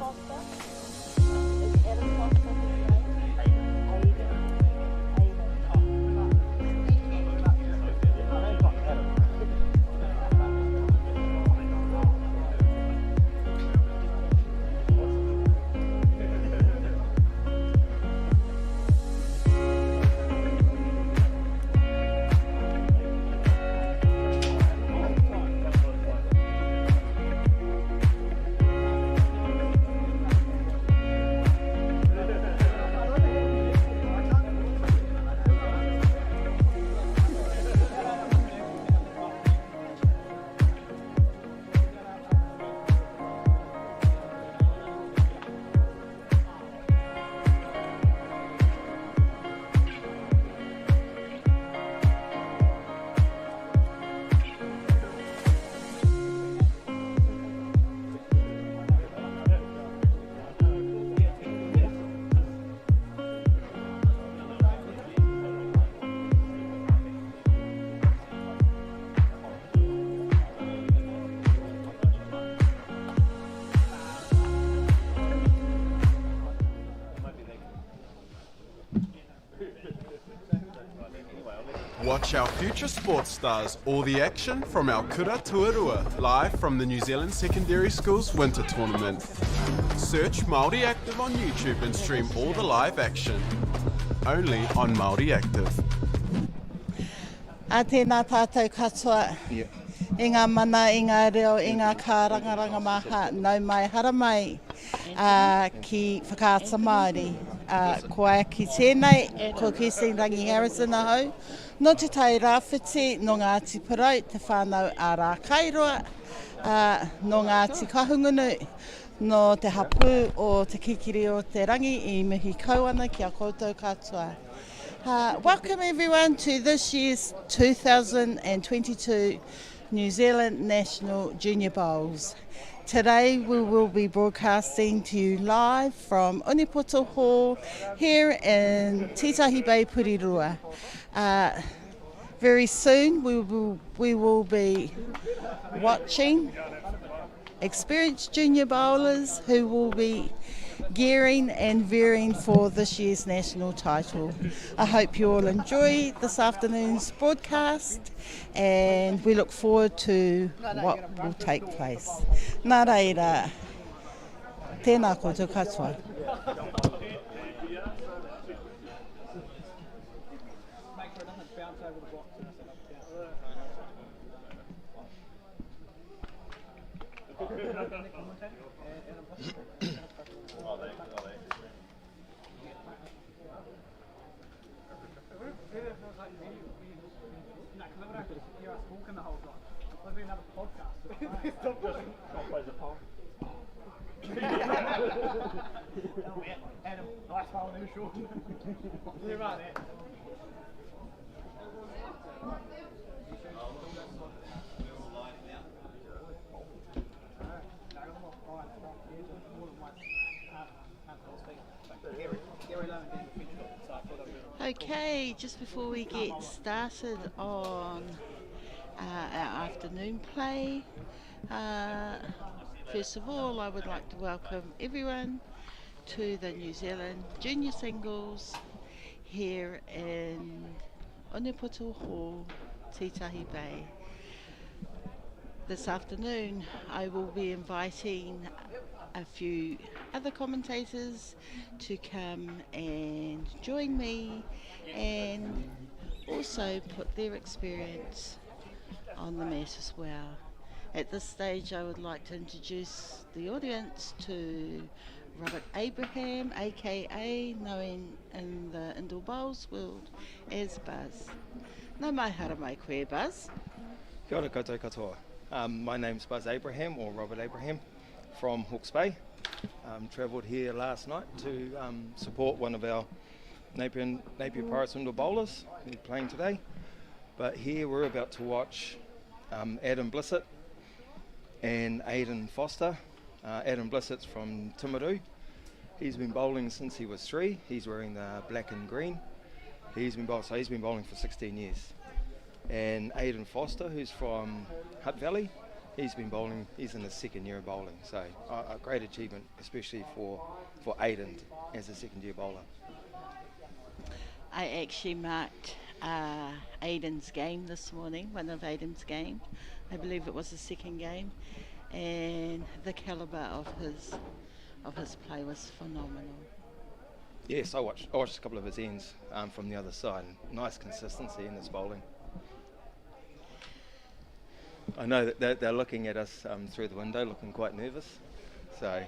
Foster. Is Adam Foster his name? Hayden. Watch our future sports stars, all the action from our Kura Tuarua, live from the New Zealand Secondary Schools Winter Tournament. Search Māori Active on YouTube and stream all the live action. Only on Māori Active. A tēnā tātou katoa. I ngā mana, i ngā reo, i ngā kārangaranga maha, nau mai haramai ki whakaata Māori. Ko ai ki tēnei, ko Kirsten Rangi Harrison ahau. No te tai rāwhiti, no Ngāti Parau, te whānau a rā kairoa, no Ngāti Kahungunu, no te hapu o te kikiri o te rangi I mihi kauana ki a koutou katoa. Welcome everyone to this year's 2022 New Zealand National Junior Bowls. Today we will be broadcasting to you live from Unipoto Hall here in Titahi Bay, Purirua. Very soon we will be watching experienced junior bowlers who will be gearing and veering for this year's national title. I hope you all enjoy this afternoon's broadcast and we look forward to what will take place. Nā reira, tēnā koutou katoa. Adam, nice one, new short. You're right there. Okay, just before we get started on our afternoon play, first of all I would like to welcome everyone to the New Zealand Junior Singles here in Unipoto Hall, Titahi Bay. This afternoon I will be inviting a few other commentators to come and join me and also put their experience on the mat as well. At this stage I would like to introduce the audience to Robert Abraham, aka known in the indoor bowls world as Buzz. Nā mai hara mai koe, Buzz. Kia ora koutou katoa. My name's Buzz Abraham, or Robert Abraham, from Hawke's Bay. Travelled here last night to support one of our Napier Pirates indoor bowlers who's playing today. But here we're about to watch Adam Blissett and Hayden Foster. Adam Blissett's from Timaru. He's been bowling since he was 3. He's wearing the black and green. He's been bowling for 16 years. And Hayden Foster, who's from Hutt Valley, He's been bowling, he's in his second year of bowling, so a great achievement, especially for Hayden as a second year bowler. I actually marked Aiden's game this morning, one of Aiden's games. I believe it was the second game, and the calibre of his play was phenomenal. Yes, I watched a couple of his ends from the other side. Nice consistency in his bowling. I know that they're looking at us through the window, looking quite nervous. So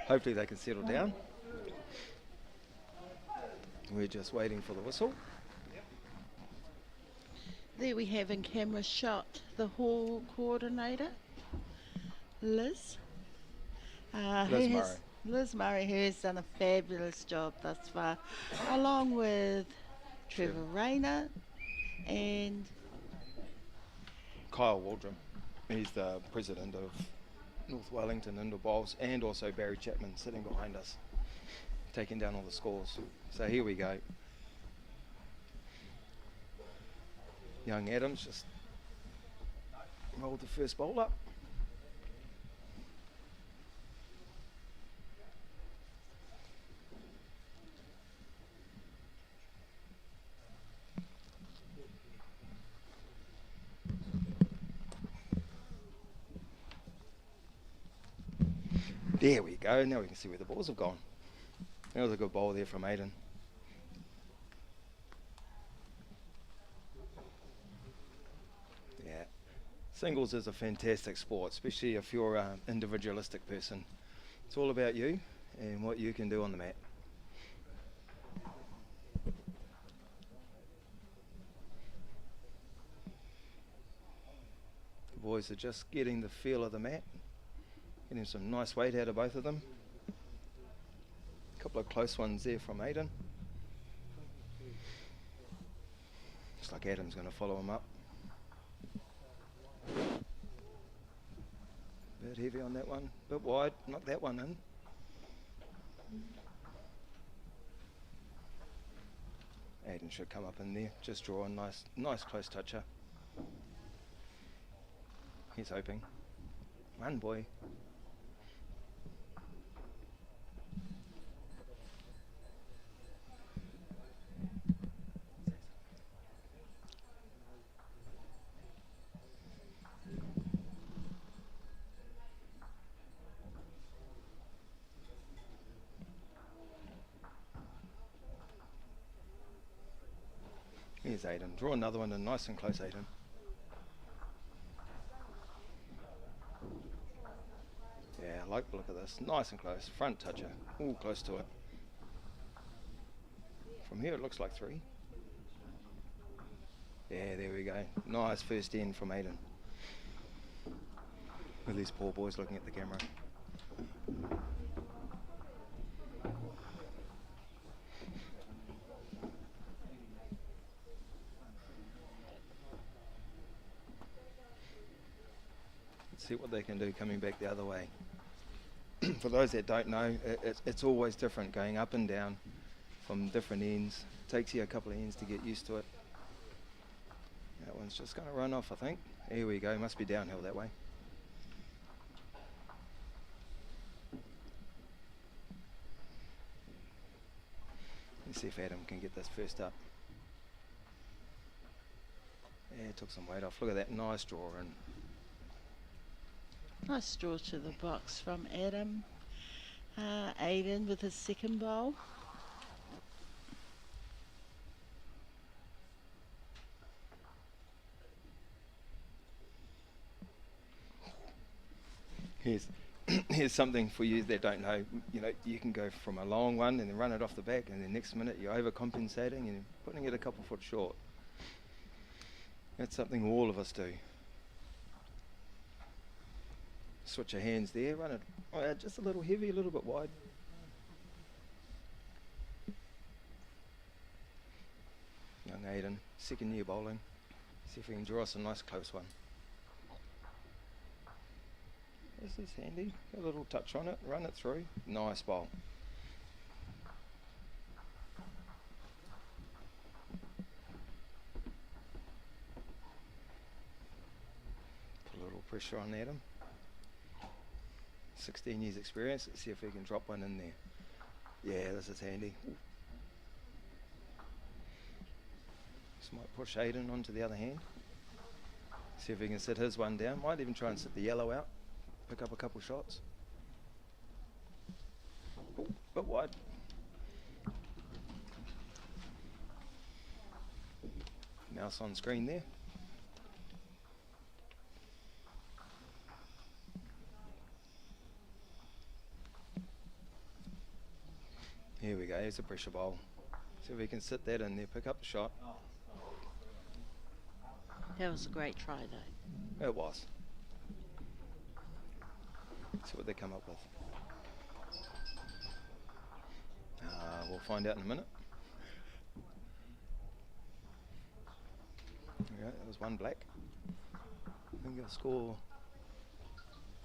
hopefully they can settle down. We're just waiting for the whistle. There we have in camera shot the hall coordinator, Liz. Liz Murray, who has done a fabulous job thus far, along with Trevor Rayner and Kyle Waldrum. He's the president of North Wellington Indoor Bowls, and also Barry Chapman sitting behind us, taking down all the scores. So here we go. Young Adams just rolled the first bowl up. There we go, now we can see where the balls have gone. That was a good bowl there from Hayden. Yeah, singles is a fantastic sport, especially if you're an individualistic person. It's all about you and what you can do on the mat. The boys are just getting the feel of the mat. Getting some nice weight out of both of them. A couple of close ones there from Hayden. Looks like Adam's going to follow him up. Bit heavy on that one, bit wide, knock that one in. Hayden should come up in there, just draw a nice close toucher. He's hoping. Run, boy. Here's Hayden. Draw another one in nice and close, Hayden. Yeah, I like the look of this. Nice and close. Front toucher. All close to it. From here it looks like 3. Yeah, there we go. Nice first end from Hayden. With these poor boys looking at the camera. See what they can do coming back the other way. For those that don't know, it's always different going up and down from different ends. It takes you a couple of ends to get used to it. That one's just going to run off, I think. Here we go, must be downhill that way. Let's see if Adam can get this first up. Yeah, took some weight off. Look at that nice draw in. Nice draw to the box from Adam. Hayden with his second bowl. Here's something for you that don't know. You know, you can go from a long one and then run it off the back, and the next minute you're overcompensating and putting it a couple foot short. That's something all of us do. Switch your hands there, run it just a little heavy, a little bit wide. Young Hayden, second year bowling. See if we can draw us a nice close one. This is handy, a little touch on it, run it through. Nice bowl. pressure on Adam. 16 years experience. Let's see if we can drop one in there. Yeah, this is handy. Just might push Hayden onto the other hand. See if we can sit his one down. Might even try and sit the yellow out. Pick up a couple shots. Ooh, bit wide. Mouse on screen there. Here we go, here's a pressure bowl. See if we can sit that in there, pick up the shot. That was a great try though. It was. See what they come up with. We'll find out in a minute. There we go, that was one black. I think our score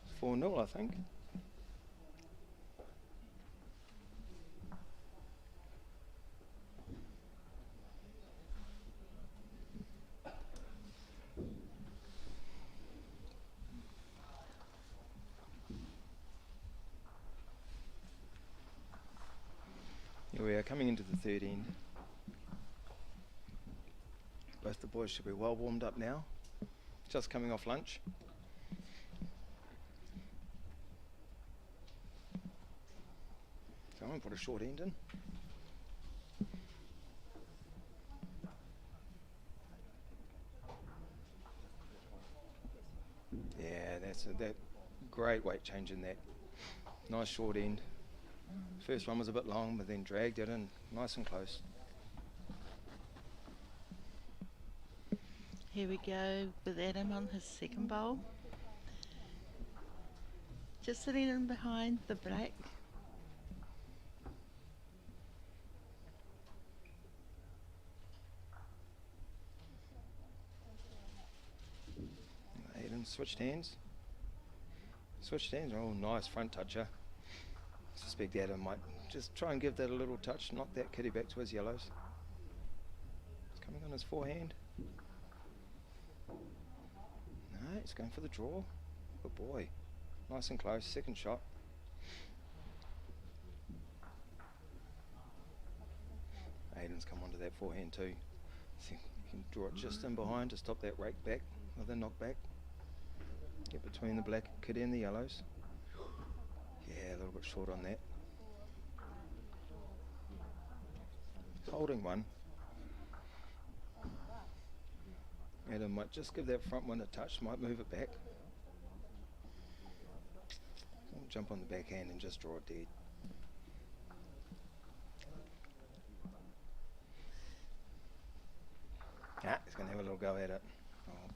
is 4-0, I think. Here we are coming into the third end. Both the boys should be well warmed up now. Just coming off lunch. So I'm going to put a short end in. Yeah, that's that great weight change in that. Nice short end. First one was a bit long, but then dragged it in nice and close. Here we go with Adam on his second bowl. Just sitting in behind the black. Hayden switched hands. Switched hands. Oh, nice front toucher. I suspect Adam might just try and give that a little touch, knock that kitty back to his yellows. It's coming on his forehand. No, he's going for the draw. Good boy. Nice and close. Second shot. Hayden's come onto that forehand too. See, you can draw it just in behind to stop that rake back or the knock back. Get between the black kitty and the yellows. Yeah, a little bit short on that. Holding one. Adam might just give that front one a touch, might move it back. Jump on the backhand and just draw it dead. Ah, he's going to have a little go at it. Oh.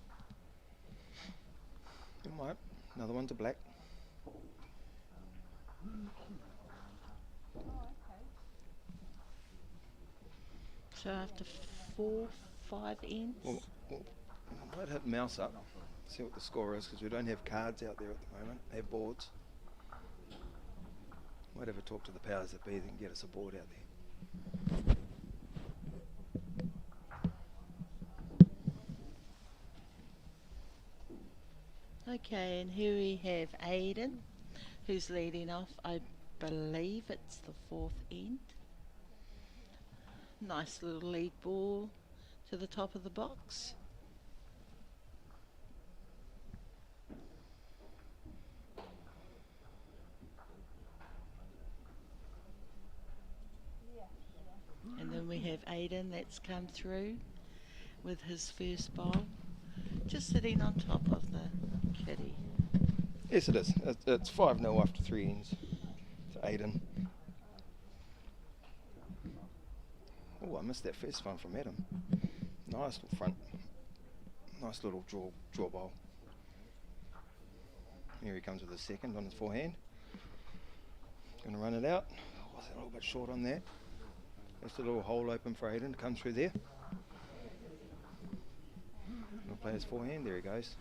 He might. Another one to black. So after 4, 5 ends. Well, I might hit mouse up, see what the score is, because we don't have cards out there at the moment. They have boards. Might have a talk to the powers that be that can get us a board out there. Okay, and here we have Hayden, who's leading off. I believe it's the 4th end. Nice little lead ball to the top of the box. And then we have Hayden that's come through with his first bowl, just sitting on top of the kitty. Yes, it is. It's 5-0 after 3 ends to Hayden. Oh, I missed that first one from Adam. Nice little front. Nice little draw bowl. Here he comes with his second on his forehand. Going to run it out. Was a little bit short on that. Just a little hole open for Hayden to come through there. He'll play his forehand. There he goes.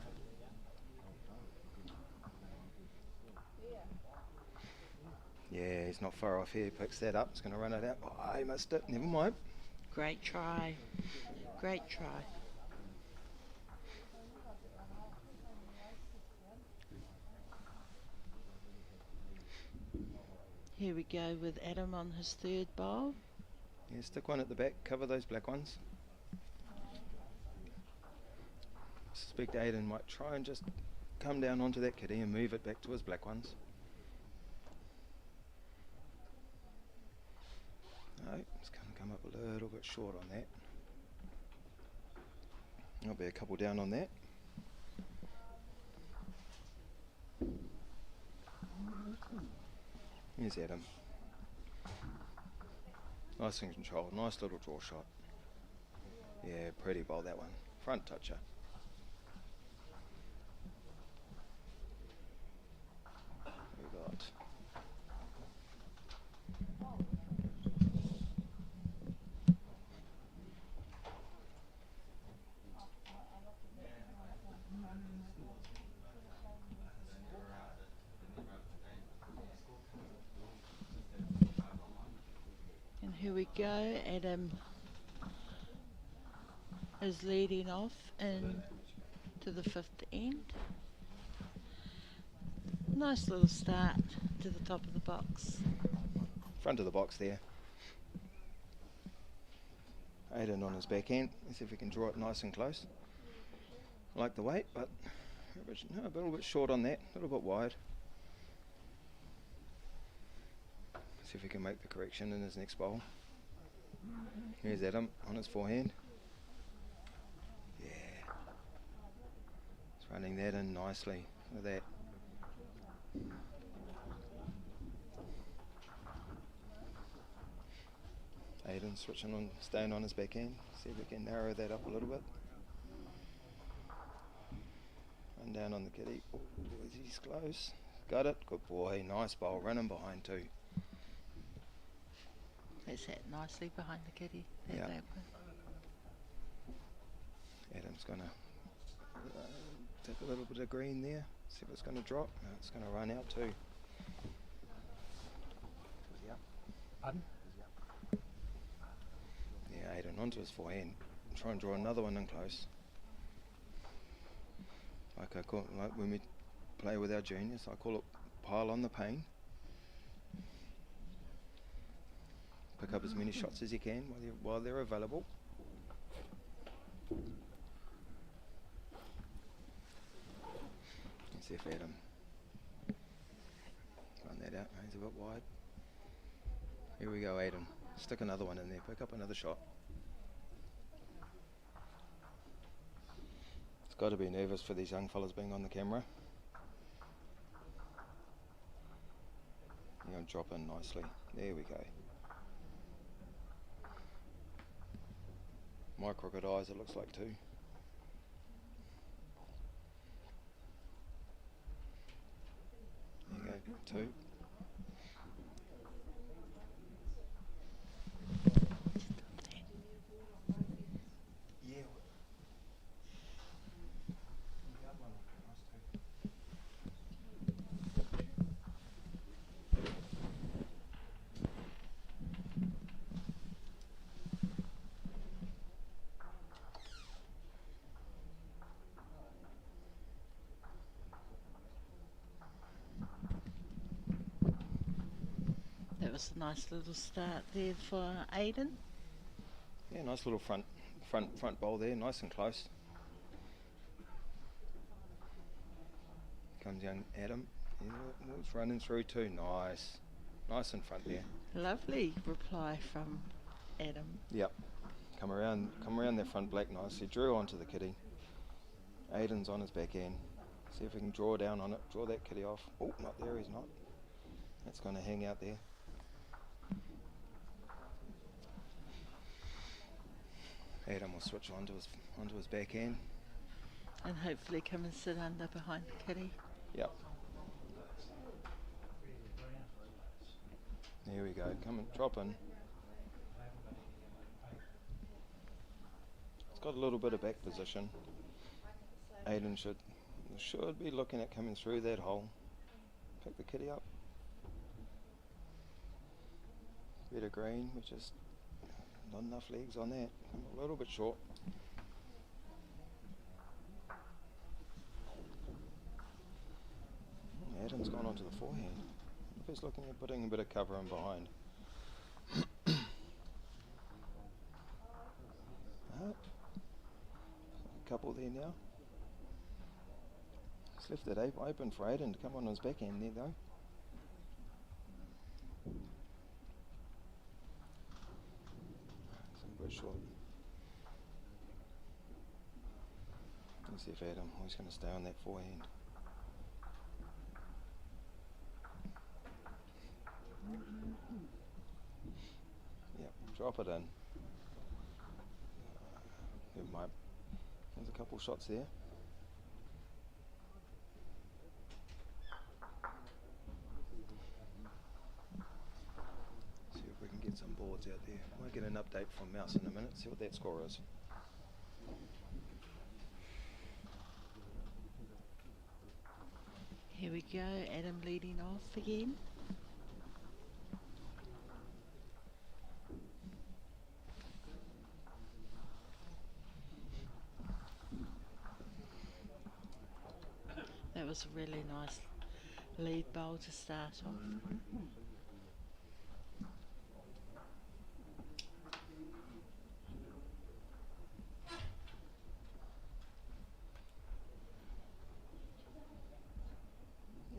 Yeah, he's not far off here. He picks that up. He's going to run it out. Oh, he missed it. Never mind. Great try. Great try. Here we go with Adam on his third bowl. Yeah, stick one at the back, cover those black ones. Suspect Hayden might try and just come down onto that kitty and move it back to his black ones. No, it's going to come up a little bit short on that. There'll be a couple down on that. Here's Adam. Nice and controlled, nice little draw shot. Yeah, pretty bowl that one. Front toucher. We got And here we go. Adam is leading off into the fifth end. Nice little start to the top of the box. front of the box there. Hayden on his back end. Let's see if we can draw it nice and close. I like the weight, but a little bit short on that, a little bit wide. See if we can make the correction in his next bowl. Here's Adam on his forehand. Yeah. He's running that in nicely with that. Hayden switching on, staying on his backhand. See if we can narrow that up a little bit. Run down on the kitty. Oh, he's close. Got it. Good boy. Nice bowl. Running behind too. That's that nicely behind the kitty. That Yeah. back one. Adam's going to take a little bit of green there. See if it's going to drop. No, it's going to run out too. Pardon? Yeah, Hayden onto his forehand. Try and draw another one in close. Like when we play with our juniors, I call it pile on the pain. Pick up as many shots as you can while they're available. Let's see if Adam run that out. He's a bit wide. Here we go, Hayden. Stick another one in there. Pick up another shot. It's got to be nervous for these young fellas being on the camera. You're going to drop in nicely. There we go. My crooked eyes, it looks like too. There you go, two. Yeah. That was a nice little start there for Hayden. Yeah, nice little front bowl there, nice and close. Comes young Adam. Yeah, it's running through too. Nice in front there. Lovely reply from Adam. Yep. Come around that front black nicely. Drew onto the kitty. Hayden's on his back end. See if we can draw down on it. Draw that kitty off. Oh, not there. He's not. That's going to hang out there. Hayden will switch onto his backhand. And hopefully come and sit under behind the kitty. Yep. There we go. Come and drop in. It's got a little bit of back position. Hayden should be looking at coming through that hole. Pick the kitty up. Bit of green, which is not enough legs on that. A little bit short. Adam's gone onto the forehand. He's looking at putting a bit of cover in behind. A couple there now. He's left it open for Hayden to come on his back end there though. It's a bit short. Let's see if Adam, he's going to stay on that forehand. Yep, drop it in. There's a couple shots there. See if we can get some boards out there. Might get an update from Mouse in a minute, see what that score is. Here we go, Adam leading off again. That was a really nice lead bowl to start off.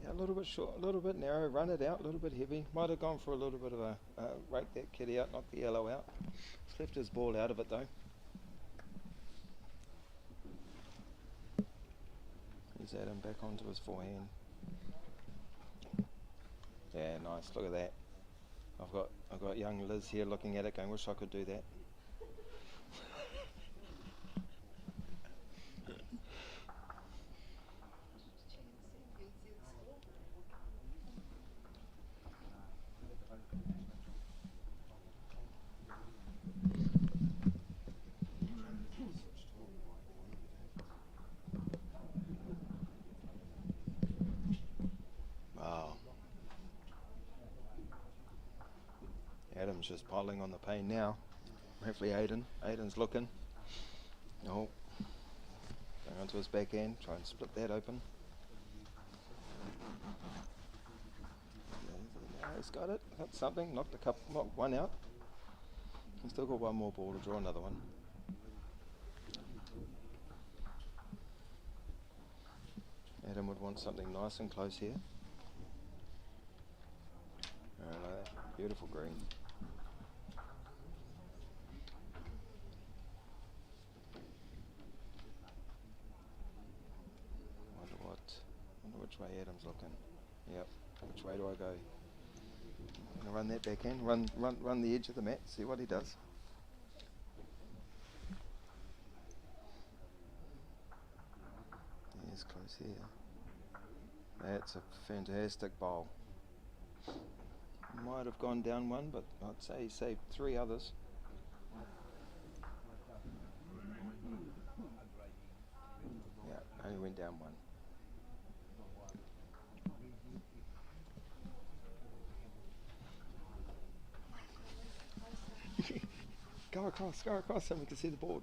Yeah, a little bit short, a little bit narrow, run it out, a little bit heavy. Might have gone for a little bit of a rake that kitty out, knock the yellow out. He's left his ball out of it though. He's Adam back onto his forehand. Yeah, nice. Look at that. I've got young Liz here looking at it, going, "Wish I could do that." Adam's just piling on the pain now. Hopefully Hayden's looking. Oh, going onto his backhand, try and split that open. Yeah, he's got it, got something, knocked one out. He's still got one more ball to draw another one. Adam would want something nice and close here. Beautiful green. Wonder which way Adam's looking. Yep. Which way do I go? I'm gonna run that backhand. Run the edge of the mat. See what he does. He's close here. That's a fantastic bowl. Might have gone down one, but I'd say he saved three others. Yeah, only went down one. Go across so we can see the board.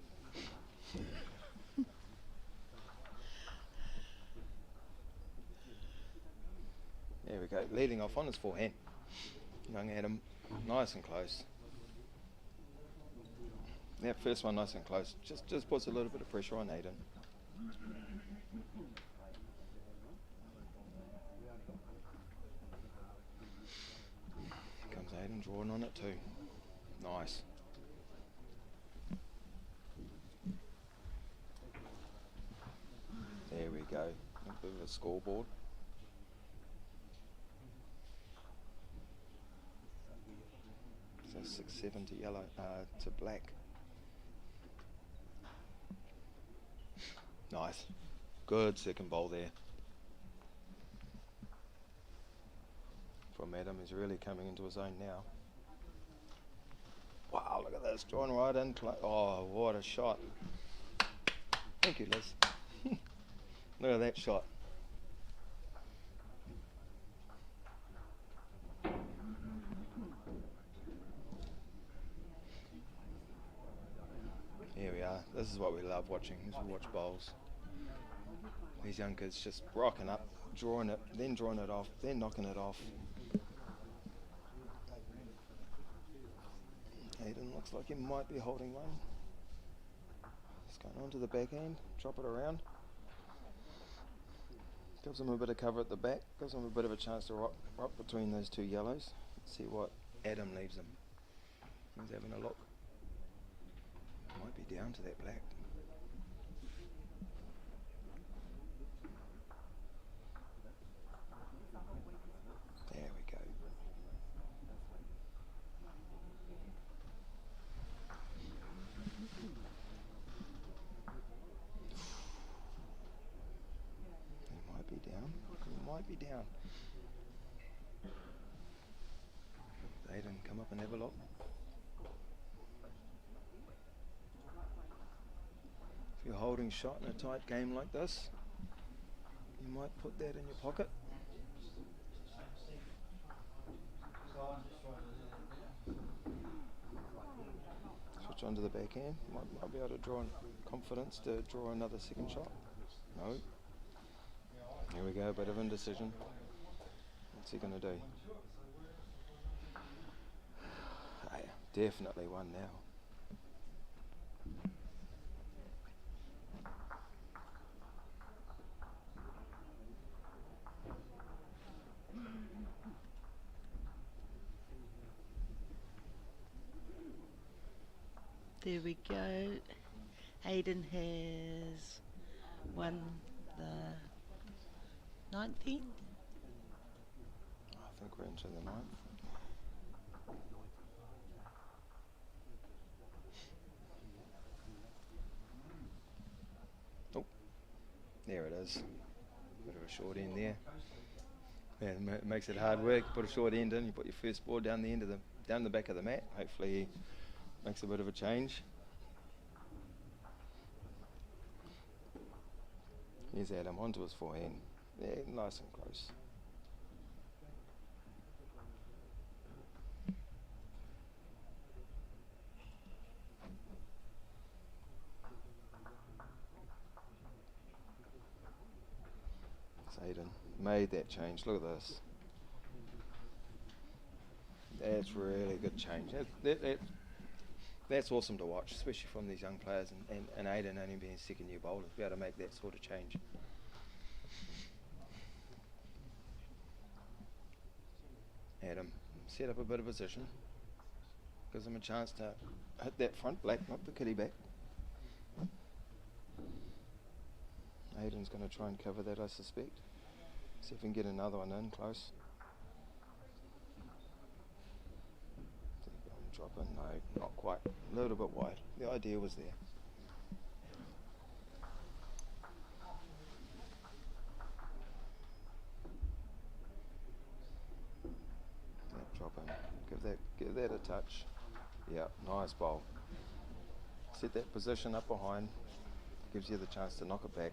There we go, leading off on his forehand. Young Adam, nice and close. That first one nice and close. Just puts a little bit of pressure on Hayden. Here comes Hayden drawing on it too. Nice. There we go. A bit of a scoreboard. So 6-7 to yellow, to black. Nice. Good second bowl there. From Adam, he's really coming into his own now. Wow, look at this, drawn right in. Oh, what a shot. Thank you, Liz. Look at that shot. Here we are. This is what we love watching as we watch bowls. These young kids just rocking up, drawing it, then drawing it off, then knocking it off. Hayden looks like he might be holding one. He's going onto the backhand, drop it around. Gives him a bit of cover at the back, gives him a bit of a chance to rock between those two yellows. Let's see what Adam leaves him. He's having a look. Might be down to that black. There we go. He might be down. He might be down. Hayden, come up and have a look. If you're holding shot in a tight game like this, you might put that in your pocket. Switch onto the backhand. Might be able to draw confidence to draw another second shot. No. Here we go, a bit of indecision. What's he going to do? Ah, yeah, definitely one now. There we go. Hayden has won the 19th. I think we're into the 9th. Oh, there it is. Bit of a short end there. Yeah, it makes it hard work. You put a short end in, you put your first ball down the back of the mat. Hopefully he makes a bit of a change. Here's Adam onto his forehand. Yeah, nice and close. Hayden made that change. Look at this. That's really good change. That's awesome to watch, especially from these young players, and Hayden only being second year bowlers, be able to make that sort of change. Adam set up a bit of position, gives him a chance to hit that front black, not the kitty back. Hayden's going to try and cover that, I suspect. See if we can get another one in close. Drop in, no, not quite. A little bit wide. The idea was there. Yeah, drop in. Give that a touch. Yeah, nice bowl. Set that position up behind. Gives you the chance to knock it back.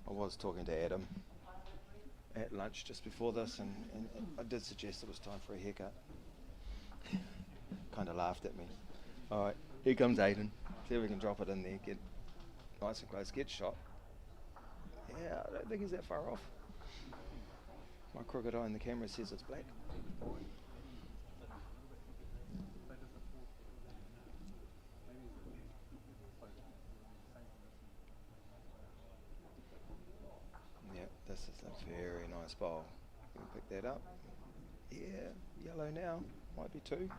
I was talking to Adam at lunch just before this, and I did suggest it was time for a haircut. Kind of laughed at me. All right, here comes Hayden. See if we can drop it in there, get nice and close, get shot. Yeah, I don't think he's that far off. My crooked eye in the camera says it's black. This is a very nice bowl. You can pick that up. Yeah, yellow now. Might be 2.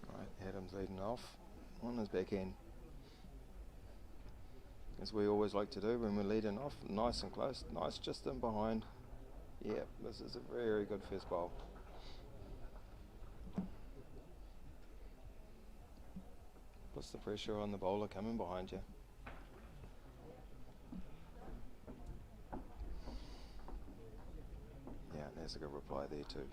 Right, Adam's leading off on his backhand. As we always like to do when we're leading off, nice and close, nice just in behind. Yeah, this is a very good first bowl. Puts the pressure on the bowler coming behind you. Yeah, and there's a good reply there too.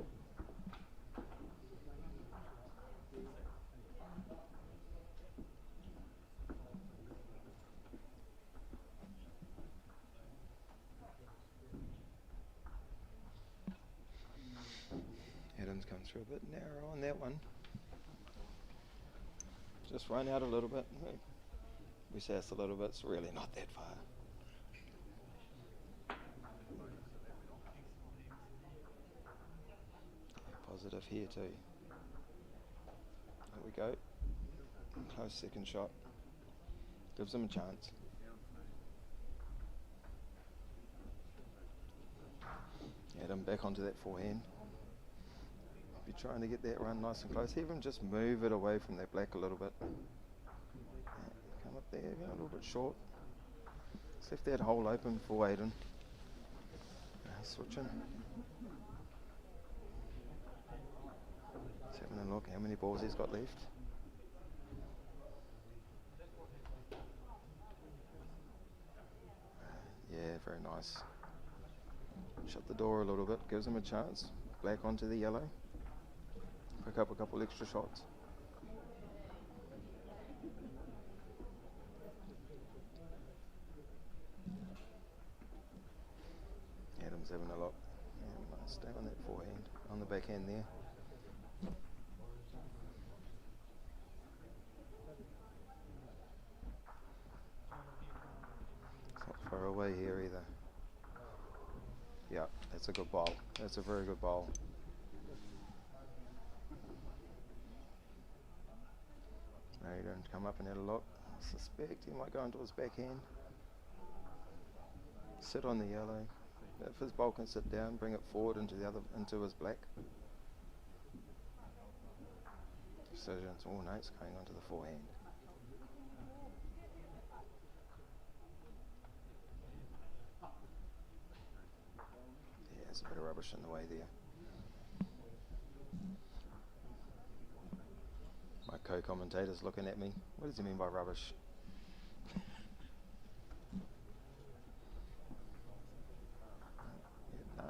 A bit narrow on that one. Just run out a little bit. We sass a little bit, it's really not that far. Positive here too. There we go. Close second shot. Gives him a chance. Get him back onto that forehand. Be trying to get that run nice and close. Even just move it away from that black a little bit. Come up there, a little bit short. Let's left that hole open for Hayden. Switching. Just having a look how many balls he's got left. Yeah, very nice. Shut the door a little bit, gives him a chance. Black onto the yellow. Pick up a couple extra shots. Adam's having a look. Yeah, stay on that forehand, on the backhand there. It's not far away here either. Yeah, that's a good bowl. That's a very good bowl. Hayden, come up and have a look. I suspect he might go into his backhand. Sit on the yellow. If his bowl can sit down, bring it forward into the other, into his black. Decisions. Oh no, it's going onto the forehand. Yeah, there's a bit of rubbish in the way there. My co-commentator's looking at me. What does he mean by rubbish? Yeah, no.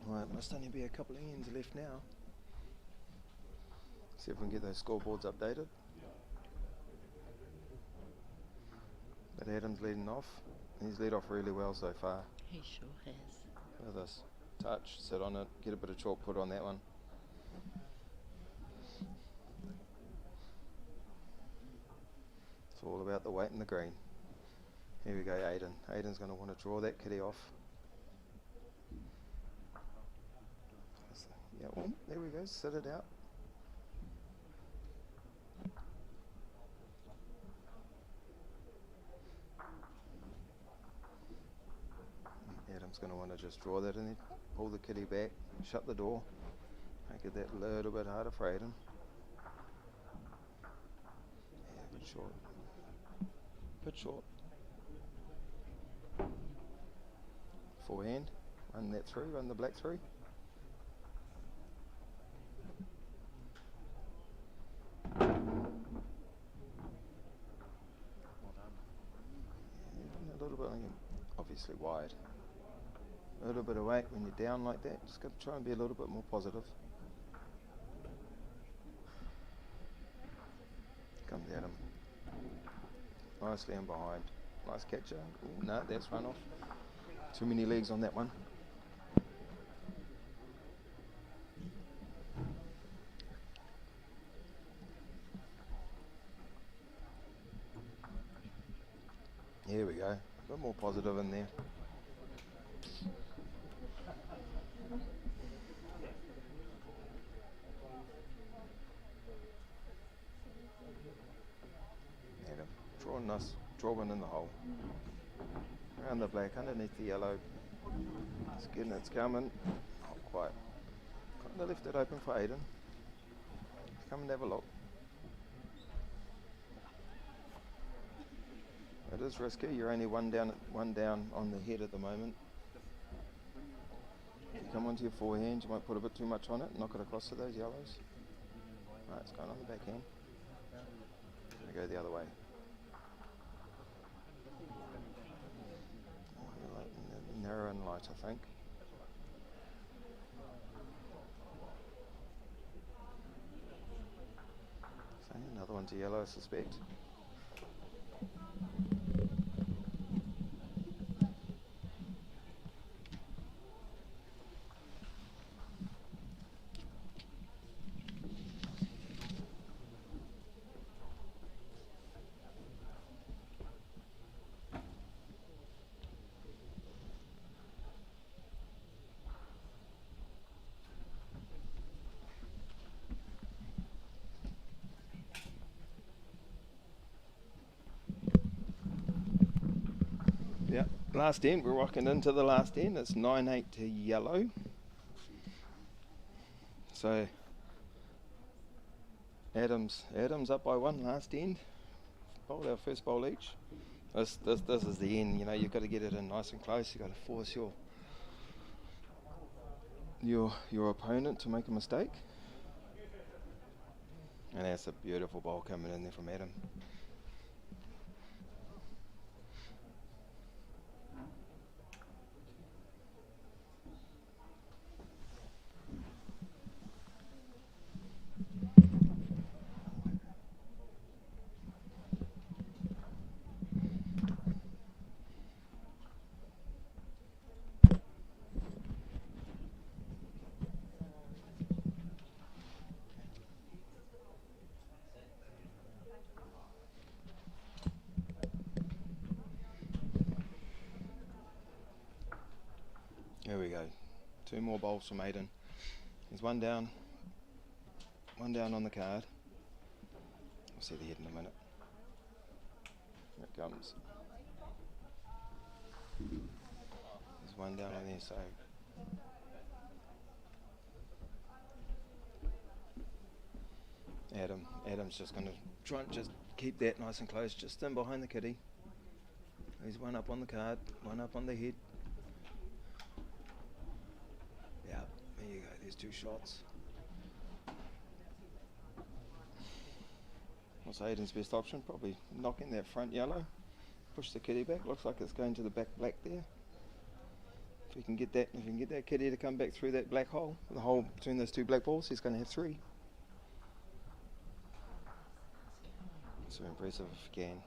Well, it must only be a couple of ends left now. See if we can get those scoreboards updated. But Adam's leading off. He's led off really well so far. He sure has. Look at this. Touch, sit on it, get a bit of chalk put on that one. It's all about the weight and the green. Here we go, Hayden. Hayden's going to want to draw that kitty off. Yeah, well, there we go, sit it out. Adam's going to want to just draw that in there, pull the kitty back, shut the door, make it that little bit harder for Hayden. Yeah, a bit short. Bit short. Forehand, run that through, run the black through. A little bit, obviously wide. A little bit of weight when you're down like that. Just got to try and be a little bit more positive. Comes at him. Nicely in behind. Nice catcher. Ooh, no, that's run off. Too many legs on that one. Here we go. A bit more positive in there. Adam, drawing nice, draw one in the hole. Around the black, underneath the yellow. It's getting, it's coming. Not quite. Kind of left it open for Hayden. Come and have a look. It is risky. You're only one down on the head at the moment. You come onto your forehand, you might put a bit too much on it, knock it across to those yellows. Right, it's going on the backhand. Go the other way. Narrow and light, I think. into yellow, I suspect. Yeah, last end, we're rocking into the last end. It's 9-8 to yellow. So Adams up by 1 last end. Bowled our first bowl each. This is the end, you know, you've got to get it in nice and close. You've got to force your opponent to make a mistake. And that's a beautiful bowl coming in there from Adam. Here we go. 2 more bowls from Hayden. There's one down on the card. We'll see the head in a minute. Here it comes. There's one down on there, so Adam's just going to try and just keep that nice and close, just in behind the kitty. There's one up on the card, one up on the head. Yeah, there you go, there's 2 shots. What's Hayden's best option? Probably knocking that front yellow, push the kitty back. Looks like it's going to the back black there. If you can get that kitty to come back through that black hole, the hole between those 2 black balls, he's going to have 3. So impressive if you can.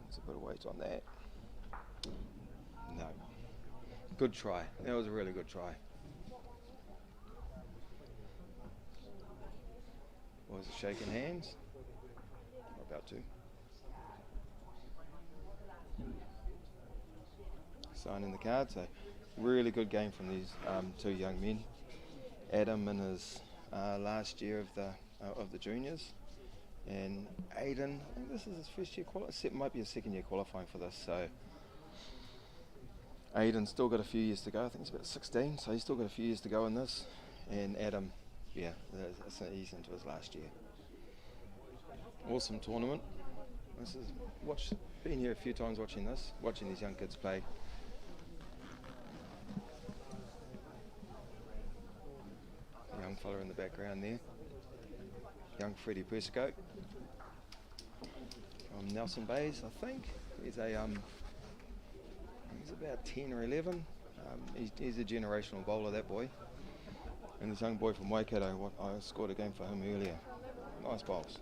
There's a bit of weight on that. No. Good try. That was a really good try. Was it shaking hands? About to. Signing the card. So really good game from these 2 young men. Adam in his last year of the juniors, and Hayden, I think this is his first year qualifying. Might be his second year qualifying for this. So Hayden's still got a few years to go. I think he's about 16, so he's still got a few years to go in this. And Adam, yeah, he's into his last year. Awesome tournament. This is been here a few times watching these young kids play. Young fella in the background there, young Freddie Persico from Nelson Bays, I think. He's about 10 or 11. He's a generational bowler, that boy. And this young boy from Waikato, I scored a game for him earlier. Nice bowls.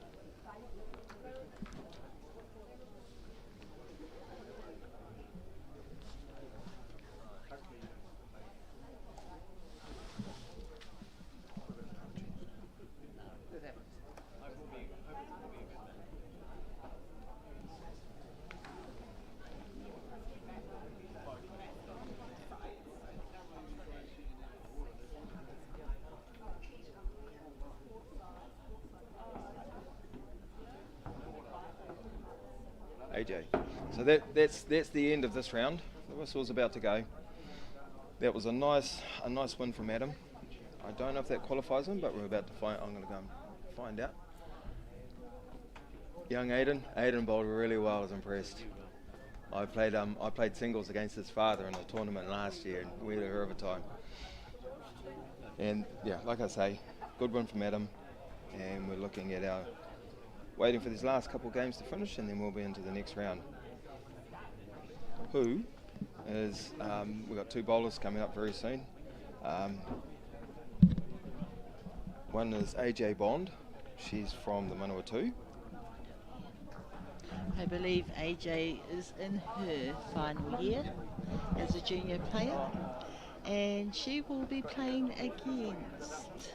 AJ. So that's the end of this round. The whistle's about to go. That was a nice win from Adam. I don't know if that qualifies him, but we're about to find. I'm going to go and find out. Young Hayden bowled really well. I was impressed. I played singles against his father in a tournament last year, and we had a hell of a time. And yeah, like I say, good win from Adam, and we're looking at waiting for these last couple of games to finish, and then we'll be into the next round. Who is, we've got 2 bowlers coming up very soon. One is AJ Bond. She's from the Manawatu. I believe AJ is in her final year as a junior player, and she will be playing against.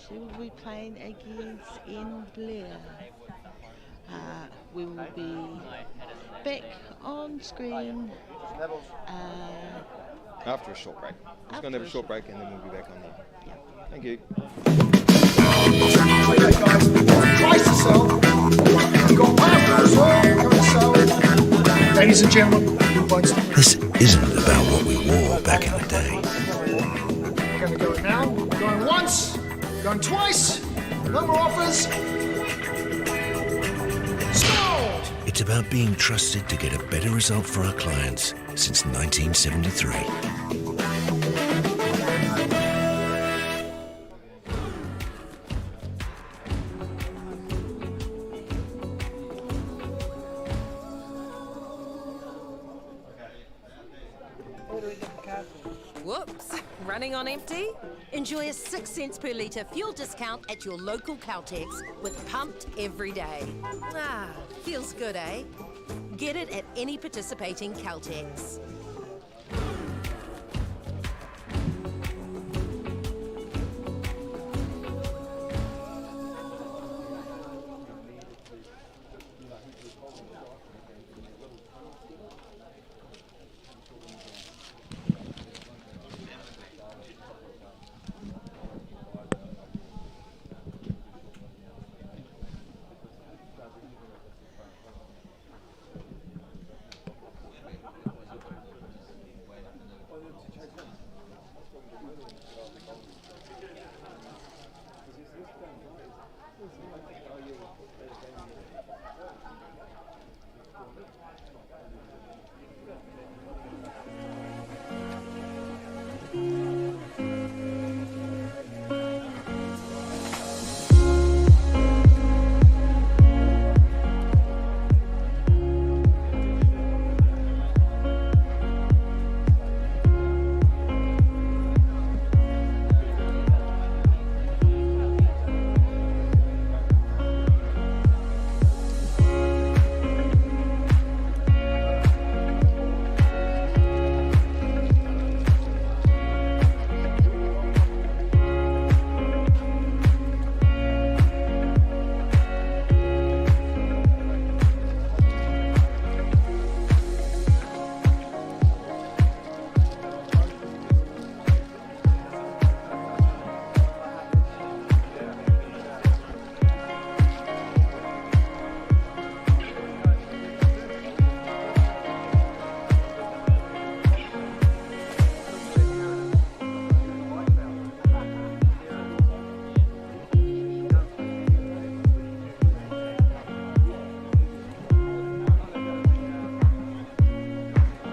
She will be playing against Blair. We will be back on screen After a short break. We're going to have a short break and then we'll be back on there. Yeah. Thank you. Okay, guys, twice the cell. We've got pasta as well. Come to cell. Ladies and gentlemen, you're going to This isn't about what we wore back in the day. We're going to go now. We're going once. We're going twice. No more offers. Sold! It's about being trusted to get a better result for our clients since 1973. Whoops, running on empty? Enjoy a 6 cents per litre fuel discount at your local Caltex with Pumped every day. Ah, feels good, eh? Get it at any participating Caltex.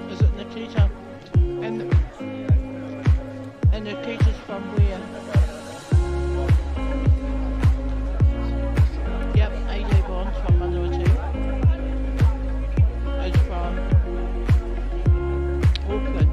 Is it Nikita? And Nikita's from where? Yep, AJ Bond's from Manawatu. Is from Auckland.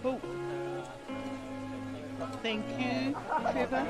Cool. Thank you, Trevor.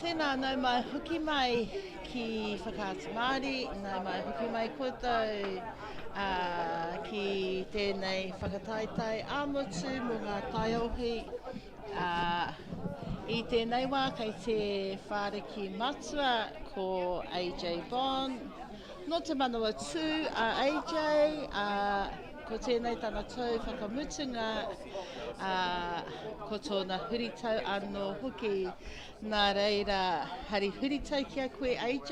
tēnā nau mai hoki mai ki whakaata Māori, nau mai hoki mai koutou ki tēnei whakataitai āmutu mō ngā taiohi. I tēnei wā kei te whāriki matua ko AJ Bond. No te manawa tū AJ, ko tēnei tana tau whakamutunga, ko tōna huritau anō hoki. Nā reira, hari huritau ki a koe AJ.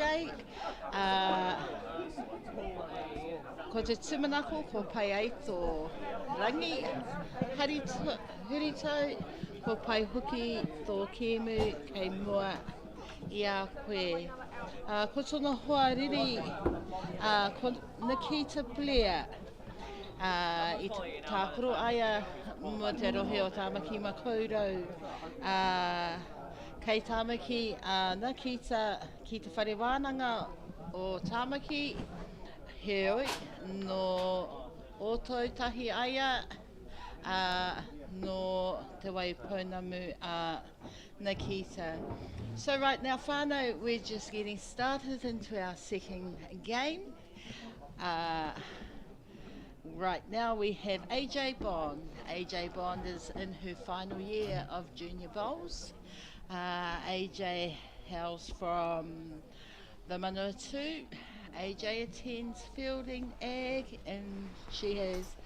Ko te tumanako, ko pai ai tō rangi. Huritau, ko pai hoki tō kēmu kei mua i a koe. Ko tōna hoa riri, ko Nikita Blair. I te tākoro aia mo te rohe o Tāmaki Makaurau. Kei Tāmaki Nikita ki te whare wānanga o Tāmaki. Heoi, no o Taitahi aia, no te wai pounamu Nikita. So right now, whānau, we're just getting started into our second game. Right now we have AJ Bond. AJ Bond is in her final year of junior bowls. AJ hails from the Manawatu. AJ attends Fielding Ag, and she has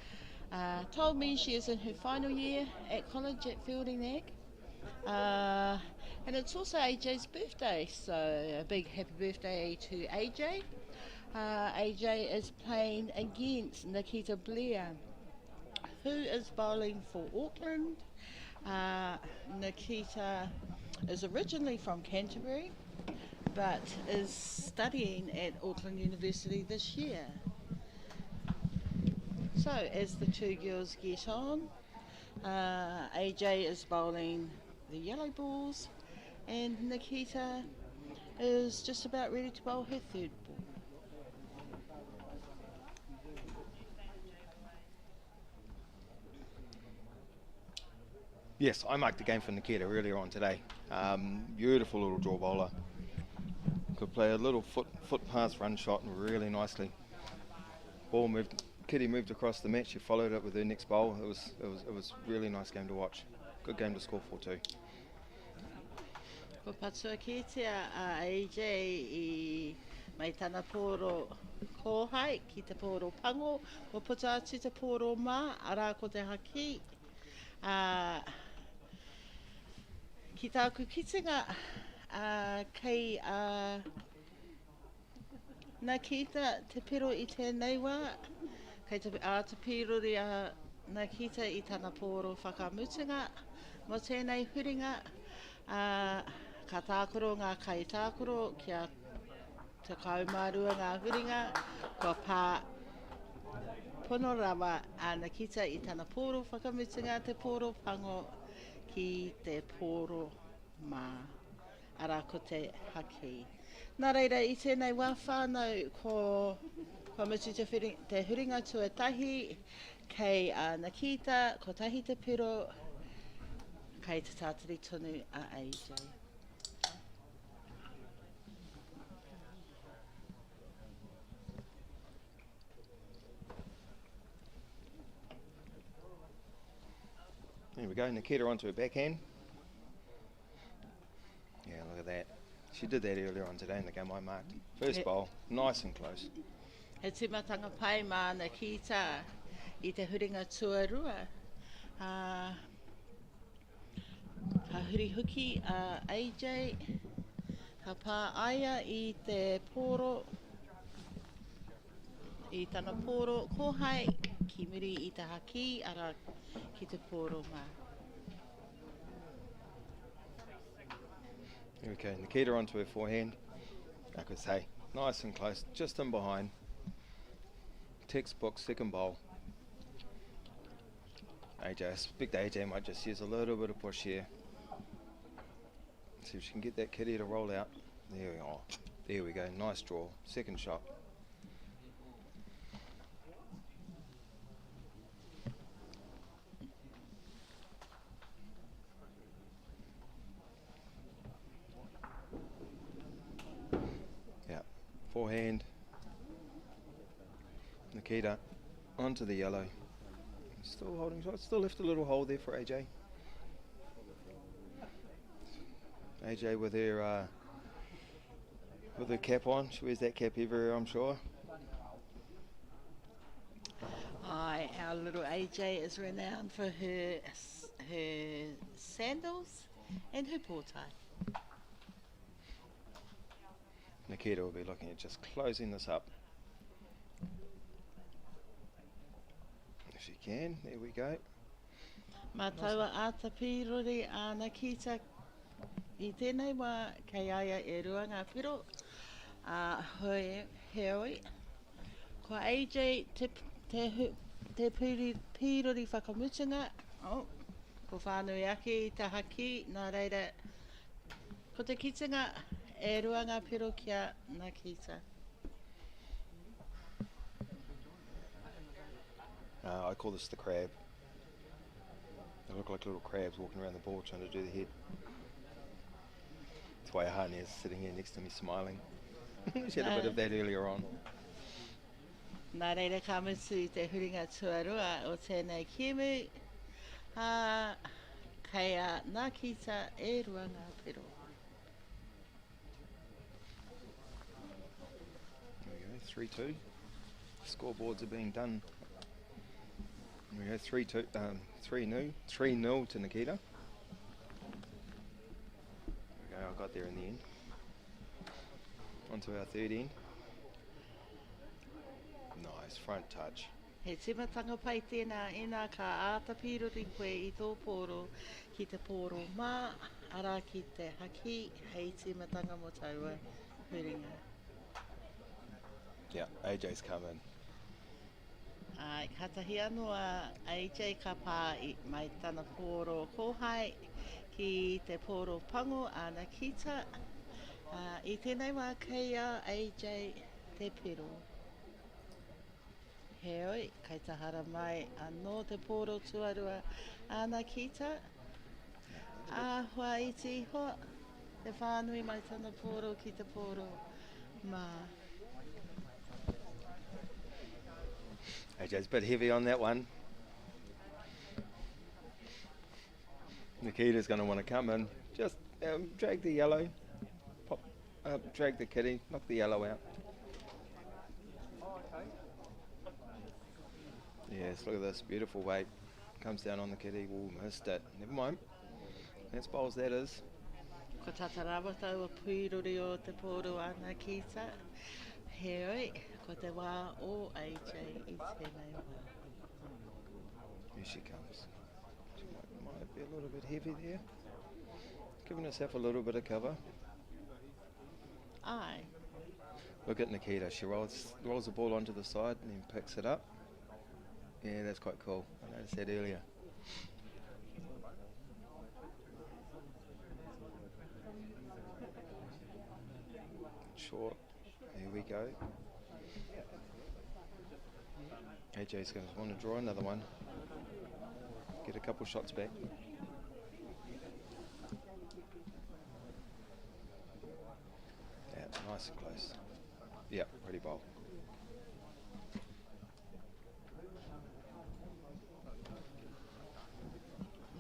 told me she is in her final year at college at Fielding Ag. And it's also AJ's birthday, so a big happy birthday to AJ. AJ is playing against Nikita Blair, who is bowling for Auckland. Nikita is originally from Canterbury, but is studying at Auckland University this year. So as the two girls get on, AJ is bowling the yellow balls, and Nikita is just about ready to bowl her third ball. Yes, I marked the game for Nikita earlier on today. Beautiful little draw bowler. Could play a little foot pass run shot really nicely. Ball moved. Kitty moved across the match. She followed it with her next bowl. It was really nice game to watch. Good game to score for too. Ko patua kitea AJ I mai tana pōro kōhai ki te pōro pango. Ko puta atu te pōro mā, ara ko te haki. Ki tāku kitinga kei Nikita te piro I tēnei wā. Kei te pirori a Nikita I tana pōro whakamutunga. Mo tēnei huringa, ka tākoro ngā kai tākoro kia te kaumārua ngā huringa. Ko pā pono rawa a Nikita I tana pōro whakamutunga, te pōro pango ki te pōro mā. Ara ko te haki. Nā reira, I tēnei wā whānau ko mutu te huringa tuatahi kei Nikita, ko tahi te piro, kei te tātari tonu a AJ. There we go, Nikita onto her backhand. Yeah, look at that. She did that earlier on today in the game I marked. First bowl, nice and close. He timatanga pai mā Nikita I te huringa tuarua. Ka huri huki AJ, ka pā aia I te pōro, I tana pōro kōhai, ki muri I te haki, ara ki te pōro mā. Here we go, Nikita onto her forehand. I could say, nice and close, just in behind. Textbook second bowl. AJ, I expect AJ might just use a little bit of push here. See if she can get that kitty to roll out. There we go. There we go, nice draw. Second shot. Forehand. Nikita onto the yellow. Still holding shot. Still left a little hole there for AJ. AJ with her cap on. She wears that cap everywhere, I'm sure. Aye, our little AJ is renowned for her sandals and her paw tie. Nikita will be looking at just closing this up. If she can, there we go. Mā taua ātapirori a Nikita I tēnei wā kei aia e rua ngā whiro. Heoi. Ko AJ te pīrori whakamutunga. Ko whānui ake I te haki, nā reira. Ko te kitunga e rua ngā whiro kia Nikita. I call this the crab. They look like little crabs walking around the ball trying to do the head. That's why Ahane is sitting here next to me smiling. She had a bit of that earlier on. Nā reira ka mutu I te huringa tuarua o tēnei kimu. Kei a Nikita e rua ngā whiro. There we go, 3-2. Scoreboards are being done. There we go, 3-0 to Nikita. There we go, I got there in the end. On to our third end. Nice, front touch. He timatanga pai tēnā ina ka ātapirori koe I tō pōro ki te pōro mā, ara ki te haki, hei timatanga mo taua huringa. Yeah, AJ's come in. Katahi anō a AJ ka pā I mai tana pōro kohai ki te pōro pango a Nikita. I tēnei wā kei a AJ te piro. Heoi, kei tahara mai anō te pōro tuarua a Nikita. Hua iti hoa, te whānui mai tana pōro ki te pōro mā. AJ's a bit heavy on that one. Nikita's going to want to come in. Just drag the yellow. Drag the kitty. Knock the yellow out. Yes, look at this. Beautiful weight. Comes down on the kitty. Ooh, missed it. Never mind. That's bowls that is. Ko tatarawa tau a pūrori o te pōro a Nikita. Heoi, ko te wā o AJ I tēnei wā. Here she comes. She might be a little bit heavy there. Giving herself a little bit of cover. Aye. Look at Nikita. She rolls the ball onto the side and then picks it up. Yeah, that's quite cool. I noticed that earlier. Short. Here we go. AJ's going to want to draw another one. Get a couple shots back. Yeah, nice and close. Yeah, pretty bowl.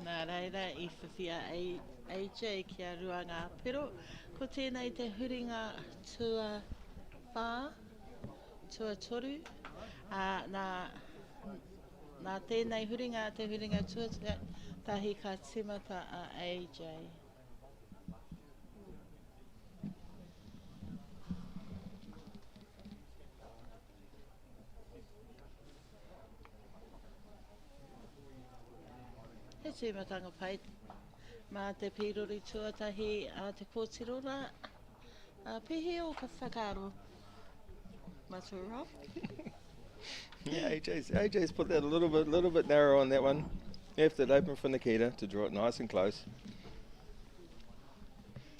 Nā reira I whiwhia AJ kia rua ngā pero. Ko tēnei te huringa tua whā, tua toru. Nā tēnei huringa, te huringa tua tahi ka timata a AJ. He timatanga pai mā te pīrori tuatahi a te kōtirora. Pihi o ka whakaro. Matura. Yeah, AJ's put that a little bit narrow on that one. Left it open for Nikita to draw it nice and close.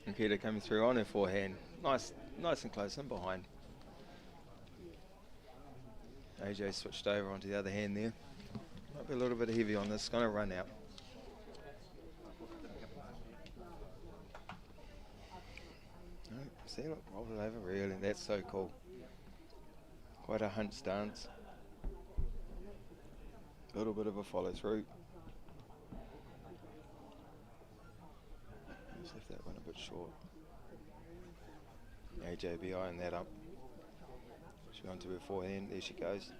Nikita coming through on her forehand. Nice and close in behind. AJ switched over onto the other hand there. Might be a little bit heavy on this. Going to run out. No, see, look, rolled it over. Really, that's so cool. Quite a hunt stance. A little bit of a follow through. Just left that one a bit short. AJ be eyeing that up. She's gone to her forehand. There she goes.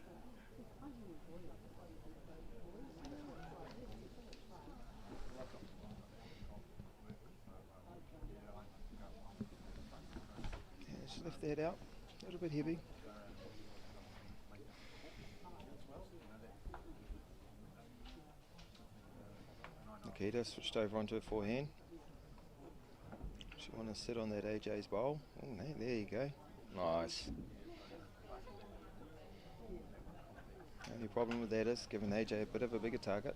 Yeah, just left that out. A little bit heavy. Nikita switched over onto her forehand. She want to sit on that AJ's bowl. Oh, there you go. Nice. Only problem with that is giving AJ a bit of a bigger target.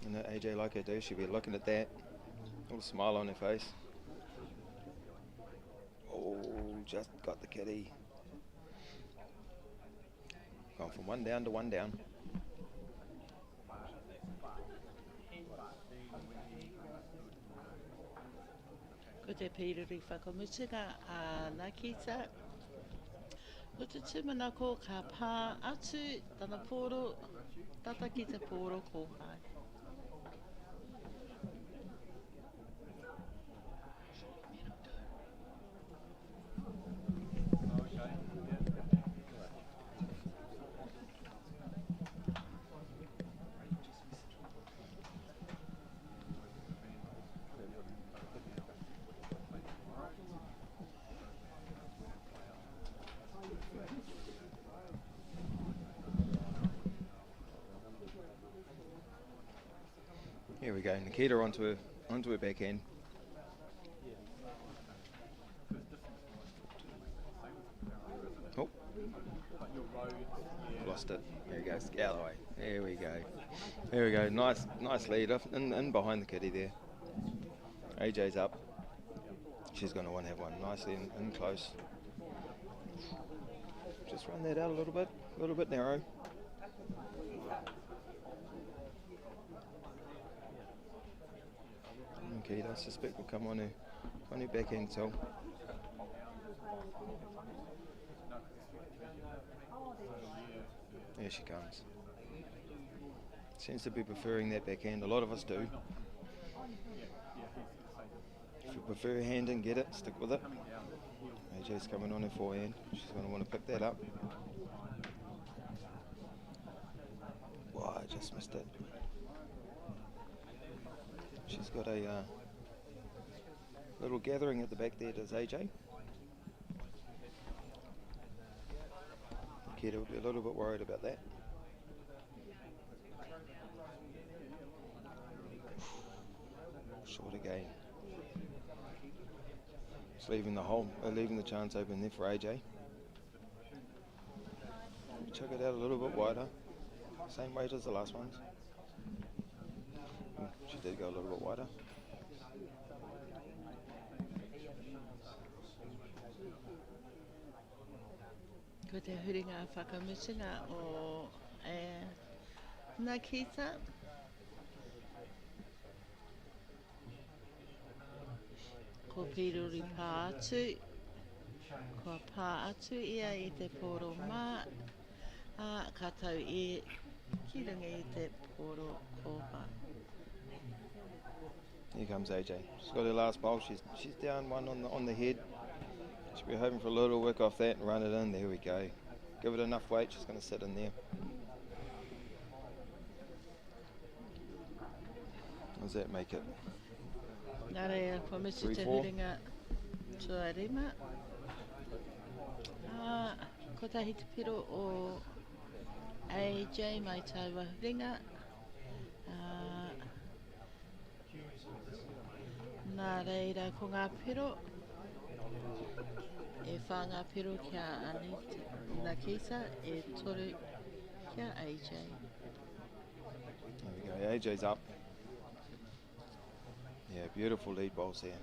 And AJ, like I do, she'll be looking at that. A little smile on her face. Oh, just got the kitty. Gone from one down to one down. Ko te pīriri whakamutinga a Nikita. Ko te tūmanako ka pā atu tana pōro, tata ki te pōro kōhai. Here we go, Nikita onto her backhand. Oh, lost it. There he goes, get out of the way. There we go. There we go. Nice lead off in behind the kitty there. AJ's up. She's going to want to have one nicely in close. Just run that out a little bit narrow. Nikita, I suspect will come on her backhand tail. There she comes. Seems to be preferring that backhand. A lot of us do. If you prefer hand and get it, stick with it. AJ's coming on her forehand. She's going to want to pick that up. Wow, I just missed it. She's got a little gathering at the back there, does AJ. Nikita will be a little bit worried about that. Short again. Just leaving the chance open there for AJ. Chuck it out a little bit wider. Same weight as the last ones. She did go a little bit wider. Ko te huringa whakamutinga o Nikita. Ko pīruri pā atu. Ko pā atu ia I te pōro mā. Ka tau ki runga I te pōro kōha. Here comes AJ. She's got her last bowl. She's down one on the head. She'll be hoping for a little work off that and run it in. There we go. Give it enough weight. She's going to sit in there. Does that make it? Nā rea, ko misu te 3-4. huringa tuarima. Ko tahi te piro o AJ mai taua huringa. Nā reira ko ngā piro. E whā ngā piro kia Nikita, e toru kia AJ. There we go. AJ's up. Yeah, beautiful lead bowls here.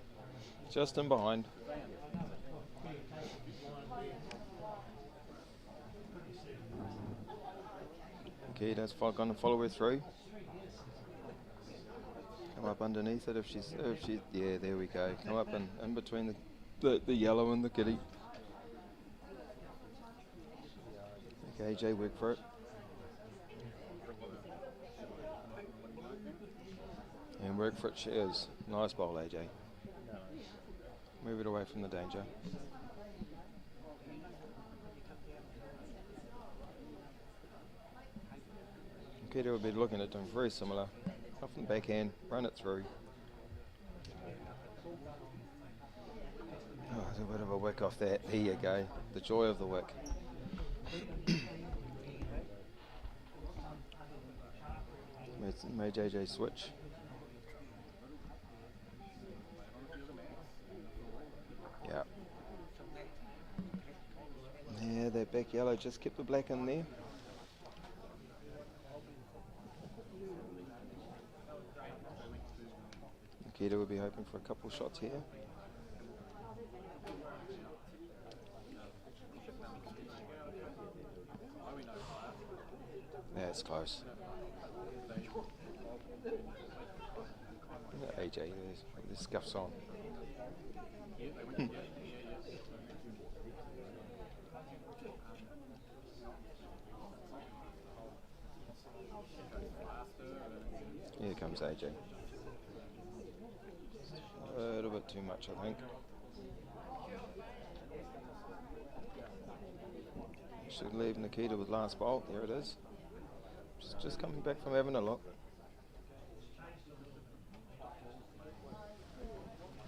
Just in behind. Nikita's going to follow her through. Come up underneath it if she's yeah, there we go. Come up in between the yellow and the kitty. AJ, work for it. And work for it she is. Nice bowl, AJ. Move it away from the danger. Nikita will be looking at doing very similar. Off the backhand, run it through. Oh, there's a bit of a wick off that. Here you go. The joy of the wick. Made JJ switch. Yeah. Yeah, that back yellow just kept the black in there. Nikita would be hoping for a couple shots here. Yeah, it's close. AJ, there's scuffs on. Here comes AJ. A little bit too much, I think. Should leave Nikita with last bowl. There it is. Just coming back from having a look.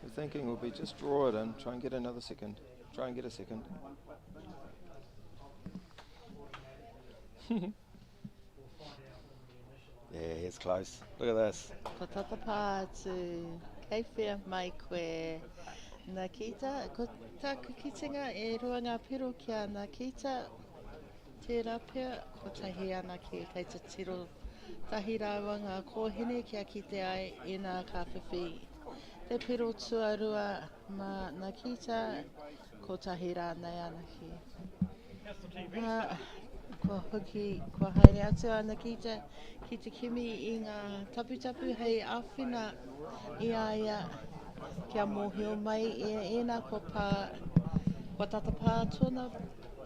The thinking will be just draw it in, try and get another second. Try and get a second. Yeah, it's close. Look at this. Ko tata pātu, kei whea mai koe Nikita. Ko tā kukitinga e rua ngā piro kia Nikita. Tērā pia, ko tahi ana ki kei te tiro tahi rawa ngā kōhine kia kite ai i nā kawhiwhi. Te piro tuarua ma Nikita, ko tahi rānei ana ki. Kua hoki, kua haere atu a Nikita ki te kimi i ngā tapu hei āwhina i aia kia mōhio mai e ena kua tata pā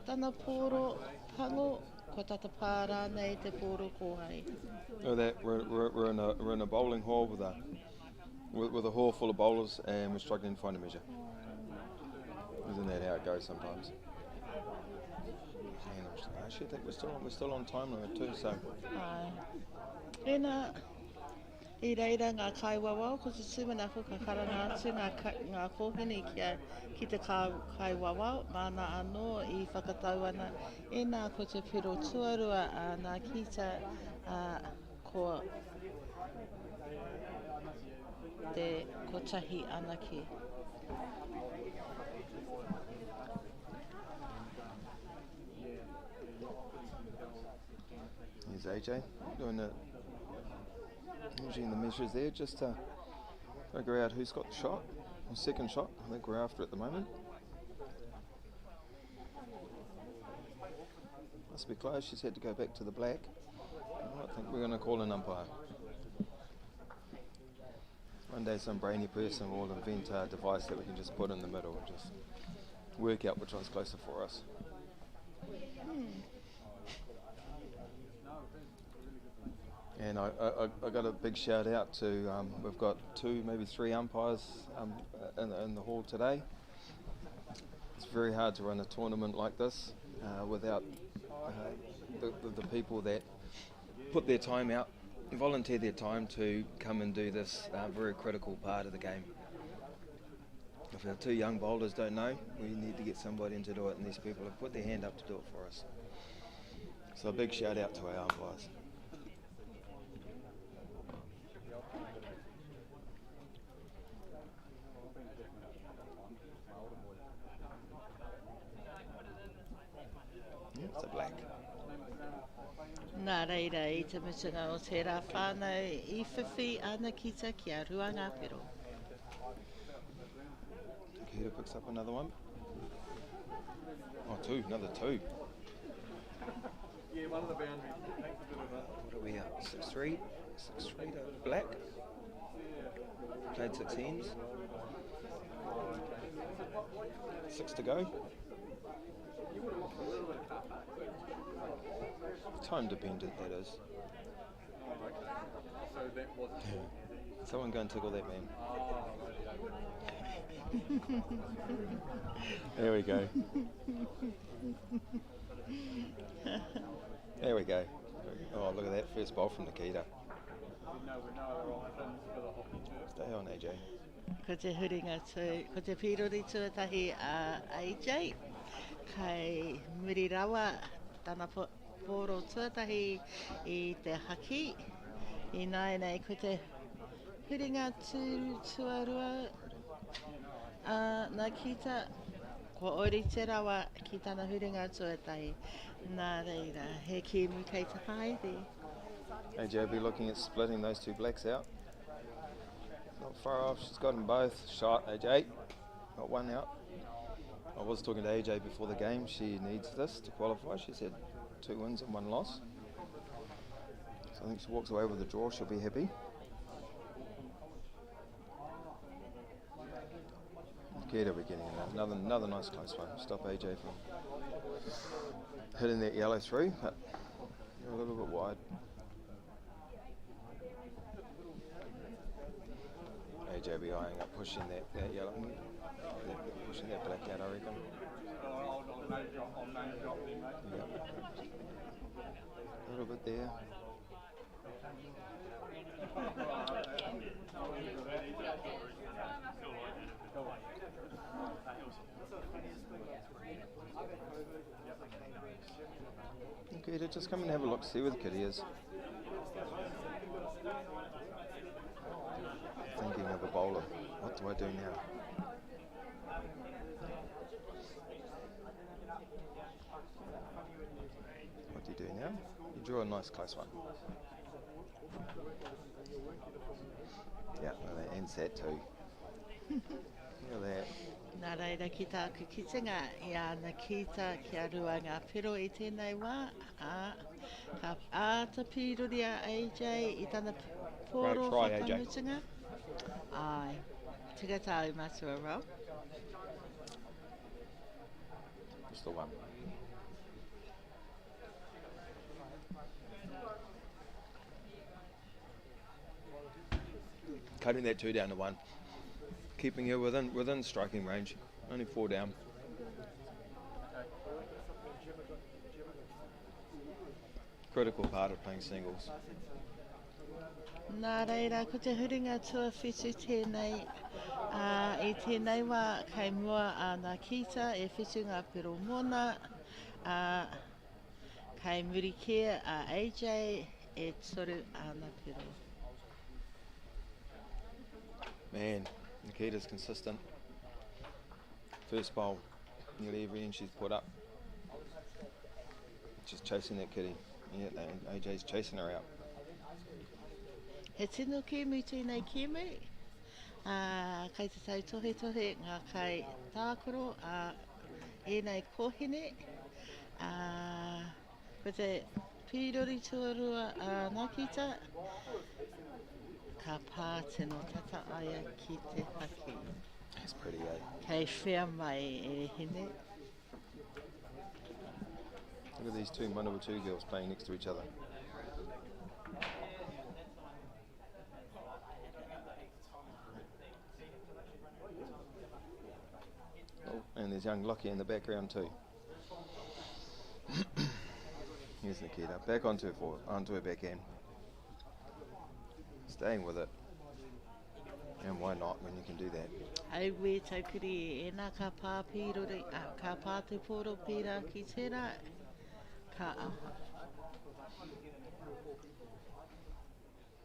tana pōro pango, kua tata pā rānei te pōro kōhai. Look at that, we're in a bowling hall with a hall full of bowlers and we're struggling to find a measure. Isn't that how it goes sometimes? I actually think we're still on time limit too, so. Ena, I reira ngā kaiwawau, ko te tūmanako ka karanga atu ngā kōhine ki te kaiwawau, mana anō I whakatau ana. Ena ko te piro tuarua a Nikita ko te kotahi anaki. Here's AJ doing the using the measures there just to figure out who's got the shot, the second shot. I think we're after at the moment. Must be close. She's had to go back to the black. I think we're going to call an umpire. One day some brainy person will invent a device that we can just put in the middle and just work out which one's closer for us. And I got a big shout out to, we've got 2, maybe 3 umpires in the hall today. It's very hard to run a tournament like this without the people that put their time out, volunteer their time to come and do this very critical part of the game. If our 2 young bowlers don't know, we need to get somebody in to do it, and these people have put their hand up to do it for us. So a big shout out to our umpires. It's a black. Nā reira I te mutunga o tērā whānau I whiwhi a Nikita kia rua ngā piro. Nikita picks up another one. Oh, 2, another 2. Yeah, one of the boundaries. Takes a bit of a... What are we at? 6-3? 6-3 to black. Played 6 ends. 6 to go. Time dependent, that is. So that was. Someone go and tickle that man. There we go. There we go. Oh, look at that first ball from Nikita. Stay on, AJ. Ko te huringa tū, ko te pīrori tuatahi a AJ, kai muri rawa tana pōro tuatahi I te haki. I nai nei ko te huringa tuarua Nikita, ko ori te rawa ki tana huringa tuatahi. Nā reira, he kimu kei te haere. AJ will be looking at splitting those two blacks out. Not far off, she's got them both. Shot, AJ. Got one out. I was talking to AJ before the game. She needs this to qualify. She's had 2 wins and 1 loss. So I think she walks away with a draw. She'll be happy. Nikita, we're getting another nice close one. Stop AJ from hitting that yellow through, but you're a little bit wide. AJ will be eyeing up, pushing that yellow, pushing that black out, I reckon. Yep. A little bit there. Okay, just come and have a look, see where the kitty is. Thinking of a bowler. What do I do now? What do you do now? You draw a nice close one. Yeah, well, that ends that too. Look at that. Nā reira ki tāku kitenga I a Nikita kia rua ngā pero I tēnei wā. Ka āta pīrori a AJ I tana pōro whakamutunga. Ai, tika tāu matua rau. Just the one. Cutting that 2 down to 1. Keeping her within striking range. Only 4 down. Critical part of playing singles. Nā reira, ko te huringa tua whitu tēnei. I tēnei wā kei mua a Nikita e whitu ngā pero mona. Kei muri kia a AJ e toru ana pero. Man, Nikita's consistent. First bowl, nearly every inch she's put up. Just chasing that kitty. Yeah, and AJ's chasing her out. He tino kimu tēnei kimu. Kei te tau tohe ngā kai tākoro e nei kohine. Ko te pīrori tuarua Nikita. Ka pā tino tata aia ki te haki. That's pretty, eh? Kei whea mai e hine. Look at these two Manabu girls playing next to each other. Oh, and there's young Lockie in the background too. Here's Nikita, back onto her backhand. Staying with it. And why not when you can do that? Au we taukuri e nā ka pā pīrori, ka pā te pōro pīra ki tērā, ka aha.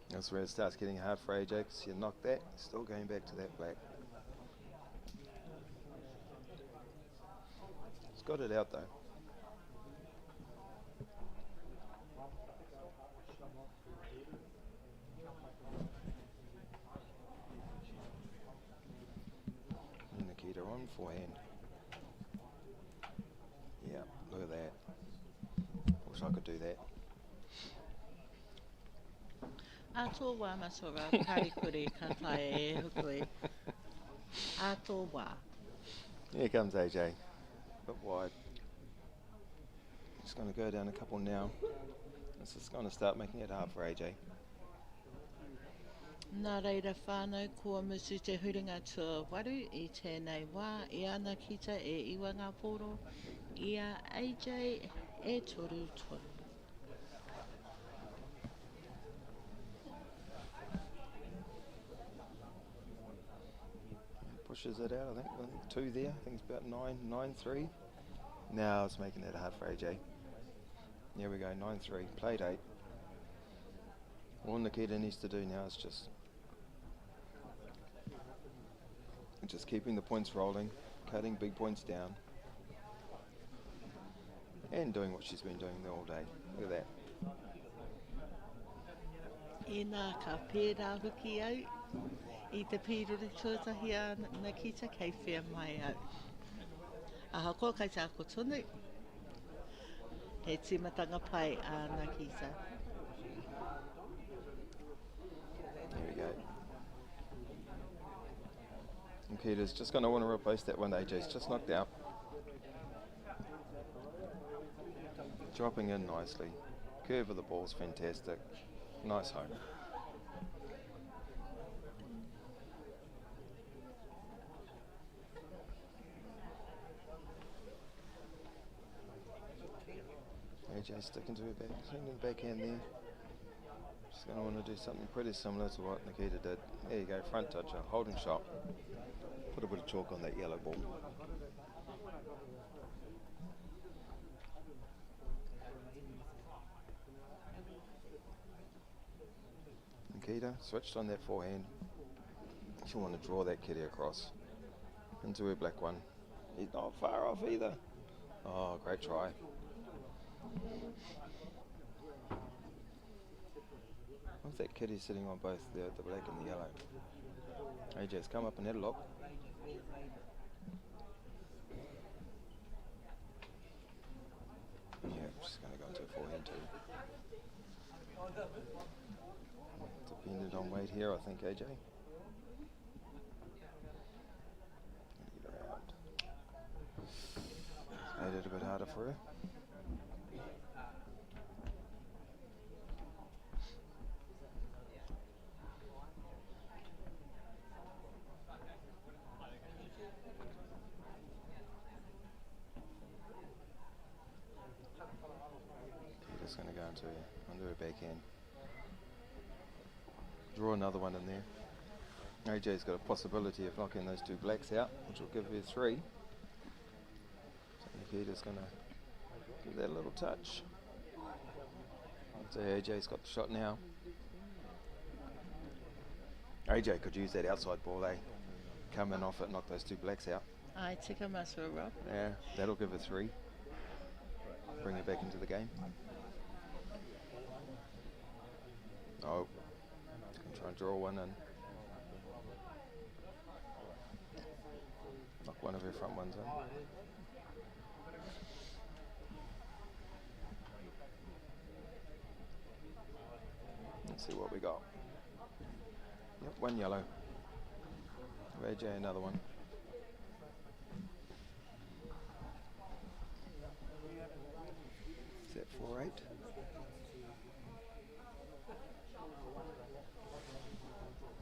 That's where it starts getting hard for AJ, because you knock that, still going back to that black. It's got it out though. Nikita on forehand. Yeah, look at that. Wish I could do that. Ato wā masora, karikuri, ka tae e hukui. Ato wā. Here comes AJ. A bit wide. Just going to go down a couple now. This is going to start making it hard for AJ. Nā reira whānau kua musu te huringa tua waru I tēnei wā I ana Nikita e iwa ngā poro Ia AJ e toru toru. Pushes it out, I think 2 there, I think it's about 9-3. Now it's making it hard for AJ. Here we go, 9-3, played 8. All Nikita needs to do now is just keeping the points rolling, cutting big points down, and doing what she's been doing all day. Look at that. E nā ka pērā huki au I te pīruri tuatahi a Nikita kei whea mai au. Aha ko kai tāko tonu. He timatanga pai a Nikita. Here we go. Nikita's just going to want to replace that one that AJ's just knocked out. Dropping in nicely. Curve of the ball's fantastic. Nice home. AJ sticking to her back, sticking to the backhand there. She's going to want to do something pretty similar to what Nikita did. There you go, front toucher, holding shot. Put a bit of chalk on that yellow ball. Nikita switched on that forehand. She'll want to draw that kitty across into her black one. He's not far off either. Oh, great try. What's that kitty sitting on both the black and the yellow? AJ's come up and had a look. Yeah, she's going to go into a forehand too. Dependent on weight here, I think, AJ. Get around. Made it a bit harder for her. Peter's going to go under her backhand. Draw another one in there. AJ's got a possibility of knocking those two blacks out, which will give her 3. So Nikita's going to give that a little touch. So AJ's got the shot now. AJ could use that outside ball, eh? Come in off it, knock those two blacks out. Ai tika masua Rob. Yeah, that'll give her 3. Bring her back into the game. Oh, can try and draw one in. Knock one of her front ones in. Let's see what we got. Yep, 1 yellow. AJ another one. Is that 4-8?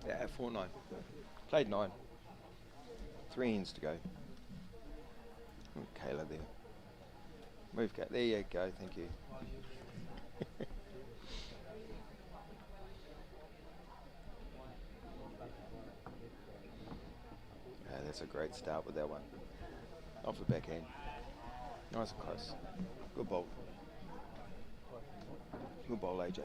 Yeah, 4-9. Played 9. 3 ends to go. Ooh, Kayla there. Move, Kayla. There you go, thank you. That's a great start with that one. Off the backhand. Nice and close. Good ball. Good ball, AJ.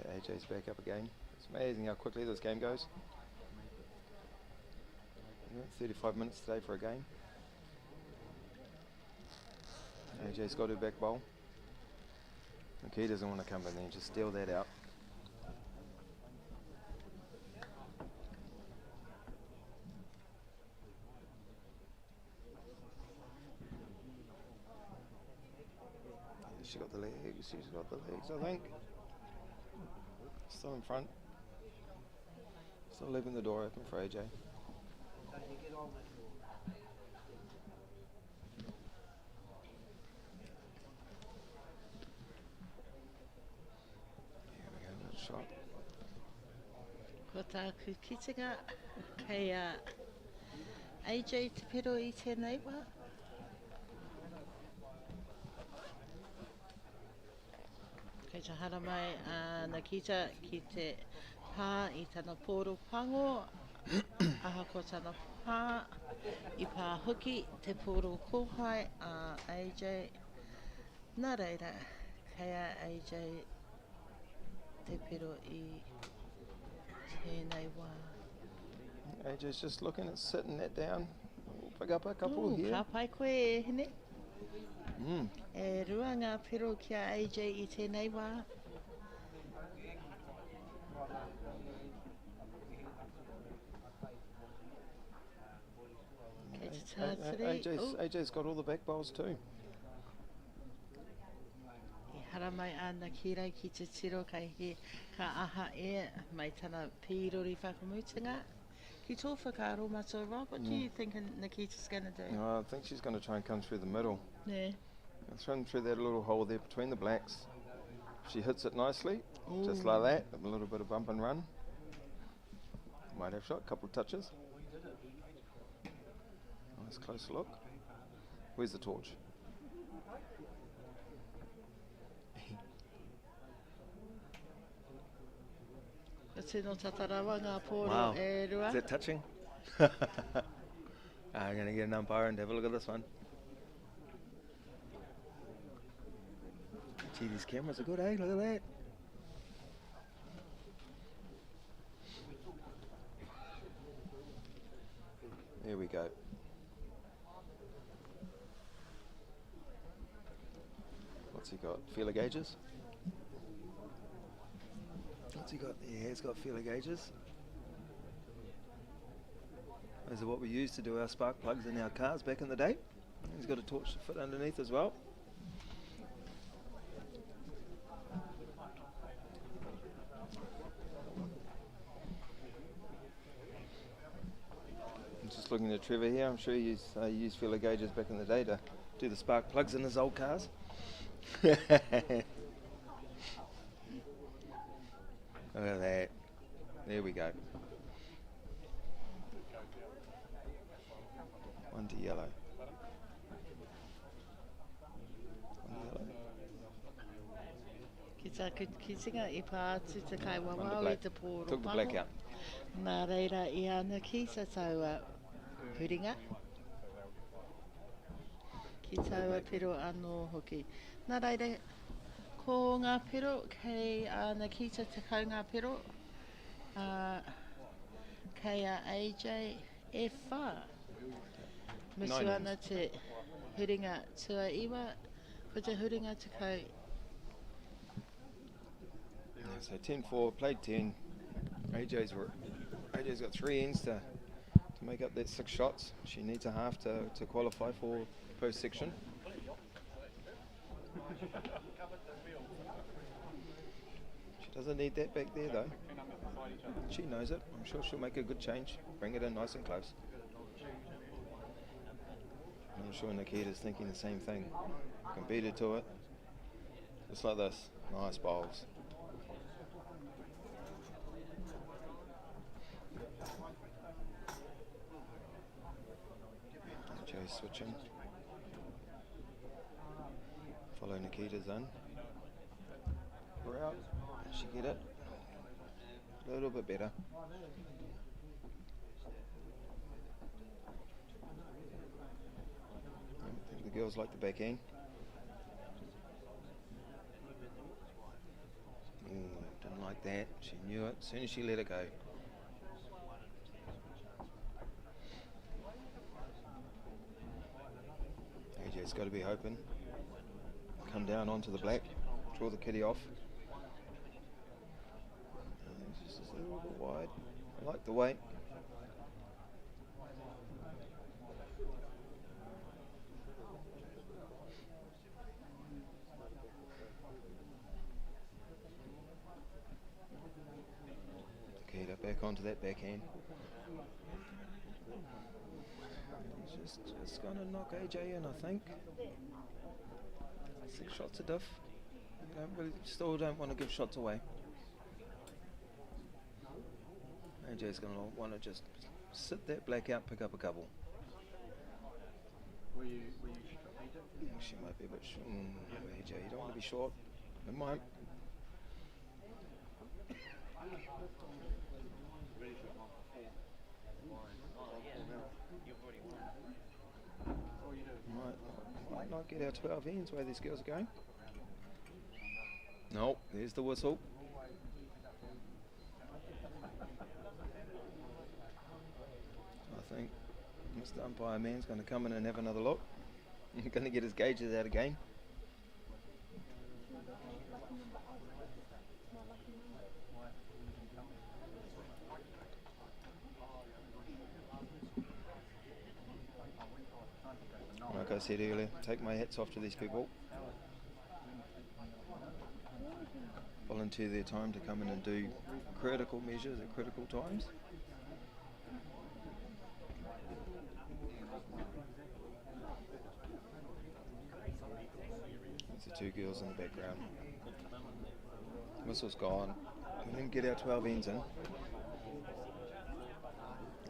AJ's back up again. It's amazing how quickly this game goes. 35 minutes today for a game. AJ's got her back bowl. Nikita doesn't want to come in there, just steal that out. She got the legs, she's got the legs, I think. Still in front. Still leaving the door open for AJ. Here we go, good shot. Ko tāku kitinga, kei AJ te pero I tēnei wā. Kei te hara mai Nikita ki te pā I tana pōro pango, aha ko tana pā I pā hoki te pōro kōhai a AJ. Nā reira, kei AJ te pero I tēnei wā. AJ's just looking at sitting that down. We'll pick up a couple here. Ka pai koe e hene. Mm. E rua ngā pero ki a AJ I tēnei wā. Kei te tātari. AJ's got all the back bowls too. I hara mai ana ki rei ki te tiro kai he ka aha e mai tana pīrori whakamutinga. Ki tō whakaaro mato, Rob, what do you think Nikita's going to do? I think she's going to try and come through the middle. Yeah. And throw them through that little hole there between the blacks. If she hits it nicely, just like that, a little bit of bump and run. Might have shot, couple of touches. Nice close look. Where's the torch? Ka tino tatarawa ngā pōro Wow. e rua. Is that touching? I'm going to get an umpire and have a look at this one. Gee, these cameras are good, eh? Look at that. There we go. What's he got? Feeler gauges? What's he got? Yeah, he's got feeler gauges. Those are what we used to do our spark plugs in our cars back in the day. He's got a torch to fit underneath as well. I'm just looking at Trevor here. I'm sure he used feeler gauges back in the day to do the spark plugs in his old cars. Look at that. There we go. One to yellow. One to yellow. Ki tā kitinga I pātu te kai One to wawau I black. te pōro Took the black pango. out. Nā reira I ana ki sa taua huringa. Ki taua pero anō hoki. Nā reira, ko ngā pero kei ana ki te kau ngā pero. Kei a AJ e whā. Misu Nine ana te huringa tua iwa, ko te huringa te kau. So 10-4, played 10. AJ's got 3 ends to make up that 6 shots. She needs a half to qualify for post section. She doesn't need that back there though. She knows it. I'm sure she'll make a good change. Bring it in nice and close. I'm sure Nikita's thinking the same thing. Can beat her to it. Just like this. Nice bowls. Joe's switching. Follow Nikita's in. We're out. She get it. A little bit better. I think the girls like the back end. Didn't like that. She knew it as soon as she let it go. AJ's got to be open. Come down onto the black. Draw the kitty off. It's just a little bit wide. I like the weight. onto that backhand. He's just going to knock AJ in, I think. 6 shots a diff. Still don't want to give shots away. AJ's going to want to just sit that black out, pick up a couple. She might be a bit short. AJ, you don't want to be short. Never mind. Might not get our 12 ends where these girls are going. No, there's the whistle. I think Mr. Umpire Man's going to come in and have another look. He's going to get his gauges out again. Like I said earlier, take my hats off to these people. Volunteer their time to come in and do critical measures at critical times. There's the 2 girls in the background. Whistle's gone. We didn't get our 12 ends in.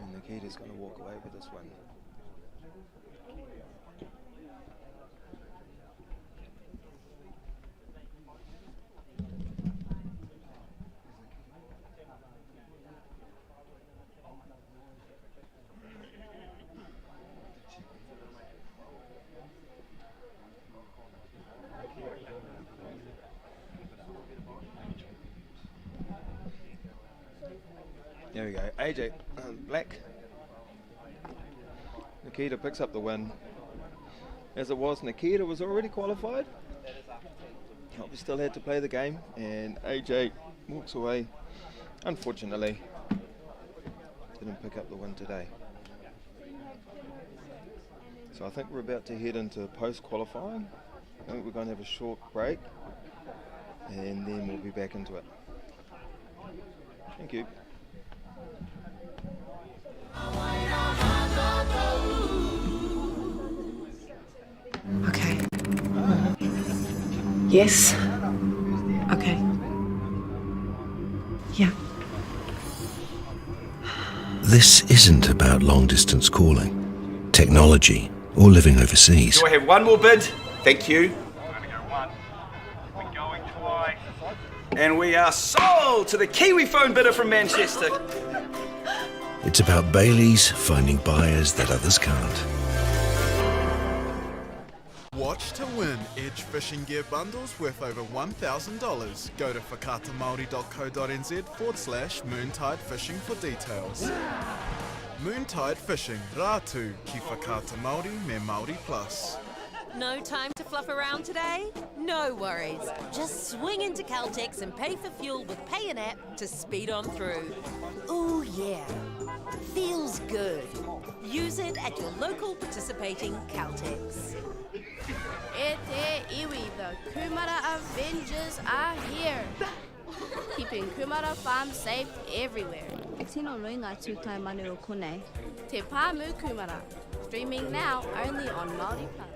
And Nikita's going to walk away with this one. There we go, AJ, black. Nikita picks up the win. As it was, Nikita was already qualified. We still had to play the game, and AJ walks away. Unfortunately, didn't pick up the win today. So I think we're about to head into post-qualifying. I think we're going to have a short break, and then we'll be back into it. Thank you. Okay. Yes. Okay. Yeah. This isn't about long-distance calling, technology, or living overseas. Do I have one more bid? Thank you. We're going to go 1. We're going twice. And we are sold to the Kiwi phone bidder from Manchester. It's about Bailey's finding buyers that others can't. Watch to win Edge fishing gear bundles worth over $1,000. Go to whakatamaori.co.nz/Moontide Fishing for details. Moontide Fishing, rātu ki whakata Māori me Māori Plus. No time to fluff around today? No worries. Just swing into Caltex and pay for fuel with Pay an App to speed on through. Ooh yeah, feels good. Use it at your local participating Caltex. E te iwi, the Kumara Avengers are here. Keeping Kumara Farm safe everywhere. Tino Ringa Tutai Manu Kune. Te Pāmu Kumara. Streaming now only on Māori Plus.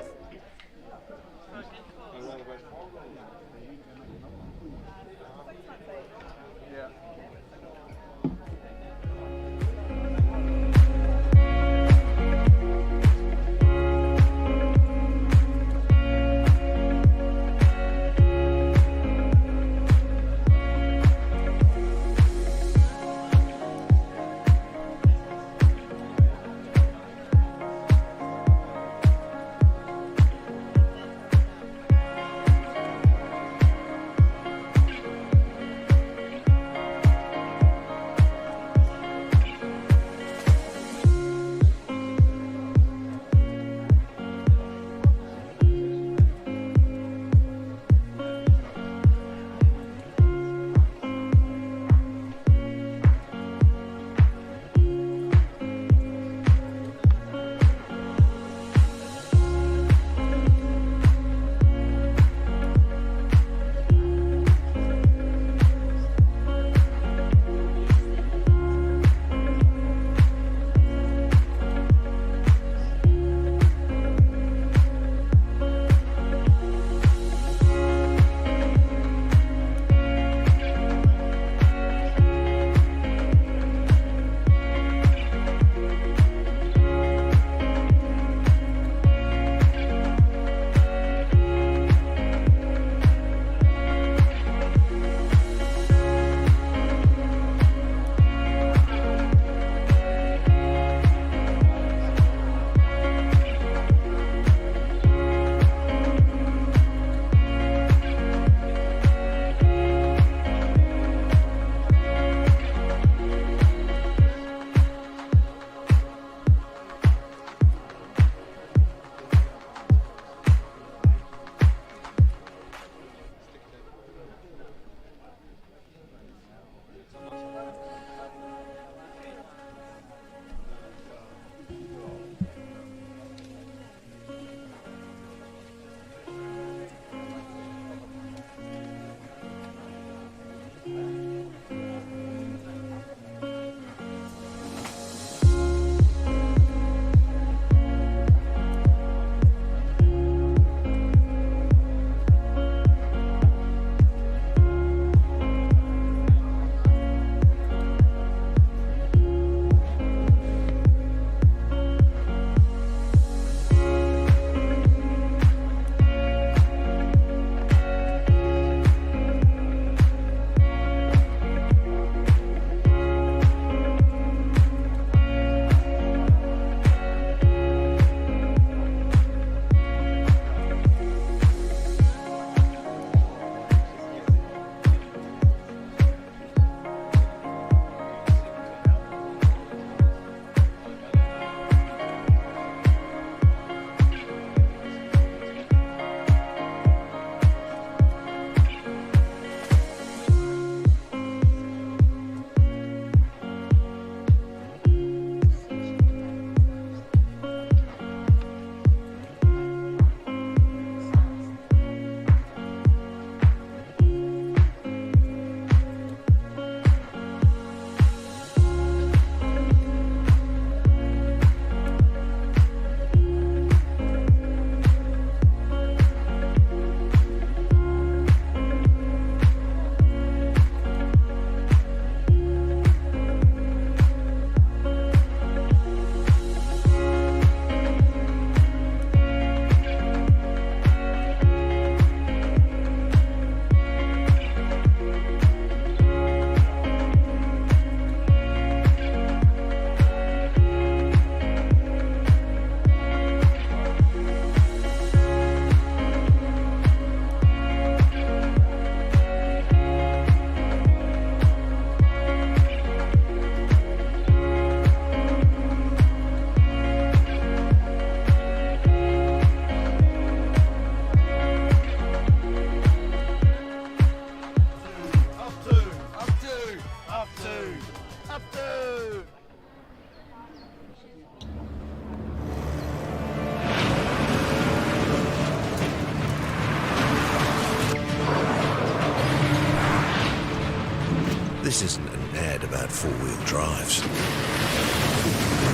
This isn't an ad about four-wheel drives.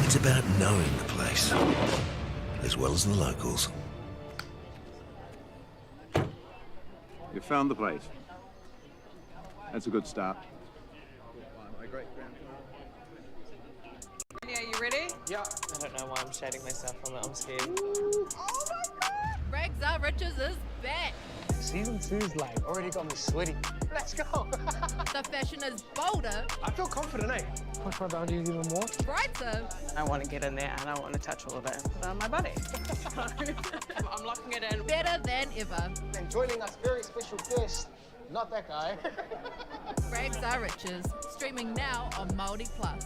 It's about knowing the place, as well as the locals. You found the place. That's a good start. Are you ready? Yeah. I don't know why I'm shading myself from it. I'm scared. Oh my god! Rags Are Riches is back. Season 2's like already got me sweaty. Let's go. The fashion is bolder. I feel confident, eh? Push my boundaries even more. Brighter. I want to get in there and I want to touch all of it and put it on my body. I'm locking it in. Better than ever. And joining us, very special guest. Not that guy. Rags Are Riches. Streaming now on Māori Plus.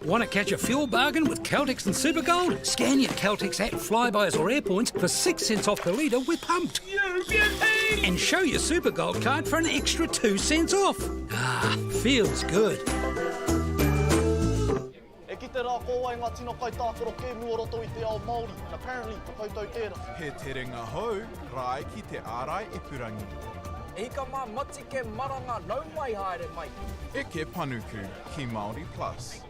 Want to catch a fuel bargain with Caltex and Supergold? Scan your Caltex app, Flybuys or Airpoints for 6 cents off per litre with Pumped. And show your Supergold card for an extra 2 cents off. Ah, feels good. He te ringa hou, rai ki te arai ipurangi. Ika mā mati ke maranga nau mai haere mai. Eke panuku ki Māori Plus.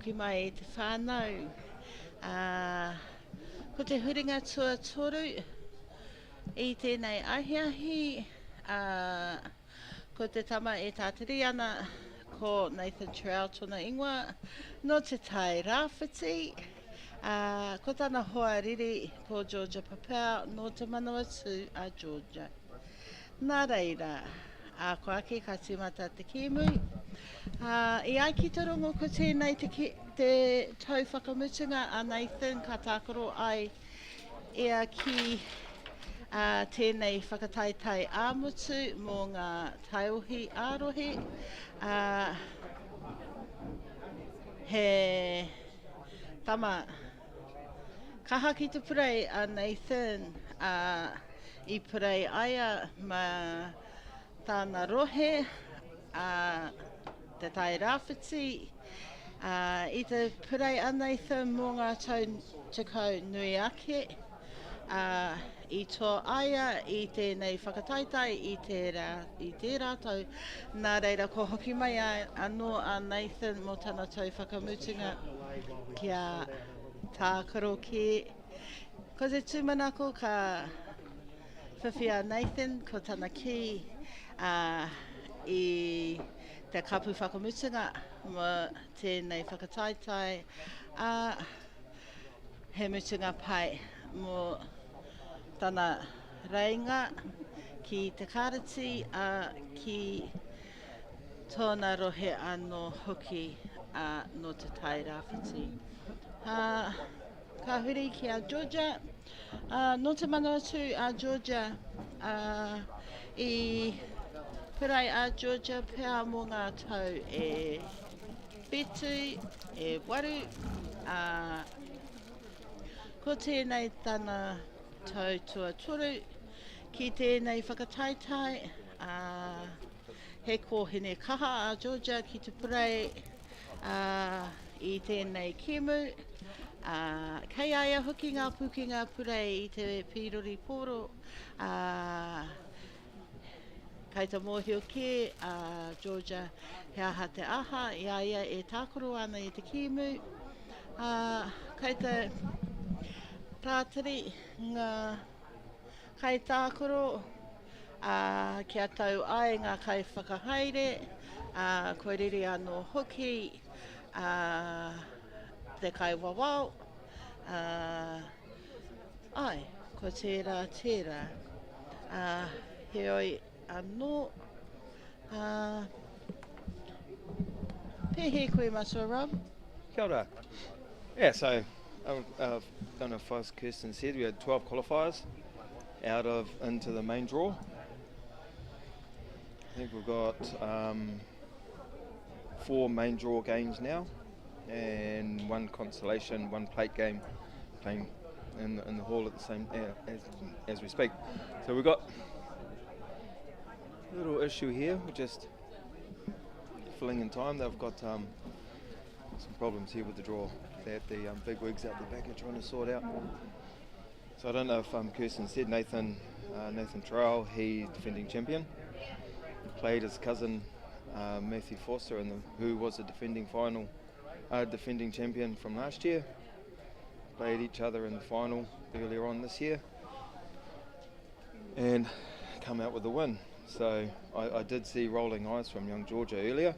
hoki mai e te whānau. Ko te huringa tua toru i tēnei ahiahi. Ko te tama e tātiri ana ko Nathan Trout tōna ingoa. No te tai rāwhiti. Ko tāna hoa riri ko Georgia Papao no te manawa tū a Georgia. Nā reira, ko ake ka tīmata te kimu. I ai ki te rongo ko tēnei te tau whakamutunga a Nathan ka tākoro ai ea ki tēnei whakataitai āmutu mō ngā taiohi ārohi. He tama kaha ki te purei a Nathan i purei aia ma tāna rohe te tai rāwhiti. I te purei a Nathan mō ngā tau tekau nui ake. I tō aia i tēnei whakataitai i te rātau. Nā reira ko hoki mai anō a Nathan mō tāna tau whakamutunga kia tākaro ki. Ko te tūmanako ka whiwhia Nathan ko tāna ki i te kapu whakamutunga mō tēnei whakataitai. He mutunga pai mō tāna reinga ki te karati ki tōna rohe anō hoki no te tai rāwhiti. Ka huri ki a Georgia. No te manawa tū a Georgia i purei a Georgia pēa mō ngā tau e whetu, e waru. Ko tēnei tāna tau tua toru, ki tēnei whakataitai, he kōhine kaha a Georgia ki te purei i tēnei kemu. Kei aia hoki ngā pukinga purei i te pīrori poro. Kei te mōhio ki Georgia he aha te aha, i aia e tākoro ana i te kemu. Kei te tātari ngā kai tākoro kia tau ai ngā kai whakahaere, koe riri anō hoki, te kai wawau, ai, ko tērā, he oi anō, pehe koe masua Rob? Kia ora. Yeah, so I don't know if as Kirsten said, we had 12 qualifiers into the main draw. I think we've got 4 main draw games now and 1 consolation, 1 plate game playing in the hall at the same as we speak. So we've got a little issue here, we're just filling in time. They've got some problems here with the draw that the big wigs out the back are trying to sort out. So I don't know if Kirsten said, Nathan Trowell, he's defending champion. Played his cousin Matthew Foster, who was a defending champion from last year. Played each other in the final earlier on this year and come out with a win. So I did see rolling eyes from young Georgia earlier,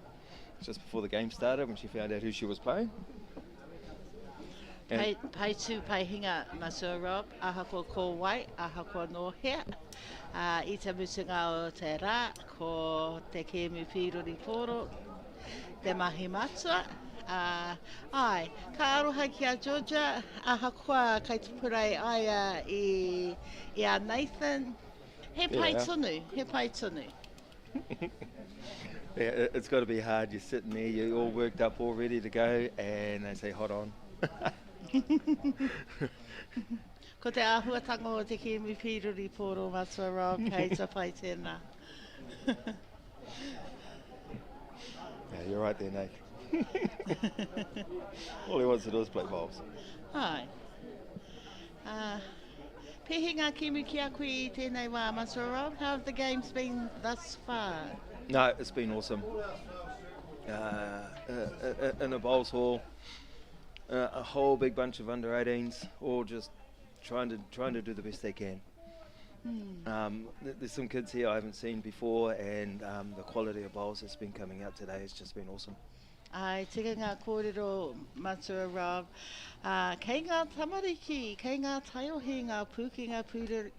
just before the game started when she found out who she was playing. Pai tū pai hinga masua Rob, aha ko wai, aha ko no hea. I te mutunga o te rā, ko te kēmu pīrori poro, te mahi matua. Ai, ka aroha ki a Georgia, aha koa kai te purei aia i a Nathan. He pai tonu. Yeah, it's got to be hard. You're sitting there, you're all worked up, all ready to go, and they say, hot on. Ko te āhuatanga o te kēmu pīrori poro matua Rob, kei ta pai tēnā. Yeah, you're right there, Nate. All he wants to do is play bowls. Ai. Pehe ngā kēmu ki a koe i tēnei wā matua Rob, how have the games been thus far? No, it's been awesome. in a bowls hall, a whole big bunch of under 18s, all just trying to do the best they can. There's some kids here I haven't seen before, and the quality of bowls that's been coming out today has just been awesome. Ai, tika ngā kōrero matua Rob. Kei ngā tamariki, kei ngā taiohi, ngā pūki, ngā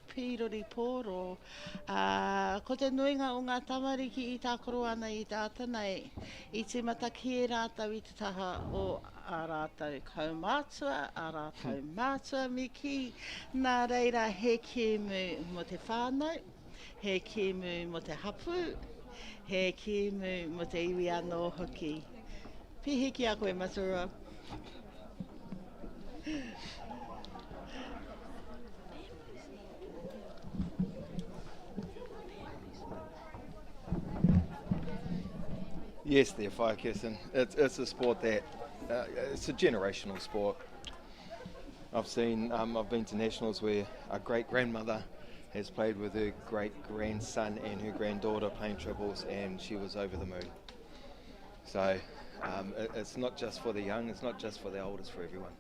pīrori pōro. Ko te nuinga o ngā tamariki I tākoro ana I tātanei. I te mataki e rātau I te taha o a rātau kaumātua, a rātau mātua miki. Nā reira he kimu mo te whānau, he kimu mo te hapu, he kimu mo te iwi anō hoki. Pihi ki a koe, Matura. Yes, they're whaikesen. It's a sport that, it's a generational sport. I've been to nationals where a great-grandmother has played with her great-grandson and her granddaughter playing triples, and she was over the moon. So, it's not just for the young, it's not just for the old, it's for everyone.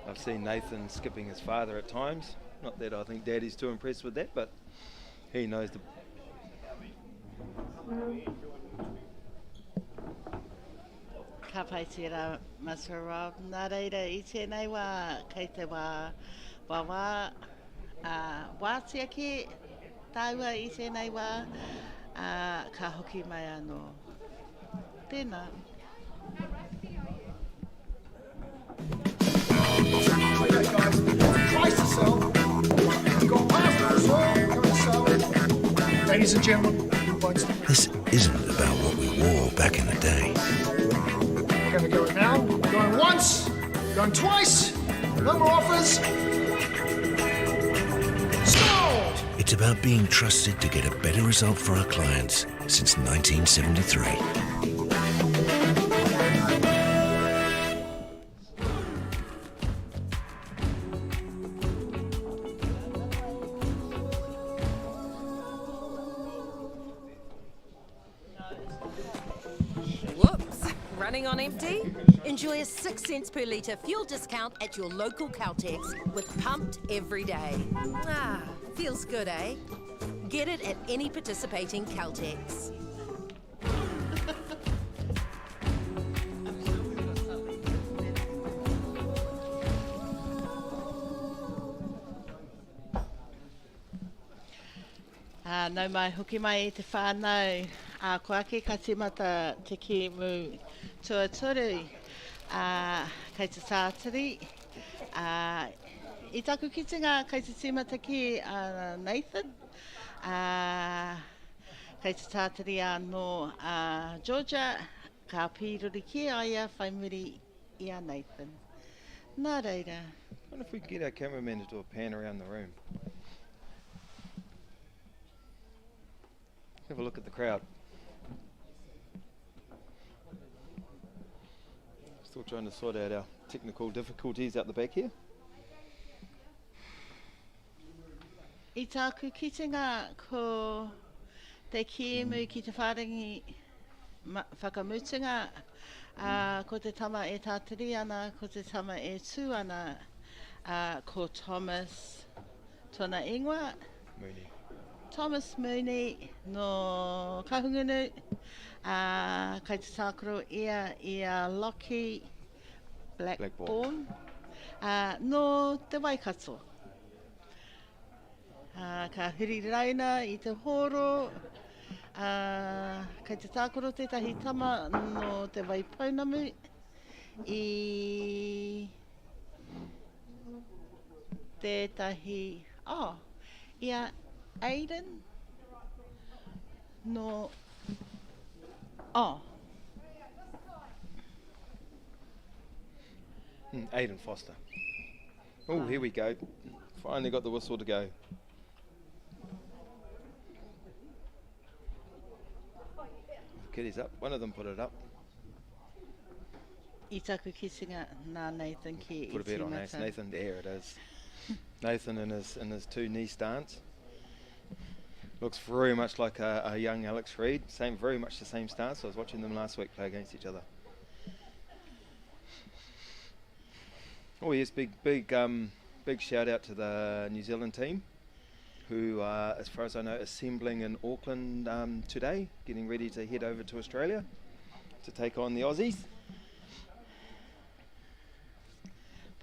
I've seen Nathan skipping his father at times. Not that I think Daddy's too impressed with that, but he knows the... Ka pai tira Master Rob. Nā reira I tēnei wā, kei te wā wātia ki, tāua I tēnei wā, ka hoki mai anō. Tēnā. Okay, guys, twice to sell. We've got pasta as well. Come and sell. Ladies and gentlemen, this isn't about what we wore back in the day. We're going to go now. We're going once. We're going twice. No more offers. Sold! It's about being trusted to get a better result for our clients since 1973. Running on empty? Enjoy a 6 cents per litre fuel discount at your local Caltex with Pumped every day. Ah, feels good, eh? Get it at any participating Caltex. Nau mai hoki mai I te whānau. Ko ake ka timata te ki mu tuatoru. Kei te tātari. I taku kitinga kei te timata ki Nathan. Kei te tātari anō Georgia. Ka pīrori ki aia whai muri I a Nathan. Nā reira. I wonder if we could get our cameraman to do a pan around the room. Have a look at the crowd. Still trying to sort out our technical difficulties out the back here. I tāku kitinga ko te kiemu ki te whārangi whakamutinga, ko te tama e tātari ana, ko te tama e tū ana, ko Thomas tōna ingoa. Mooney. Thomas Mooney no Kahungunu, kei te tākoro ia I a Lockie Blackburn, no te Waikato. Ka huri rauna I te horo, kei te tākoro tētahi tama no te Waipounamu I tētahi, ia Hayden no Hayden Foster. Oh, here we go. Finally got the whistle to go. Kitty's up. One of them put it up. I taku kitinga nā Nathan ki Put a bet on Ace. Nathan, there it is. Nathan in his two knee stance. Looks very much like a young Alex Reid. Very much the same stance. I was watching them last week play against each other. Oh yes, big shout out to the New Zealand team, who are, as far as I know, assembling in Auckland today, getting ready to head over to Australia to take on the Aussies.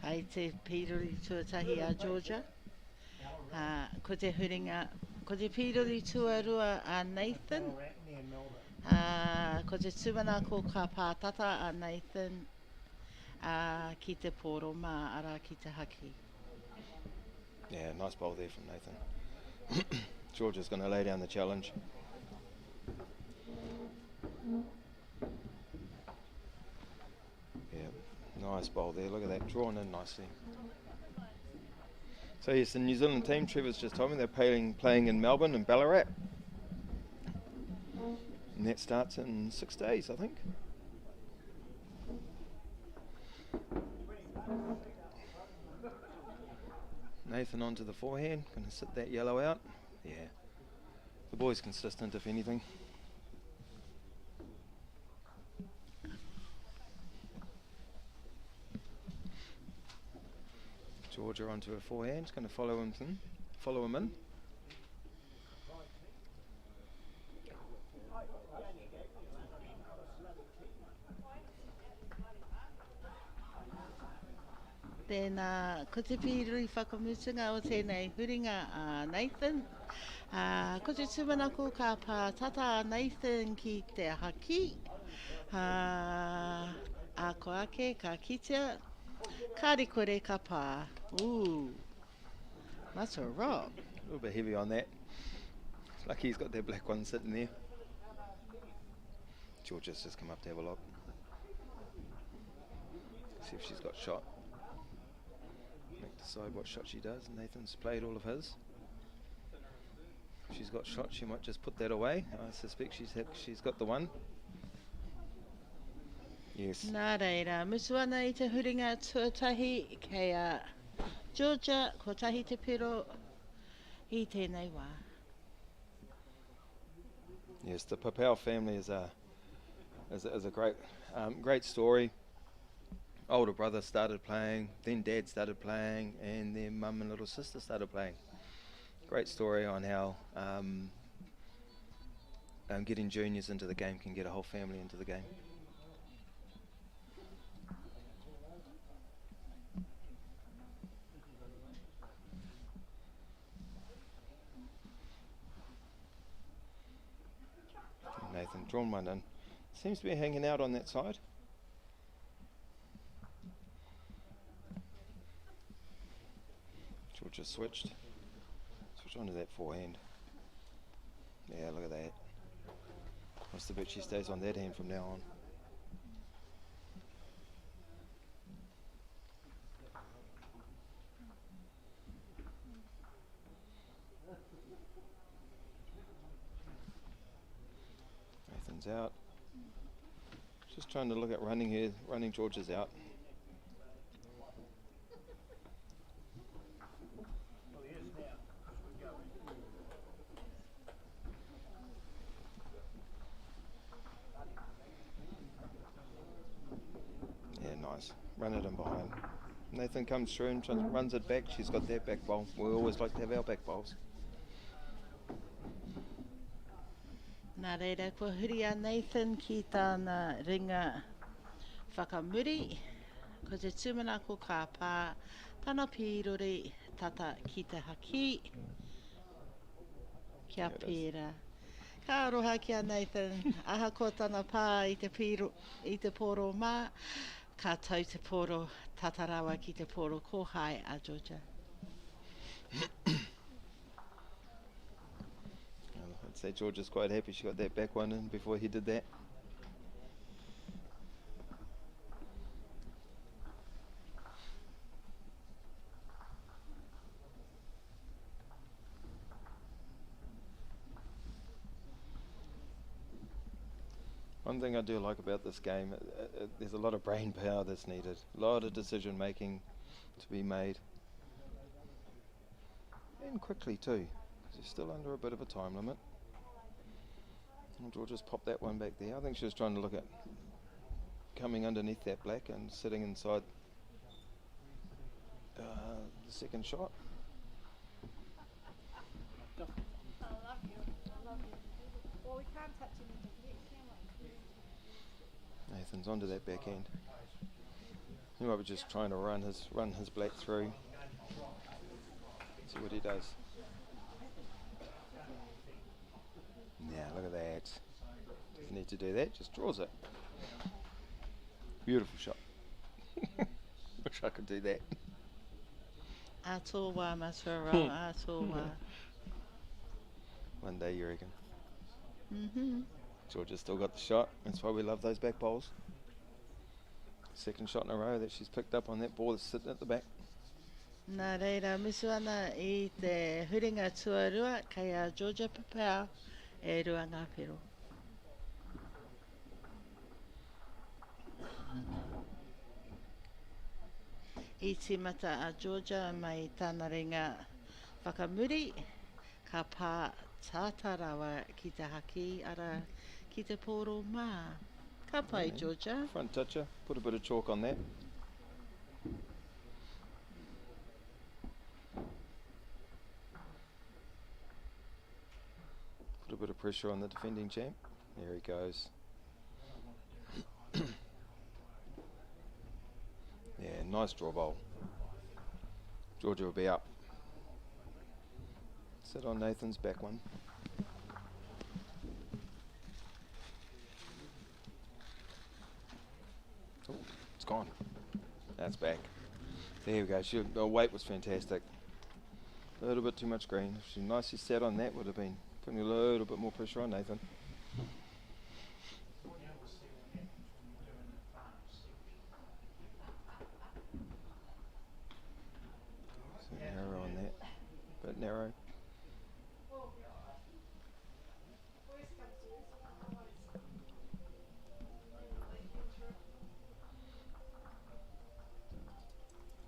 Pai te pīrori tuatahi a Georgia. Ko te huringa, ko te pīrori tuarua a Nathan. Ko te tūmana ko ka pātata a Nathan. Ki te poro mā ara ki te haki. Yeah, nice bowl there from Nathan. Georgia's going to lay down the challenge. Yeah, nice bowl there. Look at that, drawn in nicely. So yes, the New Zealand team, Trevor's just told me, they're playing in Melbourne and Ballarat. And that starts in 6 days, I think. Nathan onto the forehand, going to sit that yellow out. Yeah, the boy's consistent if anything. Georgia onto a forehand, going to follow him in. Tēnā, ko te pīruri whakamutunga o tēnei huringa a Nathan. Ko te tūmanako ka pātata a Nathan ki te haki. A ko ake ka kitea. Kāri kore ka pā. Ooh, that's a rock. A little bit heavy on that. Lucky he's got that black one sitting there. Georgia's just come up to have a look. See if she's got shot. Decide what shot she does. Nathan's played all of his. If she's got shot, she might just put that away. I suspect she's got the one. Yes. Nā reira, musuana I te huringa tuatahi kei a Georgia, ko tahi te piro I tēnei wā. Yes, the Papao family is a great story. Older brother started playing, then dad started playing, and then mum and little sister started playing. Great story on how getting juniors into the game can get a whole family into the game. Nathan drawn one in. Seems to be hanging out on that side. Georgia switch onto that forehand. Yeah, look at that. What's the bet she stays on that hand from now on? Nathan's out. Just trying to look at running here. Running Georgia's out. Run it in behind. Nathan comes through and runs it back. She's got that back bowl. We always like to have our back bowls. Nā reira, ko huri a Nathan ki tāna ringa whakamuri. Ko te tūmanako ka pā, tāna pīrori tata ki te haki. Kia pēra. Ka aroha ki a Nathan. Aha ko tāna pā I te poro mā. Ka tau te poro tatarawa ki te poro ko hai a Georgia. I'd say Georgia's quite happy she got that back one in before he did that. One thing I do like about this game, there's a lot of brain power that's needed, a lot of decision making to be made, and quickly too. She's still under a bit of a time limit. And Georgia's popped that one back there. I think she was trying to look at coming underneath that black and sitting inside the second shot. Nathan's onto that backhand. He might be just trying to run his black through. See what he does. Yeah, look at that. Doesn't need to do that, just draws it. Beautiful shot. Wish I could do that. Atoa Masura, Atoa. One day, you reckon? Mm-hmm. Georgia's still got the shot. That's why we love those back bowls. Second shot in a row that she's picked up on that ball that's sitting at the back. Nā reira, misu ana I te huringa tuarua kei a Georgia Papao e rua ngā pero. I timata a Georgia mai tāna ringa whakamuri, ka pā tātarawa ki te haki ara ki te poro mā. Ka pai, Georgia. Front toucher, put a bit of chalk on that. Put a bit of pressure on the defending champ. There he goes. Yeah, nice draw bowl. Georgia will be up. Sit on Nathan's back one. Oh, it's gone. That's back. There we go. The weight was fantastic. A little bit too much green. If she nicely sat on that, would have been putting a little bit more pressure on Nathan. So narrow on that. Bit narrow.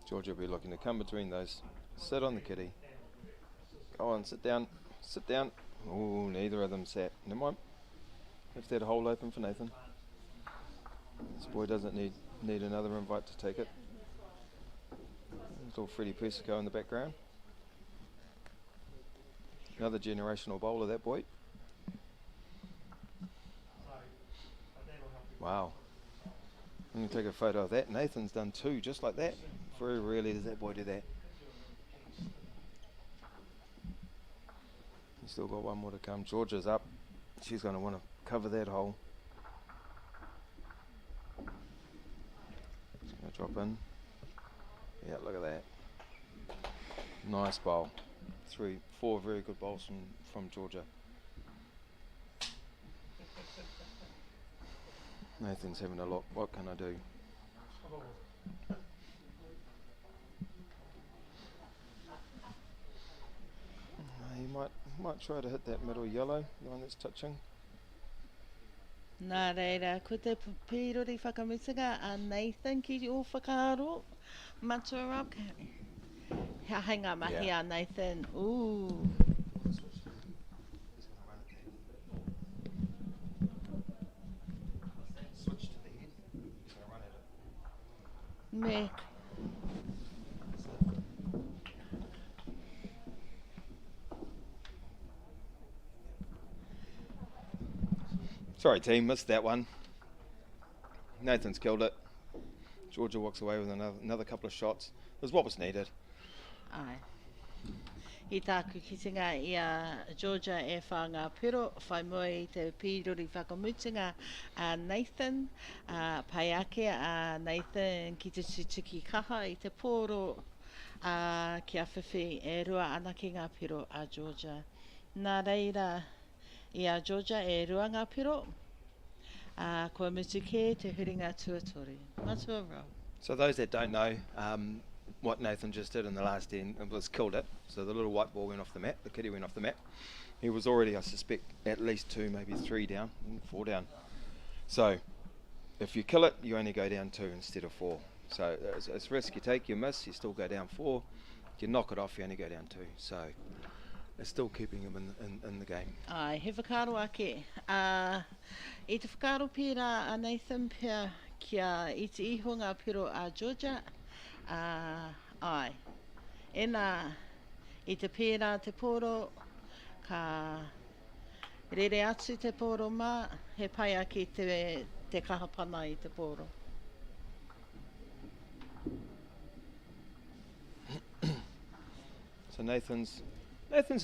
Georgia will be looking to come between those. Sit on the kitty. Go on, sit down. Sit down. Oh, neither of them sat. Never mind. Left that hole open for Nathan. This boy doesn't need another invite to take it. Little Freddie Persico in the background. Another generational bowler, that boy. Wow. I'm going to take a photo of that. Nathan's done two just like that. Very rarely does that boy do that. He's still got one more to come. Georgia's up. She's going to want to cover that hole. She's going to drop in. Yeah, look at that. Nice bowl. 4 very good bowls from Georgia. Nathan's having a look. What can I do? He might try to hit that middle yellow, the one that's touching. Nā reira, ko te pīrori whakamitinga a Nathan ki o whakaaro. Matua up. Hang up mahi a Nathan. Ooh. Switch to the head. He's going to run at it. Me. Sorry team, missed that one. Nathan's killed it. Georgia walks away with another couple of shots. It was what was needed. Ai. I tāku kitinga I a Georgia e whanga pero, whai moe I te pīrori whakamutinga a Nathan, pai ake a Nathan ki te tutuki kaha I te pōro, ki a whiwhi e rua ana ki ngā pero a Georgia. Nā reira, I a Georgia e rua ngā pero, kua mutu ke te huringa tuatori. Matua rau. So those that don't know, what Nathan just did in the last end was killed it. So the little white ball went off the mat, the kitty went off the mat. He was already, I suspect, at least 2, maybe 3 down, 4 down. So if you kill it, you only go down 2 instead of 4. So it's risk you take, you miss, you still go down 4. You knock it off, you only go down 2. So is still keeping him in the game. Ai, he whakaro ake. I te whakaro pērā a Nathan pia kia i te iho ngā piro a Georgia. Ai, ena i te pērā te poro, ka rere atu te poro mā, he pai ake te kahapana i te poro. So Nathan's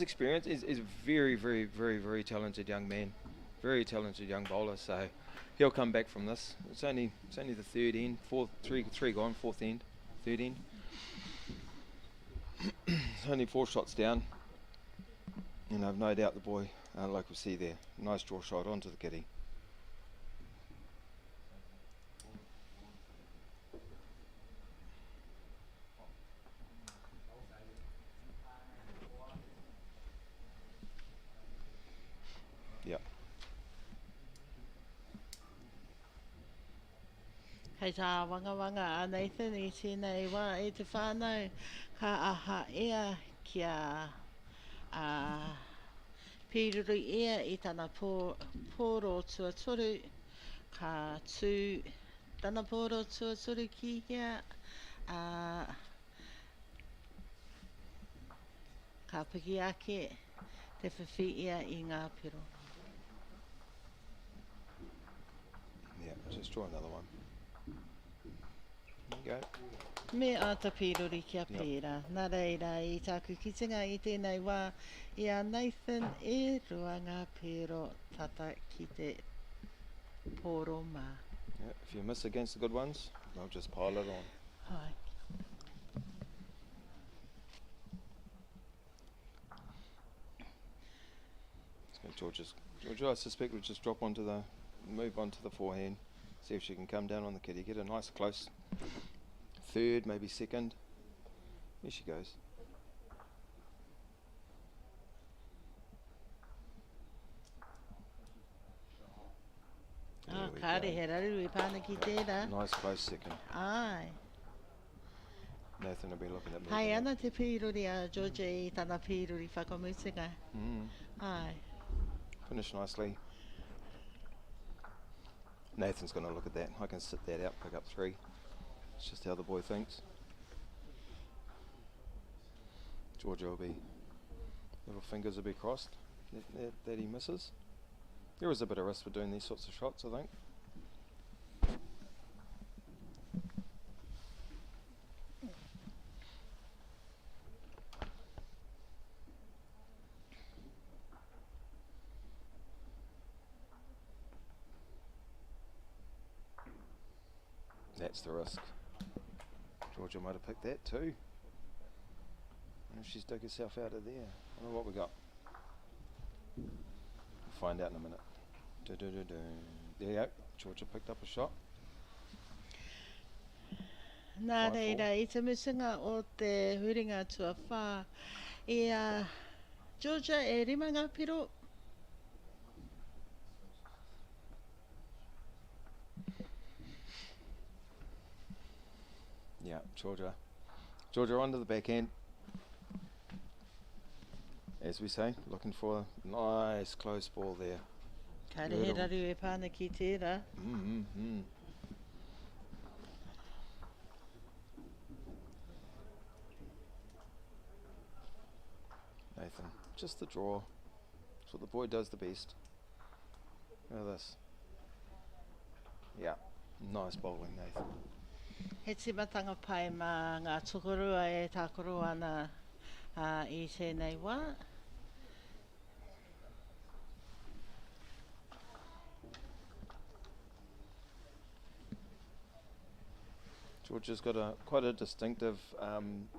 experience is very, very, very, very talented young man, very talented young bowler. So he'll come back from this. It's only the third end, three gone, fourth end, third end. It's only 4 shots down, and I've no doubt the boy, like we see there, nice draw shot onto the kitty. Yep. Kei tā wanga a Nathan I tēnei wā e te whānau ka aha ea kia pīruru ea I tana pōro tuatoru ka tū tana pōro tuatoru ki hea ka piki ake te whiwhi ea I ngā piro. Yeah, just draw another one. There you go. Me a ta pīruri kia pērā. Nā reira I tāku kitinga I tēnei wā I a Nathan e rua ngā pēro tata ki te pōro mā. Yeah, if you miss against the good ones, they'll just pile it on. Hai. So Georgia, I suspect will just move onto the forehand, see if she can come down on the kitty, get a nice close third, maybe second. There she goes. Kāre he raru I pāna ki tērā. Nice close second. Ai. Nathan will be looking at me. Hai ana te pīruri a Georgia I tana pīruri whakamutinga. Ai. Finish nicely. Nathan's going to look at that. I can sit that out, pick up 3. It's just how the boy thinks. Georgia will be, little fingers will be crossed that he misses. There is a bit of risk for doing these sorts of shots, I think. That's the risk. Georgia might have picked that too. And if she's dug herself out of there. I don't know what we got. We'll find out in a minute. There you go. Georgia picked up a shot. Nā reira, I te musinga o te huringa tua whā. Georgia e rima ngā piro. Yeah, Georgia onto the backhand. As we say, looking for a nice close ball there. Kāre he raru e pāna ki tērā. Nathan, just the draw. That's what the boy does the best. Look at this. Yeah, nice bowling, Nathan. He timatanga pai mā ngā tukurua e tākoro ana I tēnei wā. Georgia's got quite a distinctive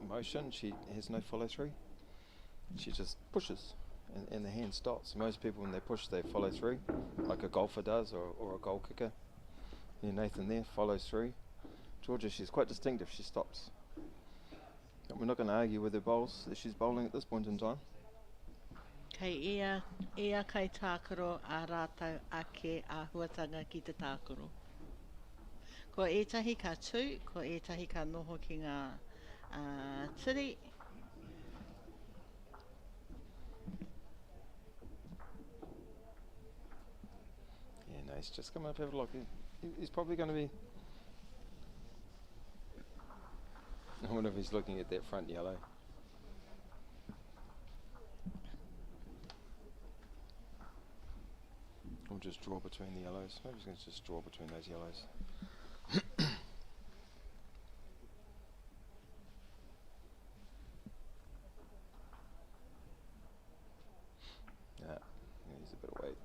motion. She has no follow through. She just pushes and the hand stops. Most people when they push they follow through, like a golfer does or a goal kicker. Yeah, Nathan there follows through. Georgia, she's quite distinctive, she stops. But we're not going to argue with her bowls that she's bowling at this point in time. Kei ia kai tākaro a rātau ake a huatanga ki te tākaro. Ko ētahi ka tū, ko ētahi ka noho ki ngā tiri. he's just come up, have a look. He's probably going to be... I wonder if he's looking at that front yellow. Or just draw between the yellows. Maybe he's going to just draw between those yellows. He's a bit of weight.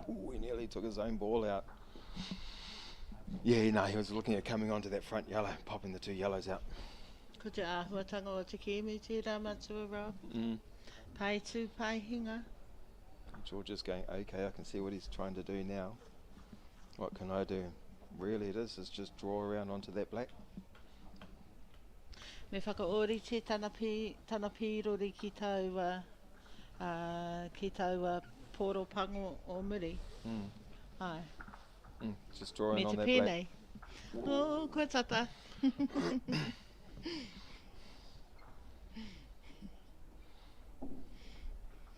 Ooh, he nearly took his own ball out. Yeah, no, he was looking at coming onto that front yellow, popping the two yellows out. Ko te āhuatanga o te kimi te rā matua rā. Pai tū, pai hinga. George is going, okay, I can see what he's trying to do now. What can I do? Really it is just draw around onto that black. Me whakaori te tana pīrori ki taua poro pango o muri. Ai. Just drawing on that black. black. Oh, kua tata.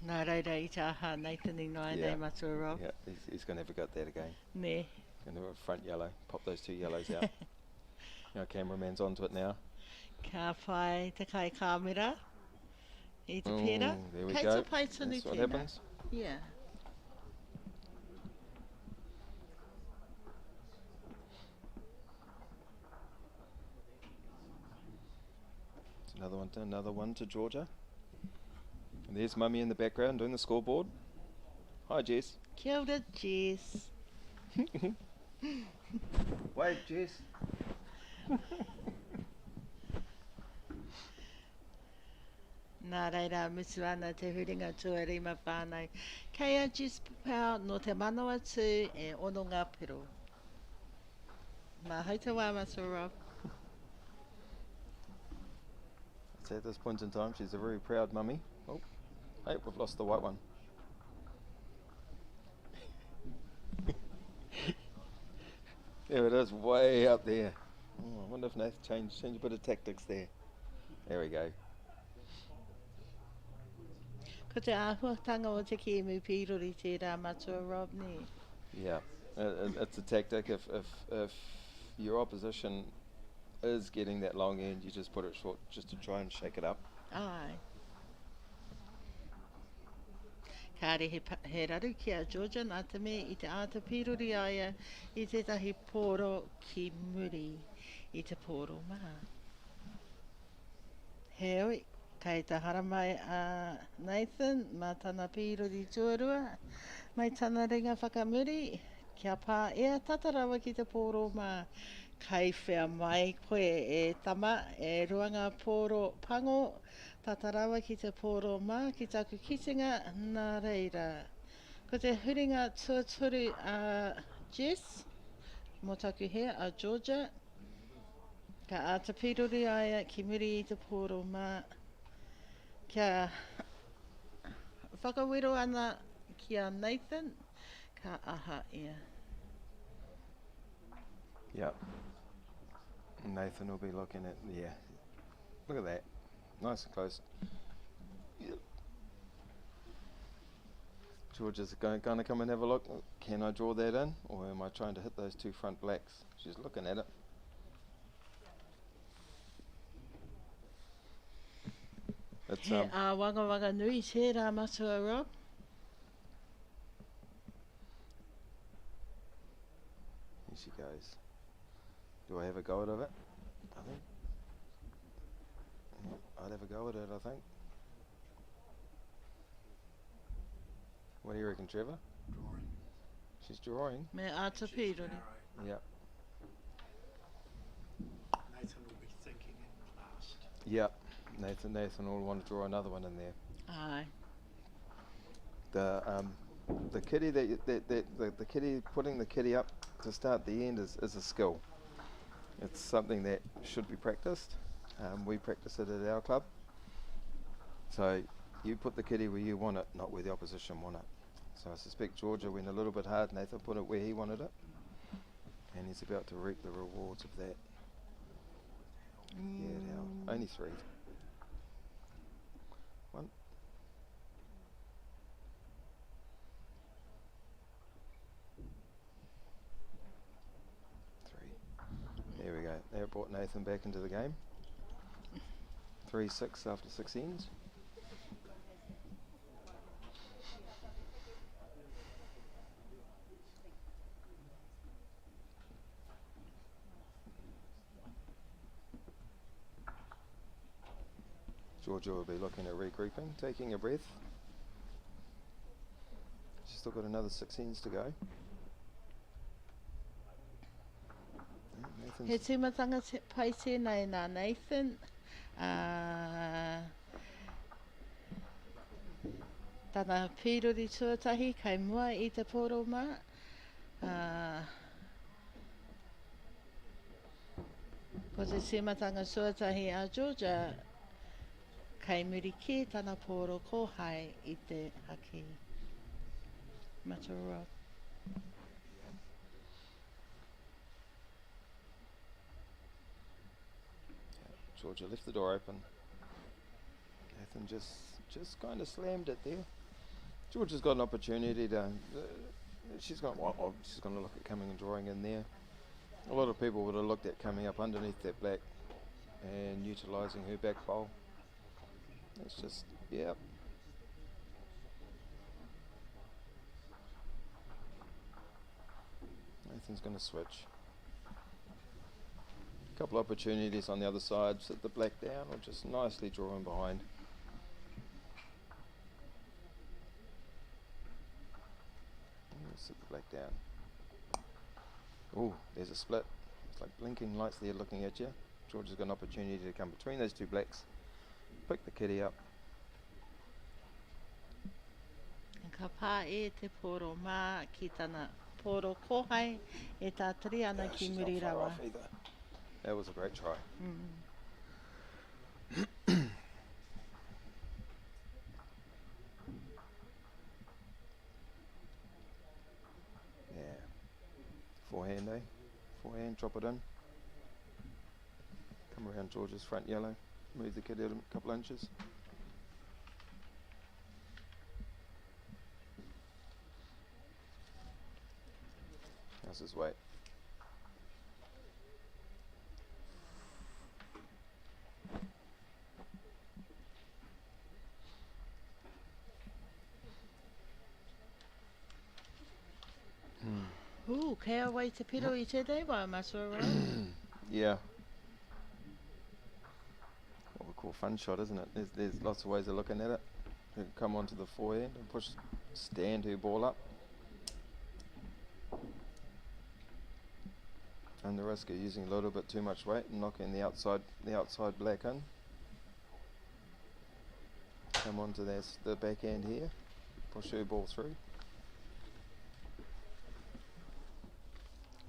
Nā reira I te aha Nathan I noa nei matua rā. Yeah, he's going to have a go at that again. Ne. Going to have a front yellow, pop those two yellows out. Our cameraman's onto it now. Ka whai te kai kāmera. I te pera. There we Kei go. te pai tonu That's what tēnā. happens. Yeah. It's another one to Georgia. And there's Mummy in the background doing the scoreboard. Hi, Jess. Kia ora, Jess. Wave, Jess. Nā reira mutu ana te huringa tuarima whānau. Kei a Jess Papao no te manawa tū e ono ngā pero. Mā hauta wā matua rā. At this point in time, she's a very proud mummy. Oh, hey, we've lost the white one. There it is, way up there. Oh, I wonder if Nath changed a bit of tactics there. There we go. Ko te āhuatanga o te kimu pīrori te rā matua Rob ni. Yeah, it's a tactic. If your opposition is getting that long end, you just put it short just to try and shake it up. Ai. Kāre he raru ki a Georgia nā te me I te āta pīrori aia I te tahi pōro ki muri I te pōro mā. He oi, kei te haramai a Nathan mā tana pīrori tuarua, mai tana ringa whakamuri, kia pā ea tatarawa ki te pōro mā. Kai whea mai koe e tama e ruanga pōro pango, tatarawa ki te pōro mā ki taku kitinga nā reira. Ko te huringa tuaturu a Jess, mō taku hea a Georgia, ka āta pīrori aia ki muri I te pōro mā, kia whakawero ana ki a Nathan, ka aha ia. Yep. Nathan will be looking at, yeah. Look at that. Nice and close. Yep. George is going to come and have a look. Can I draw that in? Or am I trying to hit those two front blacks? She's looking at it. It's, wanga nui te rā matua Rob. Here she goes. Do I have a go at it? I think. I'd have a go at it, I think. What do you reckon, Trevor? Drawing. She's drawing. Me āta pīrori. Yep. Nathan will be thinking it last. Yep. Nathan will want to draw another one in there. Aye. The kitty the kitty putting the kitty up to start the end is a skill. It's something that should be practiced. We practice it at our club. So you put the kitty where you want it, not where the opposition want it. So I suspect Georgia went a little bit hard. Nathan put it where he wanted it, and he's about to reap the rewards of that. Yeah, now only 3. 1. brought Nathan back into the game. 3-6 after 6 ends. Georgia will be looking at regrouping, taking a breath. She's still got another 6 ends to go. He tūmatanga pai tēnei nā Nathan. Tana pīrori tuatahi kai mua I te poro mā. Ko te tūmatanga tuatahi a Georgia, kai muri ki tana poro kohai I te haki. Mataroa. Georgia left the door open. Nathan just kind of slammed it there. Georgia's got an opportunity to. She's going to look at coming and drawing in there. A lot of people would have looked at coming up underneath that black and utilising her back bowl. It's just, yeah. Nathan's going to switch. Couple opportunities on the other side, sit the black down or just nicely draw in behind. Sit the black down. Oh, there's a split. It's like blinking lights there looking at you. George has got an opportunity to come between those two blacks. Pick the kitty up. Ka pā e te poro mā ki tana poro kohai e tā tari ana ki muri rawa. That was a great try. Yeah. Forehand, eh? Forehand, drop it in. Come around George's front yellow. Move the kid out a couple inches. How's his weight? Ooh, kea wai te piro I tēnei wā, Masura. Yeah. What we call fun shot, isn't it? There's lots of ways of looking at it. You can come onto the forehand and push, stand her ball up. And the risk of using a little bit too much weight and knocking the outside black in. Come onto the backhand here, push her ball through.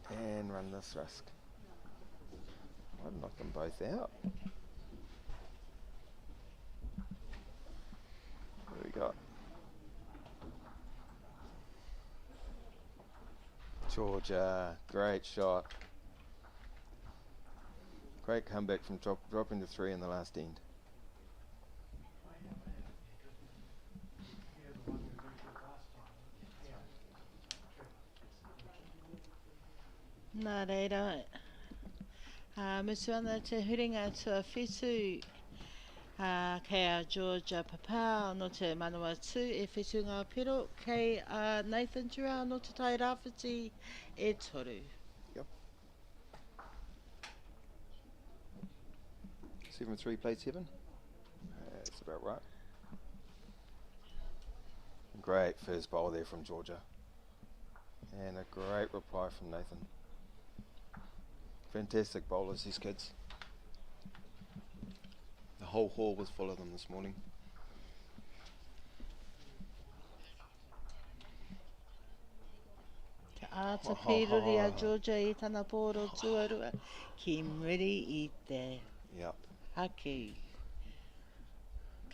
And run this risk. I'd knock them both out. What do we got? Georgia, great shot. Great comeback from dropping to 3 in the last end. Nā reira, musu ana te huringa tua whitu kei a Georgia Papao no te manawa tū e whitu ngā piro kei a Nathan Turau no te tai rāwhiti e toru. Yep. 7-3 play 7. That's about right. Great first bowl there from Georgia. And a great reply from Nathan. Fantastic bowlers, these kids. The whole hall was full of them this morning. Te āta pīruri a Georgia I tana pōro tuarua ki muri I te haki.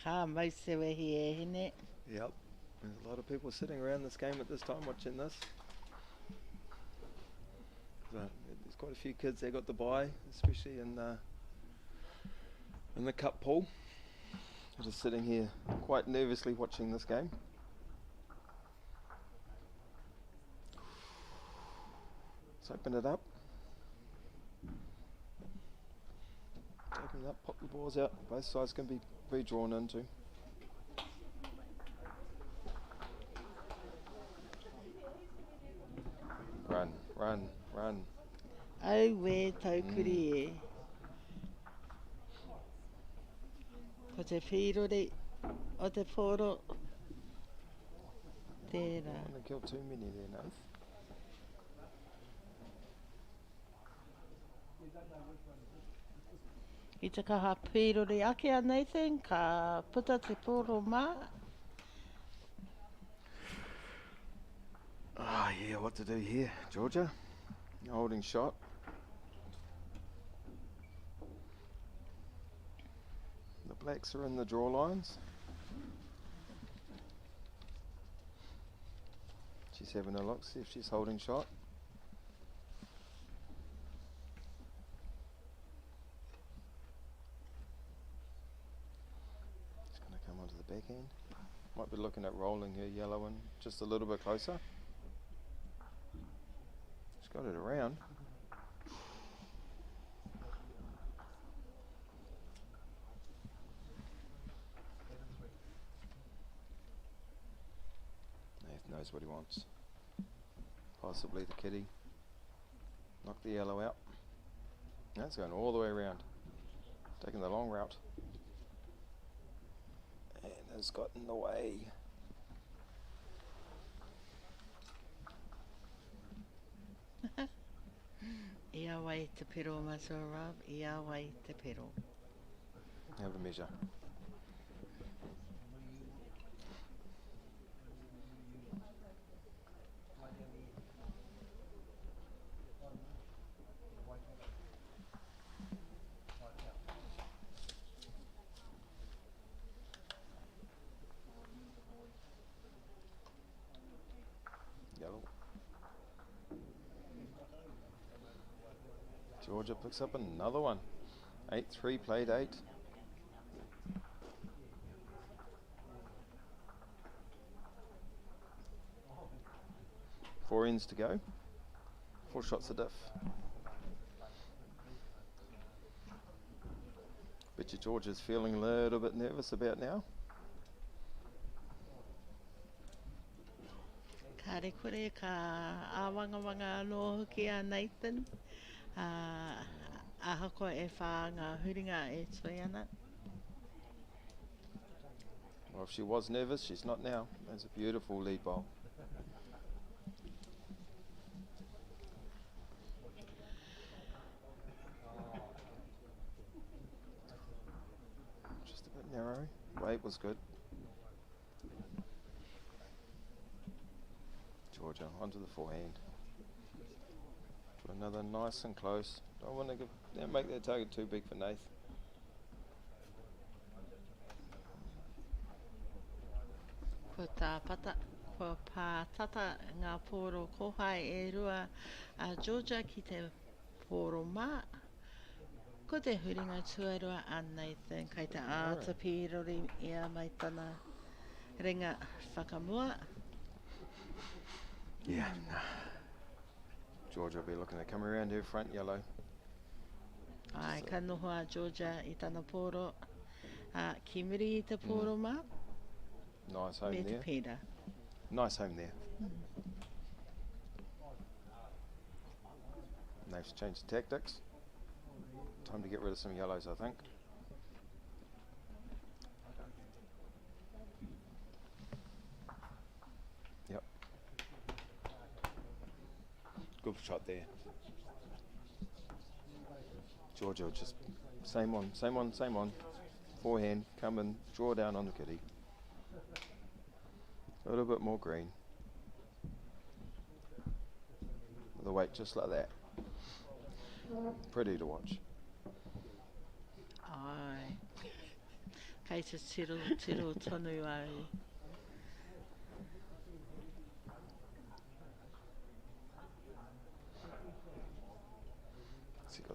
Ka mausewehi e hine. Yep. There's a lot of people sitting around this game at this time watching this. There's quite a few kids that got the bye, especially in the cup pool. They're just sitting here quite nervously watching this game. Let's open it up. Open it up, pop the balls out. Both sides can be drawn into. Run, run, run. Au we taukuri e. Ko te whirore o te poro. Tērā. I don't want to kill too many there, Nath. I te kaha whirore ake a Nathan, ka puta te poro mā. Oh yeah, what to do here, Georgia? Holding shot. The blacks are in the draw lines. She's having a look, see if she's holding shot. She's going to come onto the back end. Might be looking at rolling her yellow in just a little bit closer. She's got it around. Nath knows what he wants. Possibly the kitty. Knock the yellow out. That's going all the way around. Taking the long route. And has got in the way. Ia wai te pero Mazurab, ia wai te pero. Have a measure. Yellow. Georgia picks up another one. 8-3, played 8. Four ends to go. 4 shots a diff. Bet you Georgia's feeling a little bit nervous about now. Ka rekore ka awangawanga anō hoki a Nathan. Ahako e whā ngā huringa e tui ana. Well, if she was nervous, she's not now. That's a beautiful lead bowl. Just a bit narrow. Weight was good. Georgia onto the forehand. Put another nice and close. Don't want to make that target too big for Nath. Ko tā pata, ko pā tata ngā pōro kohai e rua a Georgia ki te pōro mā. Ko te huringa tuarua a Nathan, kei te āta pīrori ia mai tana ringa whakamua. Yeah. Georgia will be looking to come around her front yellow. Ai, ka noho a Georgia I tana pōro. Ki muri I te pōro mā. Nice home Me there. te pēra. Nice home there. They've changed tactics. Time to get rid of some yellows, I think. Yep. Good shot there. Georgia just same on, same on, same on. Forehand, come and draw down on the kitty. A little bit more green. The weight just like that. Pretty to watch. Ai. Kei te tiro tonu au.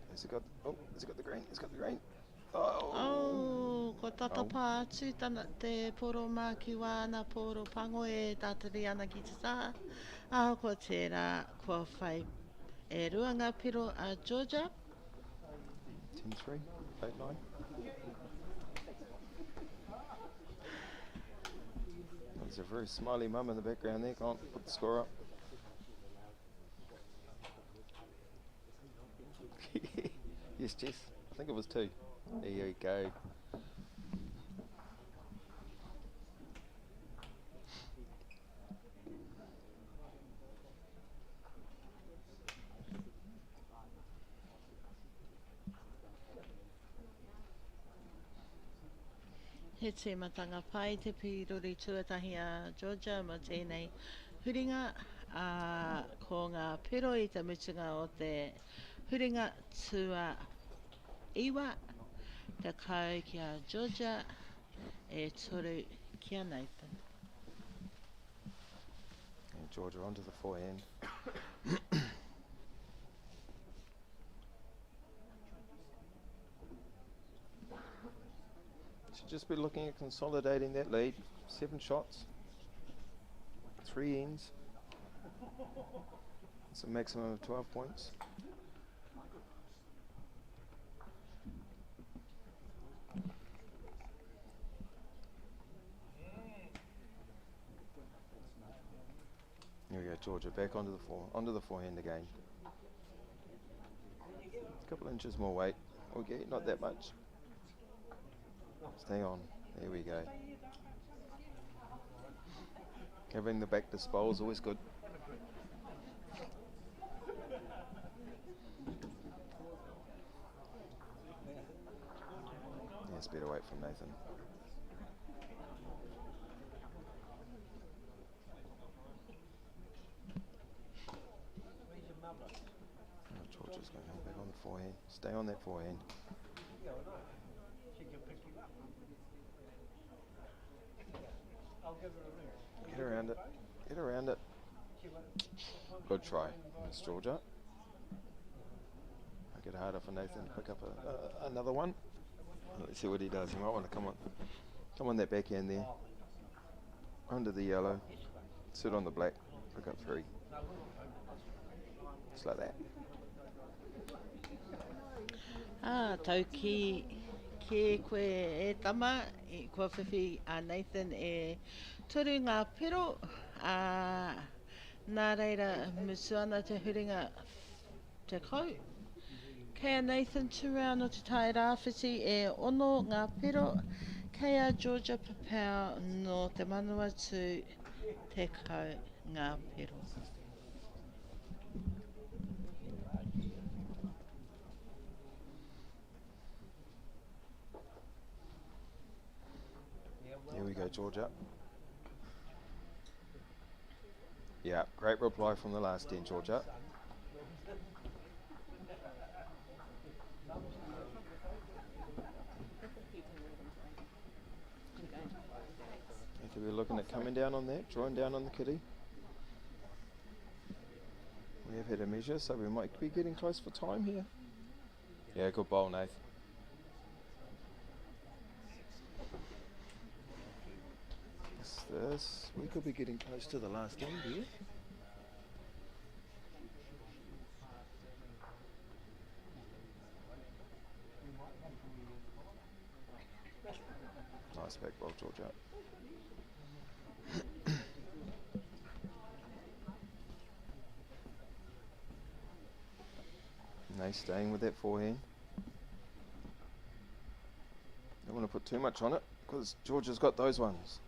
Has he got the green? He's got the green. Oh, ko tata pā atu tana te poro mā ki wāna poro pango e tātari ana ki te tā. Aho ko tērā, kua whai e rua ngā piro a Georgia. 10-3. 8-9. There's a very smiley mum in the background there. Can't put the score up. Yes, Jess. I think it was 2. There you go. He te matanga pai te pīrori tuatahi a Georgia ma tēnei huringa ko ngā pero i te mutunga o te huringa tua iwa te kau ki a Georgia e toru ki a Nathan. And Georgia onto the forehand. Just be looking at consolidating that lead. 7 shots, 3 ends. It's a maximum of 12 points. Here we go, Georgia, back onto the forehand again. A couple inches more weight. Okay, not that much. Stay on. There we go. Having the back disposal is always good. Yes, better weight from Nathan. Georgia's going to hold back on the forehand. Stay on that forehand. Get around it. Get around it. Good try. That's Georgia. Make it harder for Nathan to pick up another one. Let's see what he does. He might want to come on that backhand there. Under the yellow. Sit on the black. Pick up 3. Just like that. Tau ki koe e tama, kua whiwhi a Nathan e toru ngā pero, nā reira musuana te huringa te kau. Kei a Nathan turau no te tai rāwhiti e ono ngā pero, kei a Georgia Papao no te manua tū te kau ngā pero. Here we go, Georgia. Yeah, great reply from the last 10, Georgia. You could be looking at coming down on that, drawing down on the kitty. We have had a measure, so we might be getting close for time here. Yeah, good bowl, Nath. This, we could be getting close to the last end here. Nice back ball, Georgia. Nice staying with that forehand. Don't want to put too much on it because Georgia's got those ones.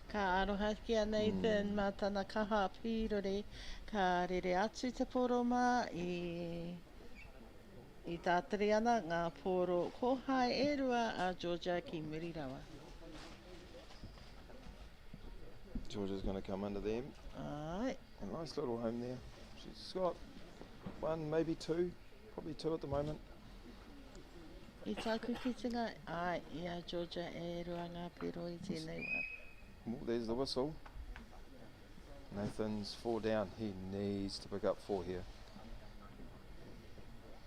Ka aroha ki a Nathan mā tana kaha pīrore, ka rere atu te poroma i tātari ana ngā poro kohai e rua a Georgia ki Murirawa. Georgia's going to come under them. Aye. A nice little home there. She's got 1, maybe 2, probably 2 at the moment. I tāku ki tinga, ai, ia Georgia e rua ngā piro I tēnei wā. Oh, there's the whistle. Nathan's 4 down. He needs to pick up 4 here.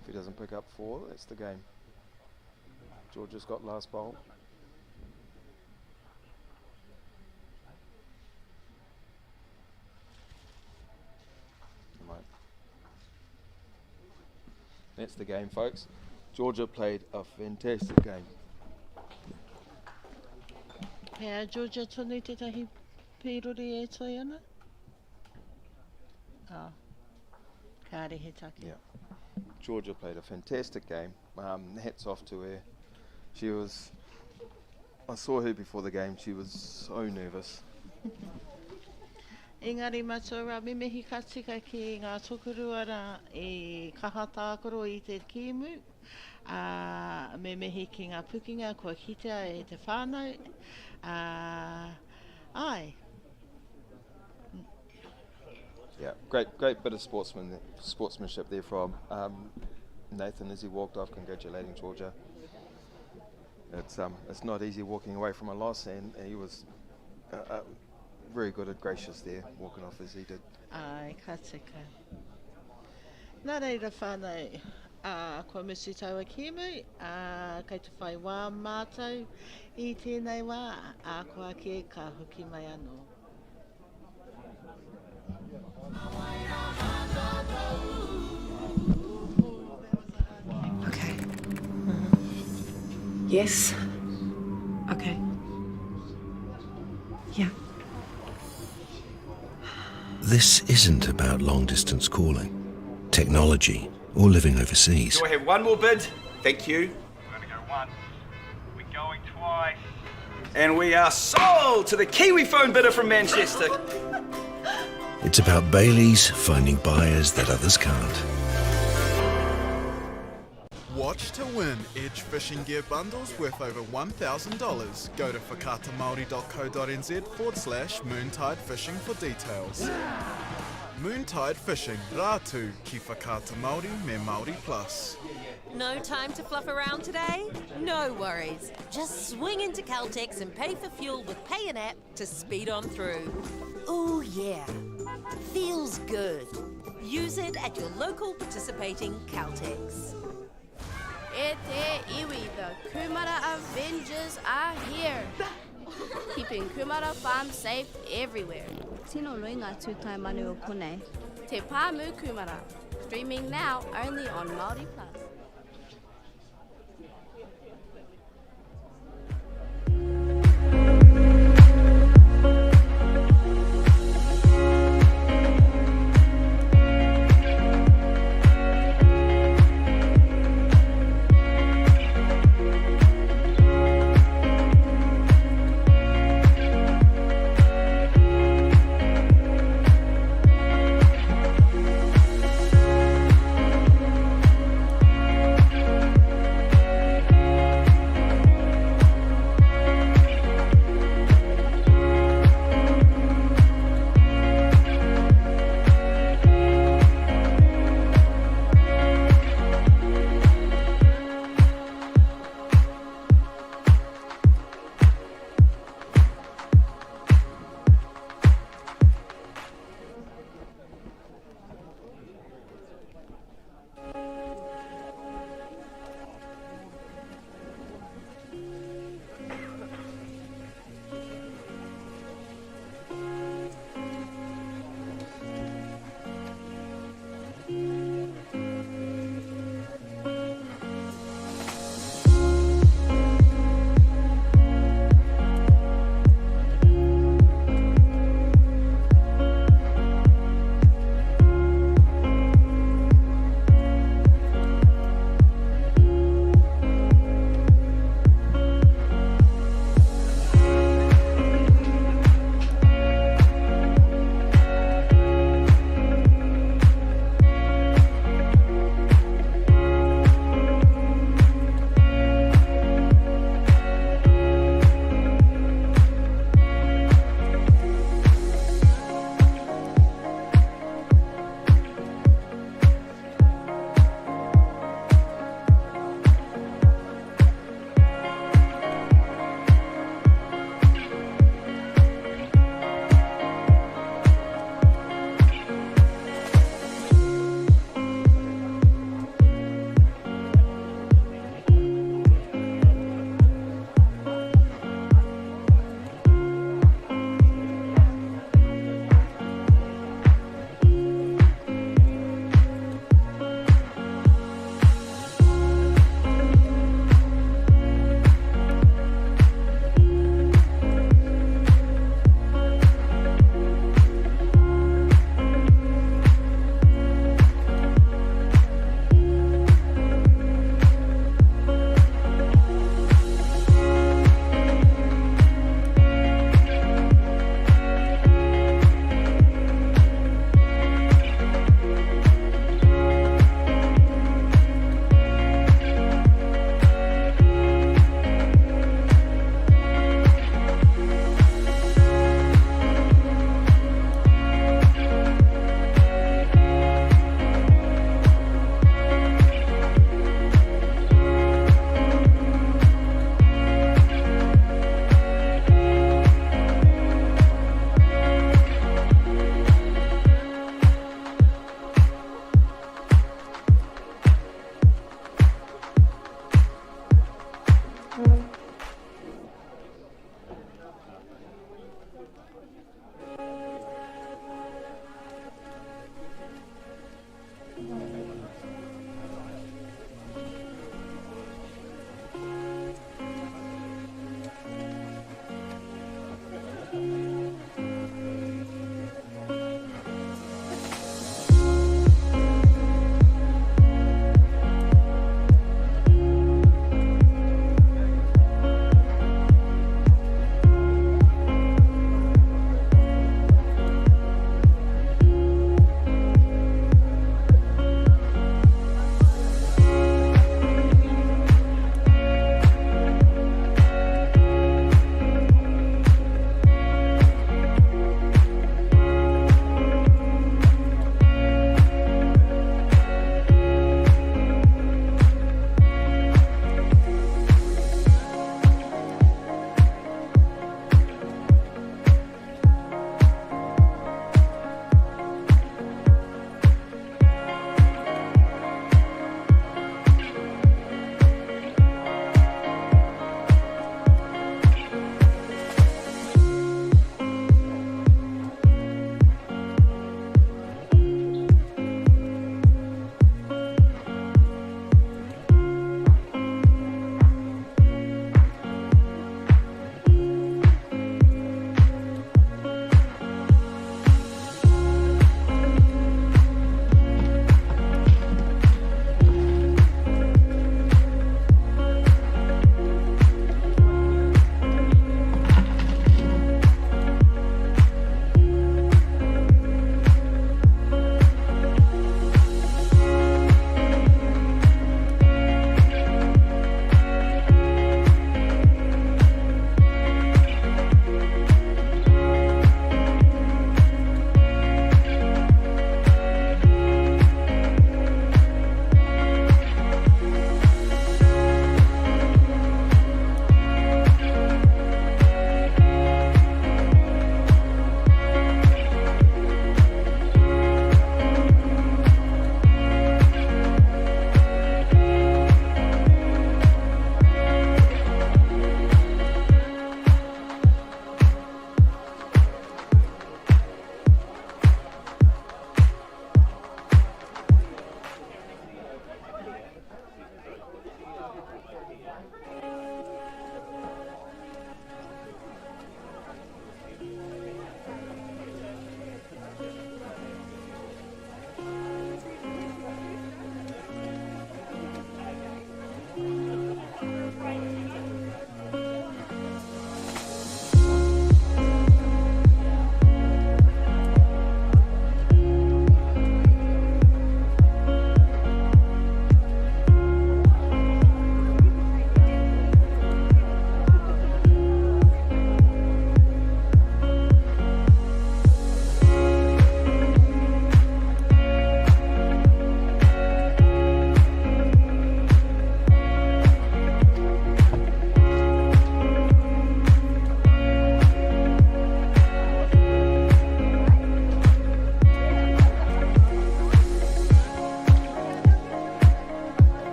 If he doesn't pick up 4, that's the game. Georgia's got last bowl. Right. That's the game, folks. Georgia played a fantastic game. Pea Georgia tonu tetahi pīrori e toi ana? Oh. Kāre he take. Yeah. Georgia played a fantastic game. Hats off to her. She was... I saw her before the game. She was so nervous. Engari matua me mehi ka tika ki ngā tokurua rā e kaha tākoro I te kimu. Me mehi ki ngā pukinga kua kitea e te whānau. Ai. Yeah, great bit of sportsmanship there from Nathan as he walked off congratulating Georgia. It's not easy walking away from a loss, and he was very good and gracious there, walking off as he did. Ai, ka tika. Nā reira whānau, kua musu taua kimu, kei te whai wā mātou I tēnei wā, kua ke ka hoki mai anō. Okay. Yes. Okay. Yeah. This isn't about long-distance calling, technology, or living overseas. Do I have one more bid? Thank you. We're going to go once. We're going twice. And we are sold to the Kiwi phone bidder from Manchester. It's about Bailey's finding buyers that others can't. Watch to win Edge fishing gear bundles worth over $1,000. Go to whakatamaori.co.nz/Moontide Fishing for details. Moontide Fishing, rātu ki whakata Māori me Māori Plus. No time to fluff around today? No worries. Just swing into Caltex and pay for fuel with Pay and App to speed on through. Ooh yeah, feels good. Use it at your local participating Caltex. E te iwi, the Kumara Avengers are here. Keeping Kumara Farm safe everywhere. Tino roinga tūtai manu o konei. Te Pāmu Kumara. Streaming now only on Māori Plus.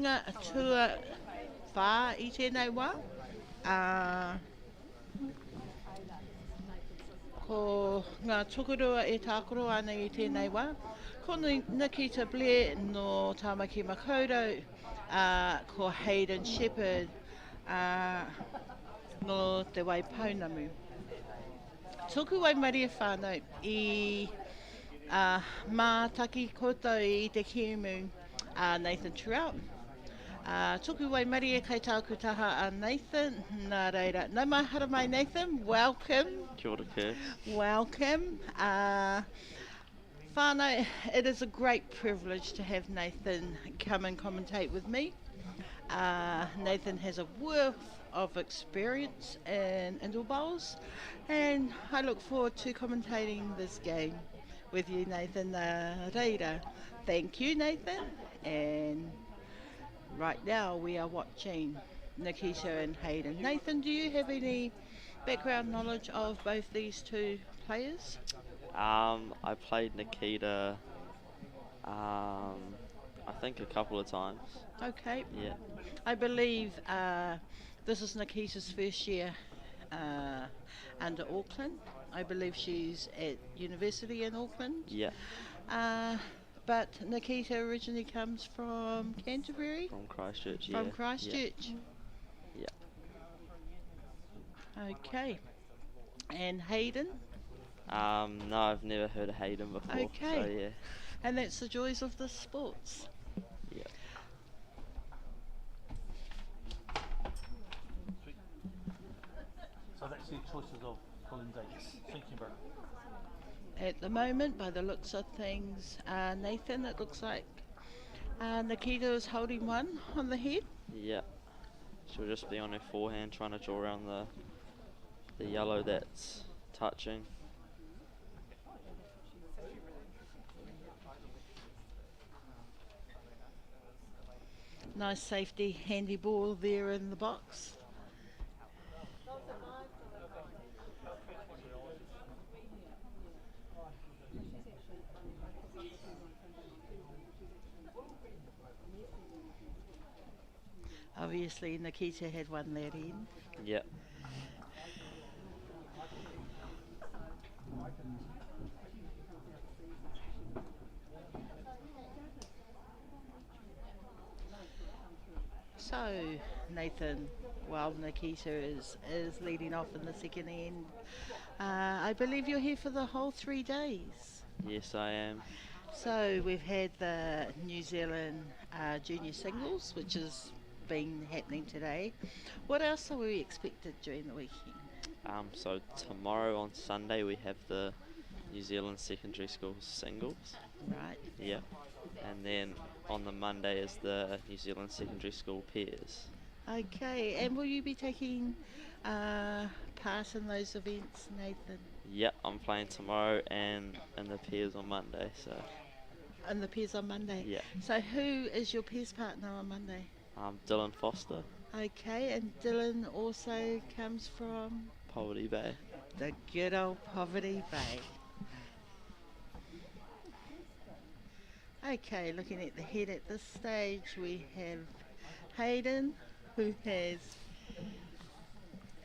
runga tua whā I tēnei wā. Ko ngā tukurua e tākoro ana I tēnei wā. Ko Nikita Blair no Tāmaki Makaurau, ko Hayden Shepard no Te Wai Pounamu. Tuku wai maria whānau I mātaki koutou I te kiumu Nathan Trout. Tuku wai maria kei tāku taha a Nathan. Nā reira. Nau mai hara mai Nathan, welcome. Kia ora, Kirk. Welcome. Whānau, it is a great privilege to have Nathan come and commentate with me. Nathan has a wealth of experience in indoor bowls, and I look forward to commentating this game with you, Nathan. Reira. Thank you, Nathan. And right now we are watching Nikita and Hayden. Nathan, do you have any background knowledge of both these two players? I played Nikita, I think a couple of times. Okay. Yeah. I believe this is Nikita's first year under Auckland. I believe she's at university in Auckland. Yeah. But Nikita originally comes from Canterbury? From Christchurch, From Christchurch? Yeah. Okay. And Hayden? No, I've never heard of Hayden before. Okay. So yeah. And that's the joys of the sports. Yeah. So that's the choices of Colin Davis. Thank you, Bert. At the moment, by the looks of things, Nathan, it looks like Nikita is holding one on the head. Yeah. She'll just be on her forehand trying to draw around the yellow that's touching. Nice safety, handy ball there in the box. Obviously, Nikita had one let in. Yeah. So, Nathan, while Nikita is leading off in the second end, I believe you're here for the whole 3 days. Yes, I am. So, we've had the New Zealand junior singles, which has been happening today. What else are we expected during the weekend? So tomorrow on Sunday we have the New Zealand secondary schools singles. Right. Yeah. And then on the Monday is the New Zealand secondary school pairs. Okay, and will you be taking part in those events, Nathan? Yeah, I'm playing tomorrow and the pairs on Monday. So. And the pairs on Monday? Yeah. So who is your pairs partner on Monday? Dylan Foster. Okay, and Dylan also comes from? Poverty Bay. The good old Poverty Bay. Okay, looking at the head at this stage, we have Hayden, who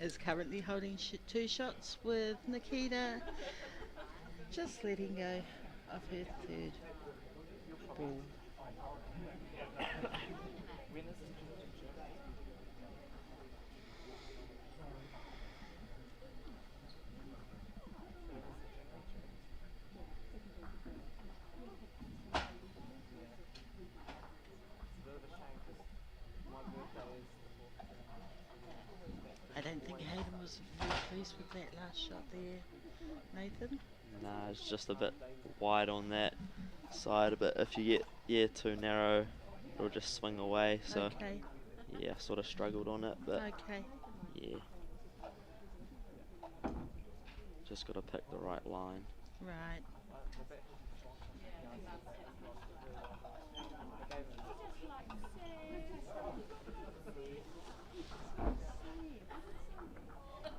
is currently holding 2 shots with Nikita, just letting go of her third ball. I don't think Hayden was very pleased with that last shot there, Nathan. Nah, it's just a bit wide on that side, but if you get too narrow, it'll just swing away. So okay. Yeah, sort of struggled on it, but okay. Yeah, just got to pick the right line. Right.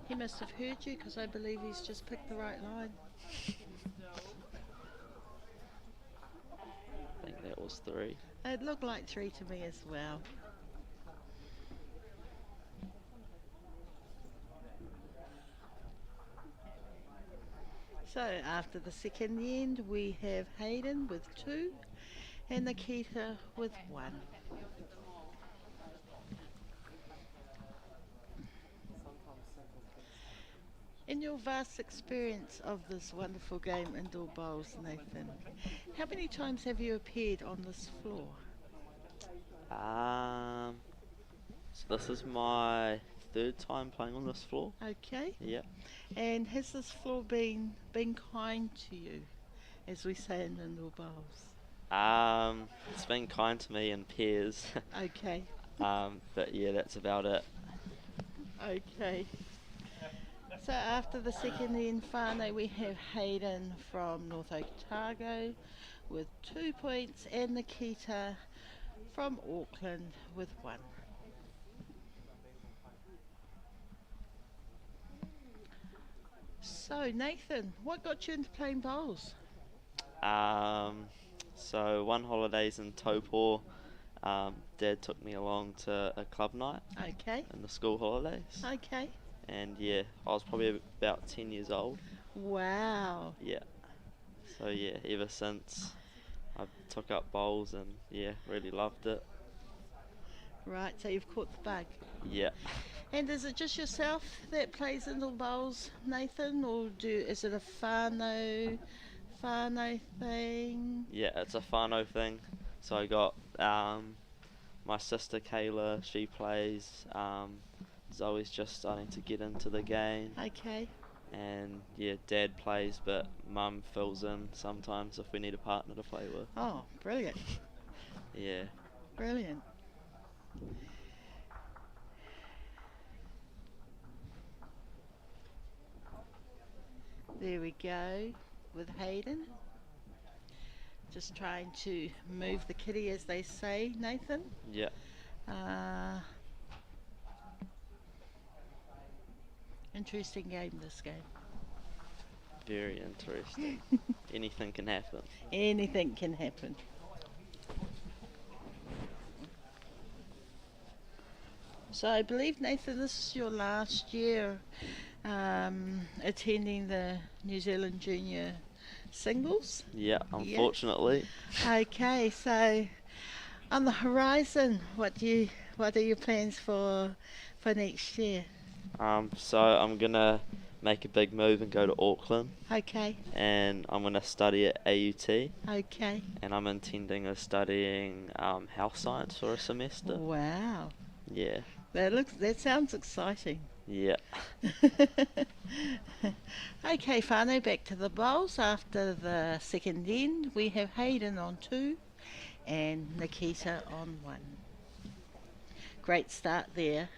He must have heard you, because I believe he's just picked the right line. I think that was was 3. It looked like 3 to me as well. So after the second end, we have Hayden with 2 and Nikita with 1. In your vast experience of this wonderful game, Indoor Bowls, Nathan, how many times have you appeared on this floor? So this is my 3rd time playing on this floor. Okay. Yep. And has this floor been kind to you, as we say in Indoor Bowls? It's been kind to me in pairs. Okay. But yeah, that's about it. Okay. So after the second end whānau, we have Hayden from North Otago with 2 points and Nikita from Auckland with 1. So Nathan, what got you into playing bowls? So one holidays in Taupo, Dad took me along to a club night. Okay. In the school holidays. Okay. And yeah, I was probably about 10 years old. Wow. Yeah. So yeah, ever since I took up bowls and yeah, really loved it. Right, so you've caught the bug. Yeah. And is it just yourself that plays indoor bowls, Nathan, or is it a whānau thing? Yeah, it's a whānau thing. So I got my sister Kayla, she plays. Zoe's just starting to get into the game. Okay. And yeah, Dad plays, but Mum fills in sometimes if we need a partner to play with. Oh, brilliant. Yeah. Brilliant. There we go with Hayden. Just trying to move the kitty, as they say, Nathan. Yeah. Interesting game, this game. Very interesting. Anything can happen. Anything can happen. So I believe, Nathan, this is your last year attending the New Zealand Junior Singles. Yeah, unfortunately. Yeah. Okay, so on the horizon, what are your plans for next year? So I'm gonna make a big move and go to Auckland. Okay. And I'm gonna study at AUT. Okay. And I'm intending of studying health science for a semester. Wow. Yeah. That sounds exciting. Yeah. Okay, whānau, back to the bowls. After the second end, we have Hayden on 2 and Nikita on 1. Great start there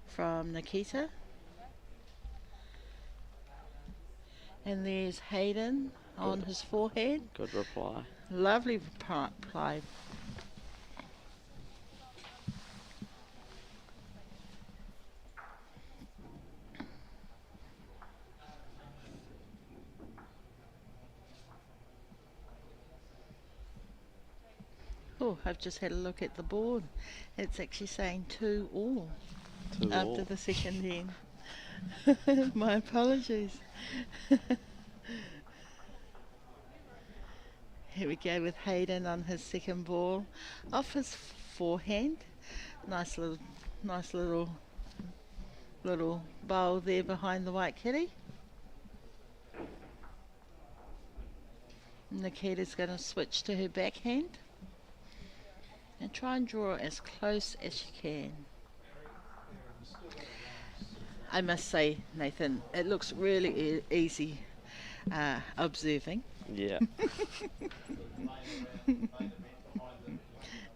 from Nikita. And there's Hayden on his forehand. Good reply. Lovely reply. Oh, I've just had a look at the board. It's actually saying 2-all after the second end. My apologies. Here we go with Hayden on his second ball, off his forehand. Nice little bowl there behind the white kitty. Nikita's going to switch to her backhand and try and draw as close as she can. I must say, Nathan, it looks really easy observing. Yeah.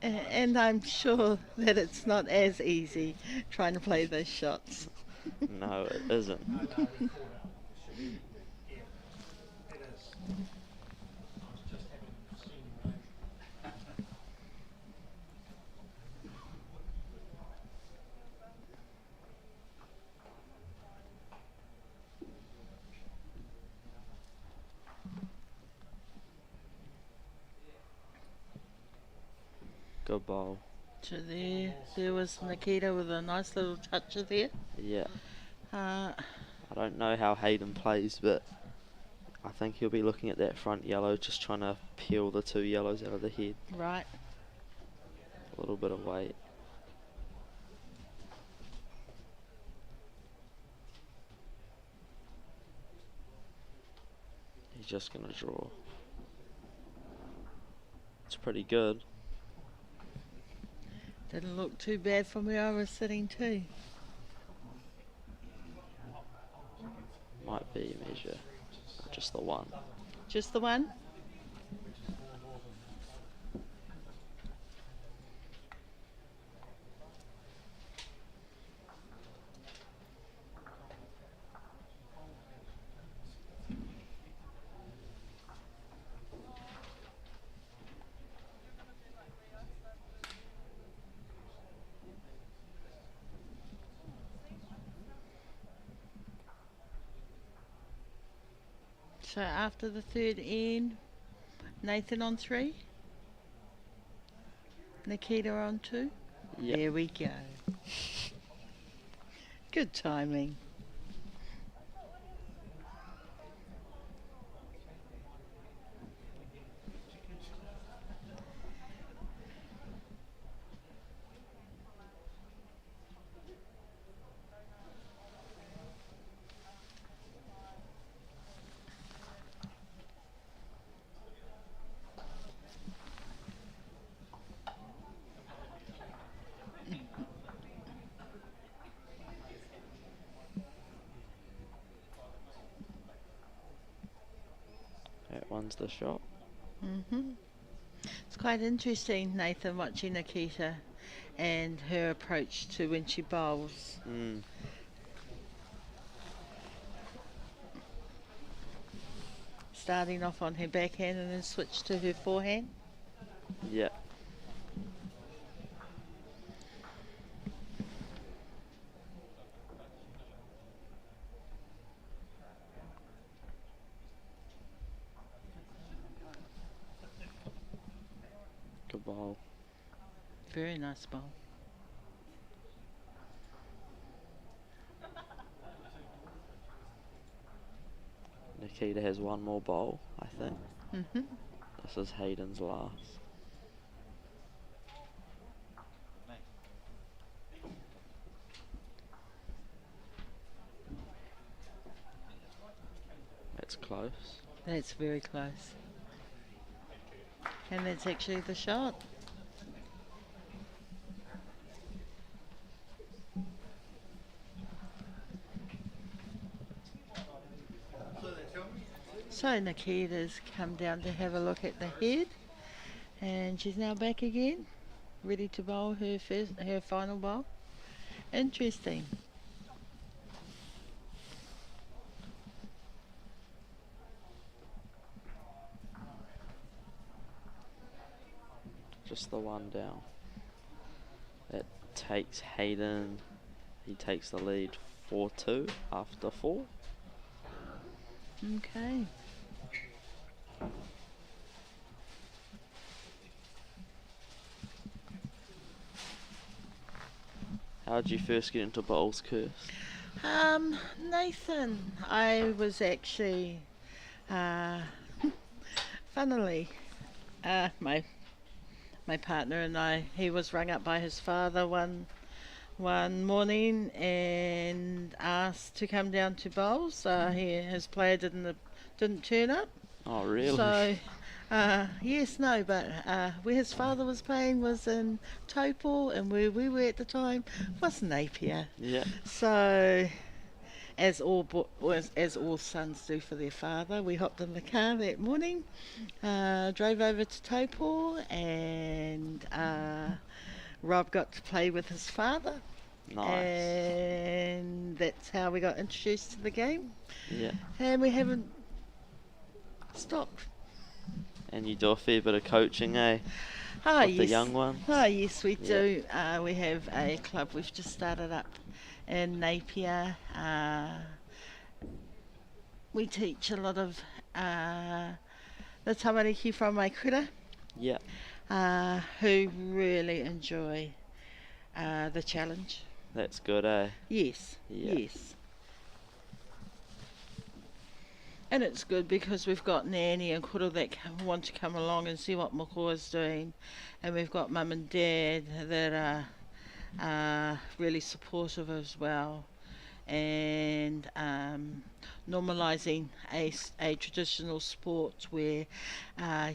And I'm sure that it's not as easy trying to play those shots. No, it isn't. Good bowl. To there was Nikita with a nice little toucher there. Yeah. Uh, I don't know how Hayden plays, but I think he'll be looking at that front yellow, just trying to peel the 2 yellows out of the head. right. A little bit of weight. He's just going to draw. It's pretty good. Didn't look too bad from where I was sitting too. Might be a measure. Just the one. Just the one? So after the third end, Nathan on 3, Nikita on 2. Yep. There we go. Good timing. That one's the shot. It's quite interesting, Nathan, watching Nikita and her approach to when she bowls. Starting off on her backhand and then switch to her forehand. Yeah. Good ball. Very nice ball. Nikita has one more bowl, I think. Mhm. This is Hayden's last. That's close. That's very close. And that's actually the shot. So Nikita's come down to have a look at the head, and she's now back again, ready to bowl her final bowl. Interesting. Just the one down. That takes Hayden. He takes the lead 4-2 after 4. Okay. How did you first get into bowls, Curse? Nathan, I was actually, funnily, my partner and I, he was rung up by his father one morning and asked to come down to bowls. His player didn't turn up. Oh, really? So, yes, no, but where his father was playing was in Taupo, and where we were at the time was Napier. Yeah. So, as all sons do for their father, we hopped in the car that morning, drove over to Taupo, and Rob got to play with his father. Nice. And that's how we got introduced to the game. Yeah. And we haven't stopped. And you do a fair bit of coaching, eh? Ah, With yes. the young ones? Ah, yes, we do. We have a club we've just started up in Napier. We teach a lot of the tamariki from my kura. Yeah. who really enjoy the challenge. That's good, eh? Yes, Yeah. yes. And it's good because we've got Nanny and Kuro that want to come along and see what Mokoa's doing, and we've got Mum and Dad that are really supportive as well, and normalising a traditional sport where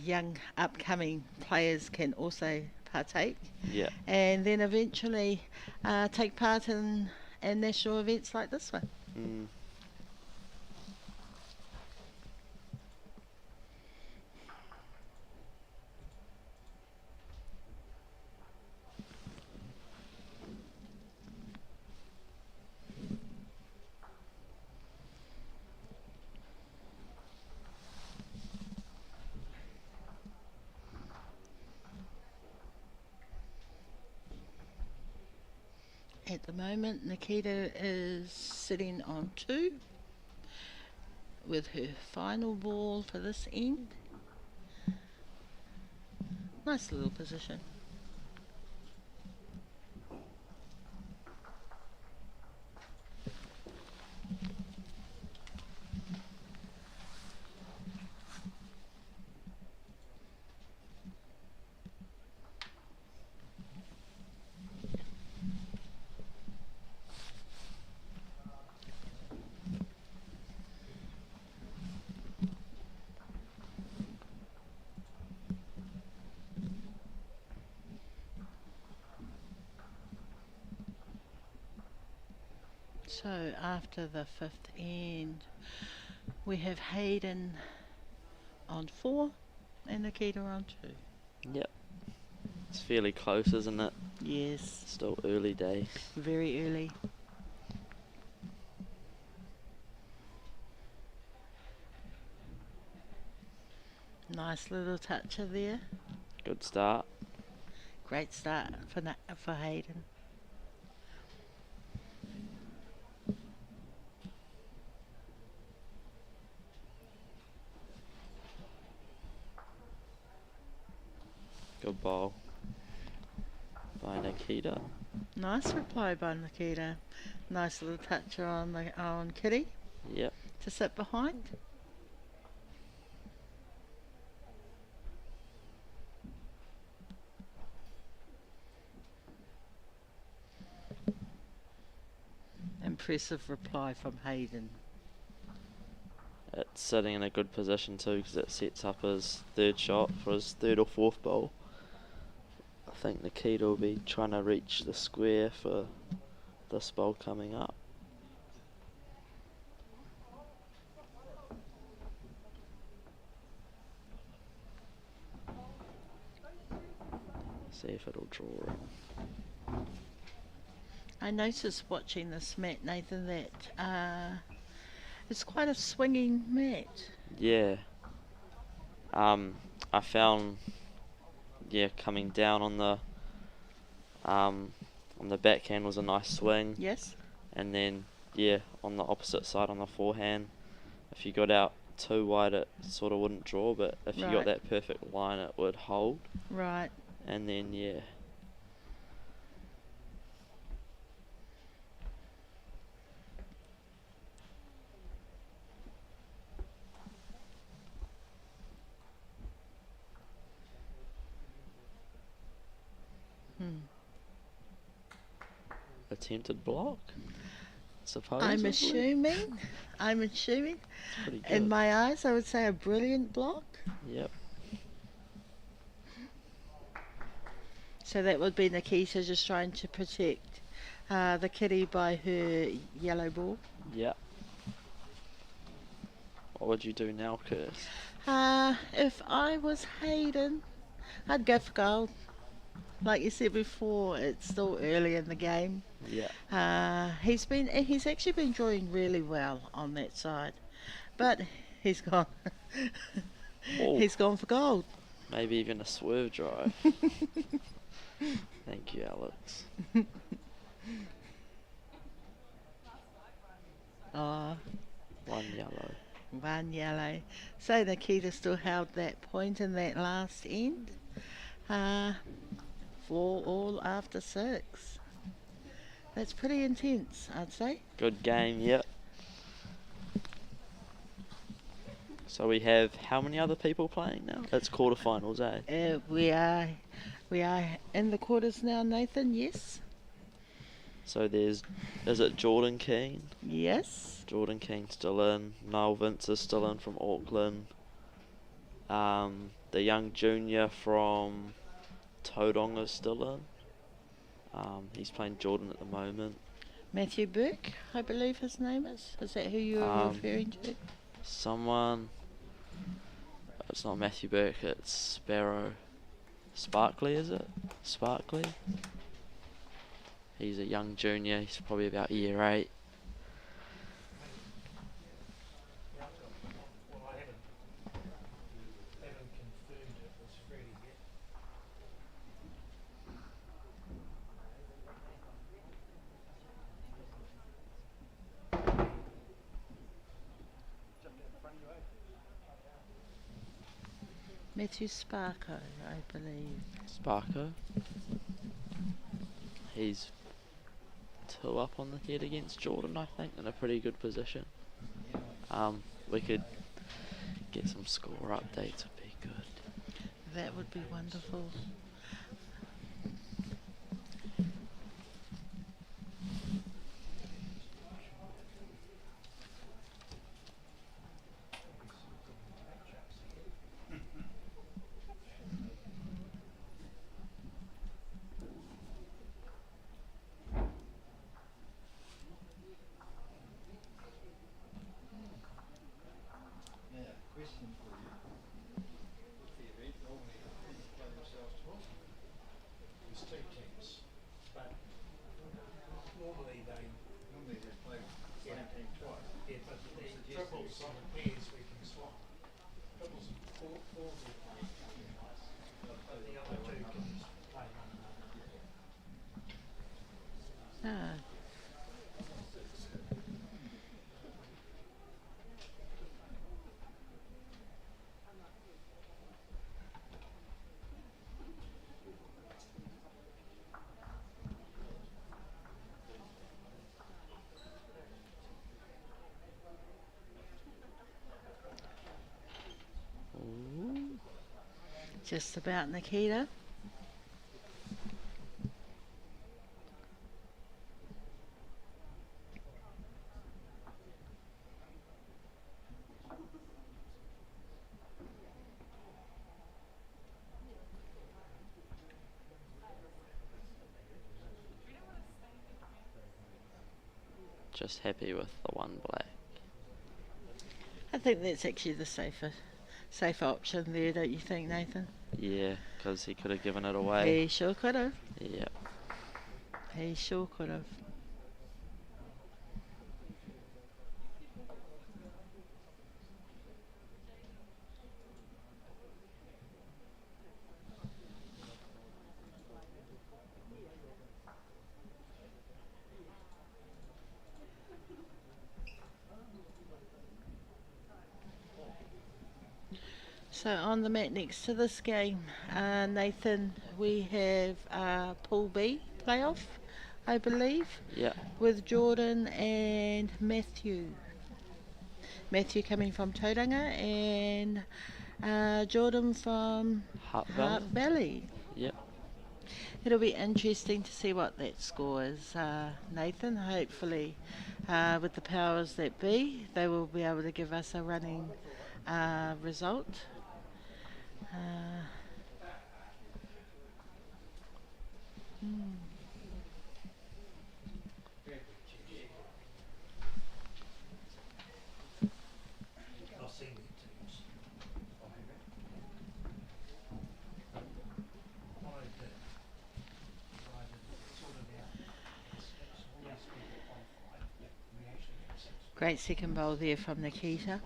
young upcoming players can also partake, Yeah. and then eventually take part in national events like this one. Mm. At the moment, Nikita is sitting on 2 with her final ball for this end. Nice little position. So after the 5th end, we have Hayden on 4 and Nikita on 2. Yep. It's fairly close, isn't it? Yes. Still early days. Very early. Nice little toucher there. Good start. Great start for Hayden. Good ball by Nikita. Nice reply by Nikita. Nice little toucher on Kitty. Yep. To sit behind. Impressive reply from Hayden. It's sitting in a good position too because it sets up his 3rd shot for his 3rd or 4th ball. I think Nikita will be trying to reach the square for this ball coming up. See if it'll draw it. I noticed watching this mat, Nathan, that it's quite a swinging mat. Yeah. I found, coming down on the backhand was a nice swing. Yes. And then, on the opposite side on the forehand, if you got out too wide, it sort of wouldn't draw. But if you got that perfect line, it would hold. Right. And then, attempted block, suppose. I'm assuming. In my eyes, I would say a brilliant block. Yep. So that would be Nikita just trying to protect the kitty by her yellow ball. Yep. What would you do now, Curtis? If I was Hayden, I'd go for gold. Like you said before, it's still early in the game. Yeah. He's actually been drawing really well on that side, but he's gone. He's gone for gold. Maybe even a swerve drive. Thank you, Alex. One yellow. One yellow. So Nikita still held that point in that last end. for all after 6. That's pretty intense, I'd say. Good game, yep. So we have how many other people playing now? It's quarterfinals, eh? We are in the quarters now, Nathan. Yes. So is it Jordan Keane? Yes. Jordan Keane's still in. Niall Vince is still in from Auckland. The young junior from Tauranga is still in. He's playing Jordan at the moment. Matthew Burke, I believe his name is. Is that who you're referring to? Someone. It's not Matthew Burke, it's Sparrow. Sparkley, is it? Sparkley? He's a young junior, he's probably about year 8. Matthew Sparko, I believe. Sparko. He's 2 up on the head against Jordan, I think, in a pretty good position. We could get some score updates, would be good. That would be wonderful. Just about, Nikita. Just happy with the one black. I think that's actually the safer option there, don't you think, Nathan? Yeah, because he could have given it away. He sure could have. Yeah. He sure could have. So on the mat next to this game, Nathan, we have Pool B playoff, I believe. Yeah. With Jordan and Matthew. Matthew coming from Tauranga and Jordan from Heart Valley. Yep. It'll be interesting to see what that score is, Nathan. Hopefully, with the powers that be, they will be able to give us a running result. Great second bowl there from Nikita.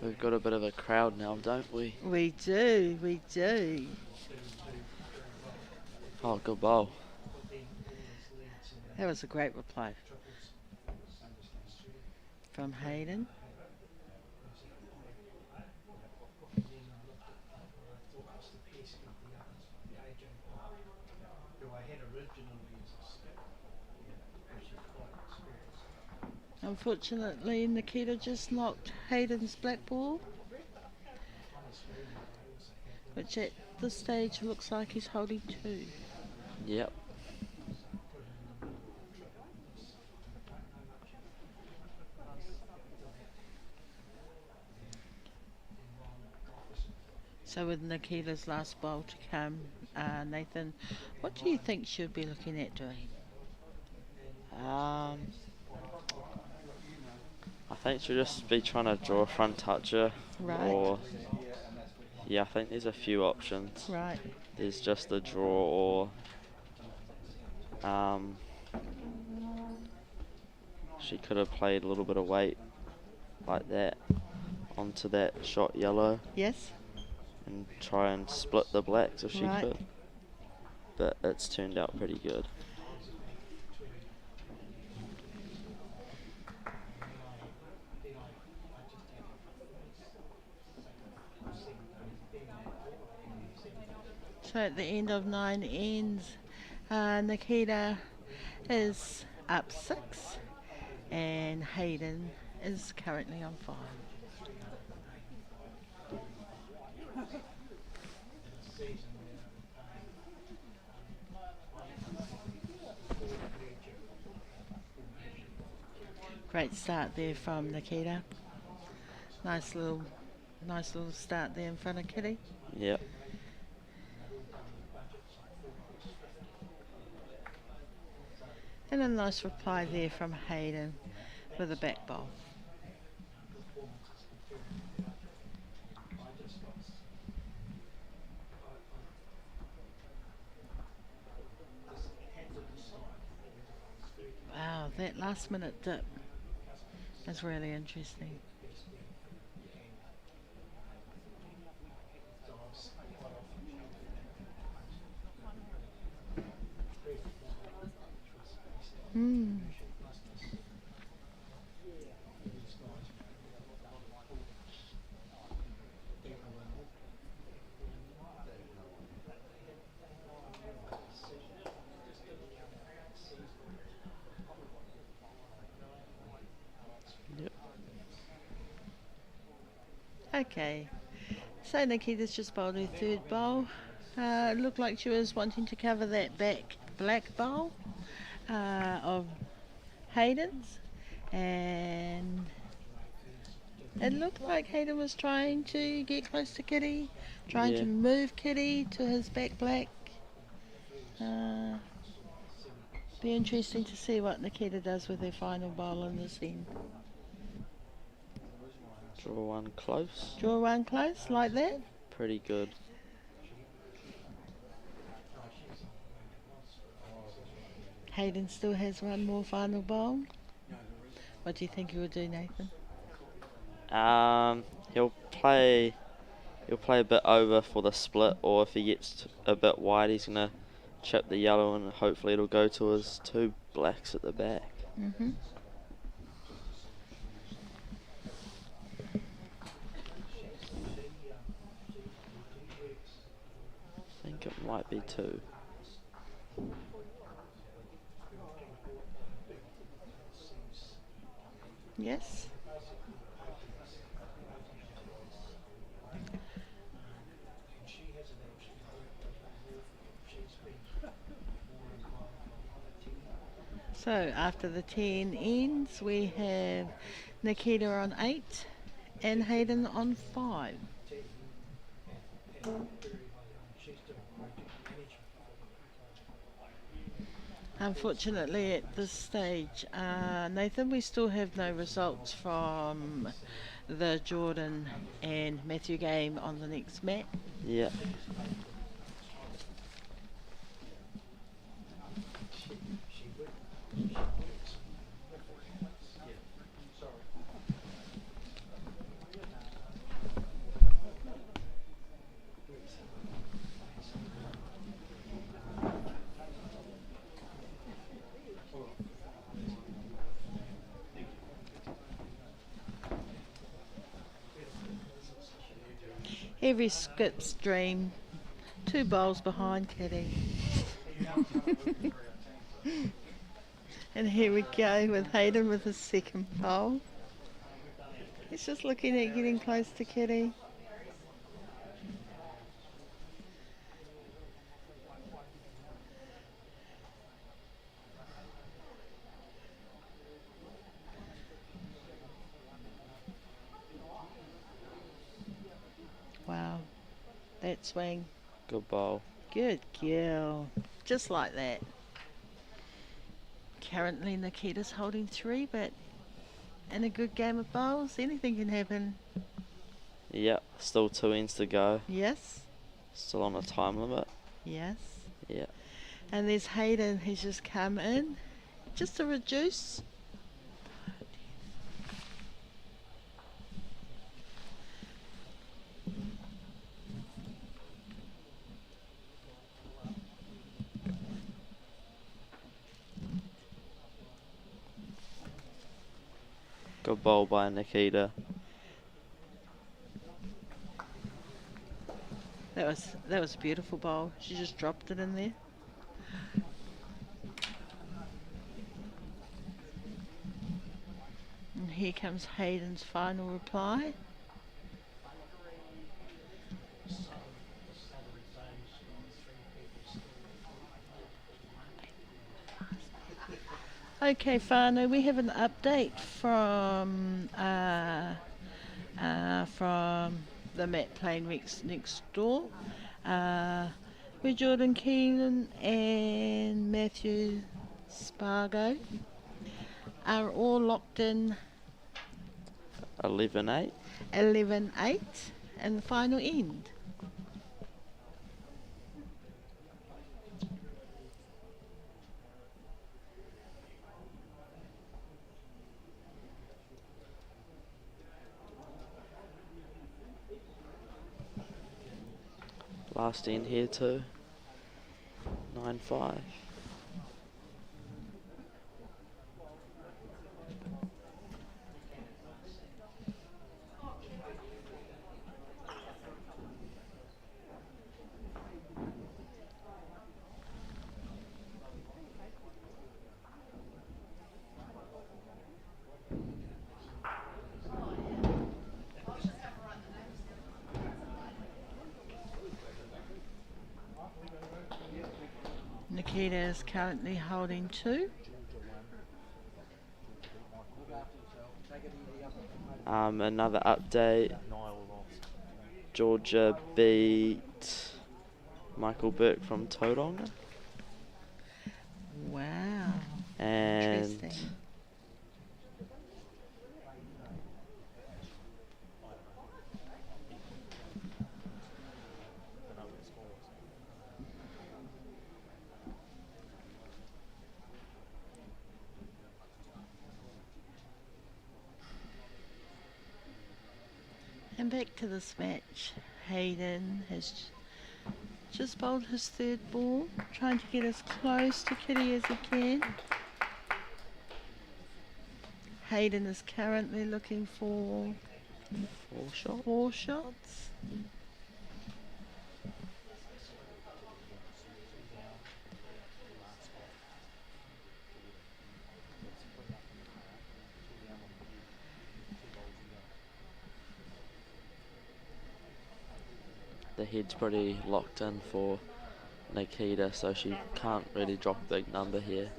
We've got a bit of a crowd now, don't we? We do, we do. Oh, good bowl. That was a great reply. from Hayden. Unfortunately, Nikita just knocked Hayden's black ball, which at this stage looks like he's holding 2. Yep. So with Nikita's last bowl to come, Nathan, what do you think she'll be looking at doing? I think she'll just be trying to draw a front toucher. Right. Or, yeah, I think there's a few options. Right. There's just a draw, or she could have played a little bit of weight like that onto that shot yellow. Yes. And try and split the blacks if she Right. could. But it's turned out pretty good. So at the end of 9 ends, Nikita is up 6 and Hayden is currently on 5. Great start there from Nikita. Nice little start there in front of Kitty. Yep. And a nice reply there from Hayden with a back bowl. Wow, that last minute dip is really interesting. Okay, so Nikita's just bowled her 3rd bowl. It looked like she was wanting to cover that back black bowl of Hayden's, and it looked like Hayden was trying to get close to Kitty, trying to move Kitty to his back black. Be interesting to see what Nikita does with her final bowl in this end. Draw one close. Draw one close, like that? Pretty good. Hayden still has one more final bowl. What do you think he will do, Nathan? He'll play a bit over for the split, or if he gets a bit wide, he's gonna chip the yellow and hopefully it'll go to his 2 blacks at the back. Mm-hmm. I think it might be 2. Yes. So after the 10 ends, we have Nikita on 8 and Hayden on 5. Unfortunately at this stage, Nathan, we still have no results from the Jordan and Matthew game on the next mat. Yeah. Every skip's dream. 2 bowls behind Kitty. And here we go with Hayden with his second bowl. He's just looking at getting close to Kitty. Wow, that swing. Good bowl. Good girl. Just like that. Currently Nikita's holding 3, but in a good game of bowls, anything can happen. Yep, still 2 ends to go. Yes. Still on a time limit. Yes. Yeah. And there's Hayden, who's just come in, just to reduce. Good bowl by Nikita. That was a beautiful bowl. She just dropped it in there. And here comes Hayden's final reply. Okay, whānau, we have an update from the mat playing next door. Where Jordan Keenan and Matthew Spargo are all locked in 11-8. 11-8 and the final end. Last end here too. 9-5. Nikita is currently holding 2. Another update. Georgia beat Michael Burke from Tauranga. Wow. And interesting. And back to this match. Hayden has just bowled his 3rd ball, trying to get as close to Kitty as he can. Hayden is currently looking for 4 shots. the head's pretty locked in for Nikita, so she can't really drop a big number here.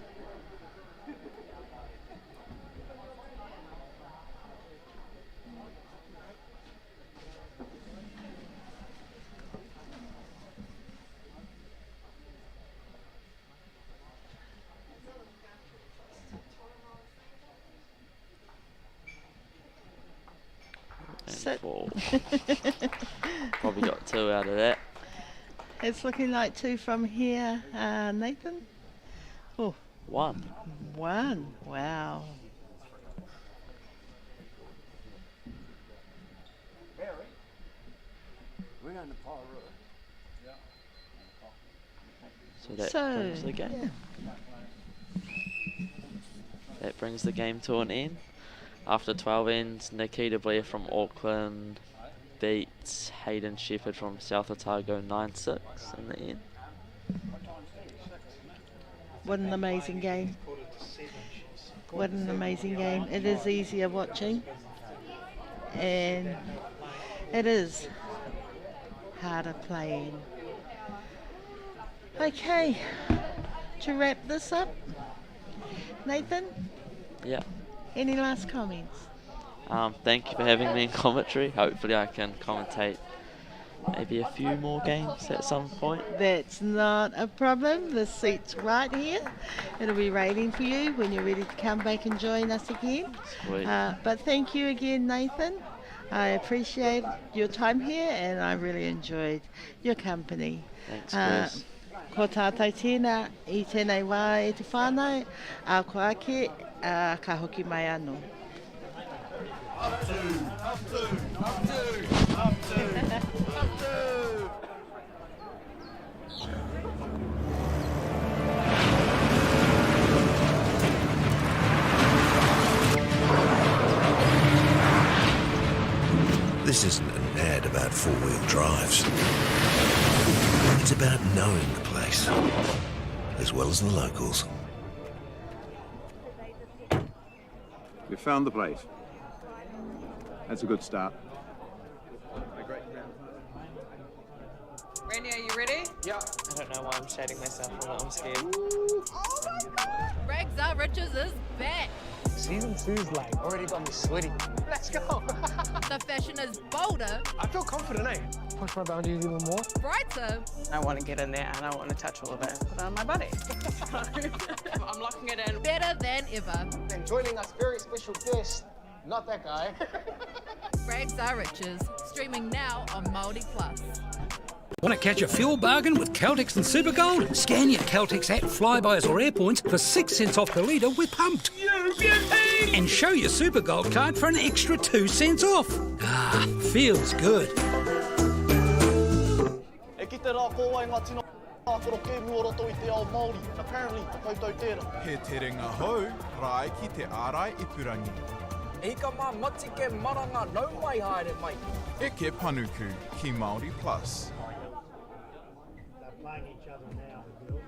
Probably got 2 out of that. It's looking like 2 from here, Nathan. Oh, 1. 1. Wow. So that brings the game. Yeah. That brings the game to an end. After 12 ends, Nikita Blair from Auckland beat beats Hayden Shepard from South Otago 9-6 in the end. What an amazing game. What an amazing game. It is easier watching, and it is harder playing. Okay, to wrap this up, Nathan, Yeah. any last comments? Thank you for having me in commentary. Hopefully I can commentate maybe a few more games at some point. That's not a problem. The seat's right here. It'll be waiting for you when you're ready to come back and join us again. Sweet. But thank you again, Nathan. I appreciate your time here, and I really enjoyed your company. Thanks, Chris. Ko tātai tēnā I tēnei wā e te whānau, a ko ake, ka hoki mai anō. Up to, up to, up to, up to, up to. This isn't an ad about four-wheel drives. It's about knowing the place, as well as the locals. We found the place. That's a good start. Randy, are you ready? Yeah. I don't know why I'm shading myself or what, I'm scared. Oh my god! Breaks Out Riches is back! Season 2's like already got me sweaty. Let's go! The fashion is bolder, I feel confident, eh? Push my boundaries even more. brighter, I want to get in there and I want to touch all of it. But on my body. I'm locking it in. better than ever. And joining us, very special guest, not that guy. Breaks Out Riches, streaming now on Māori Plus. Want to catch a fuel bargain with Caltex and Supergold? Scan your Caltex at Flybuyers or Airpoints for 6 cents off per litre with Pumped. And show your Supergold card for an extra 2 cents off. Ah, feels good. He te ringa hou, rai ki te ārai ipurangi. Ika mā mati ke maranga nau mai haere mai. E ke panuku ki Māori Plus. They're playing each other now, the girls.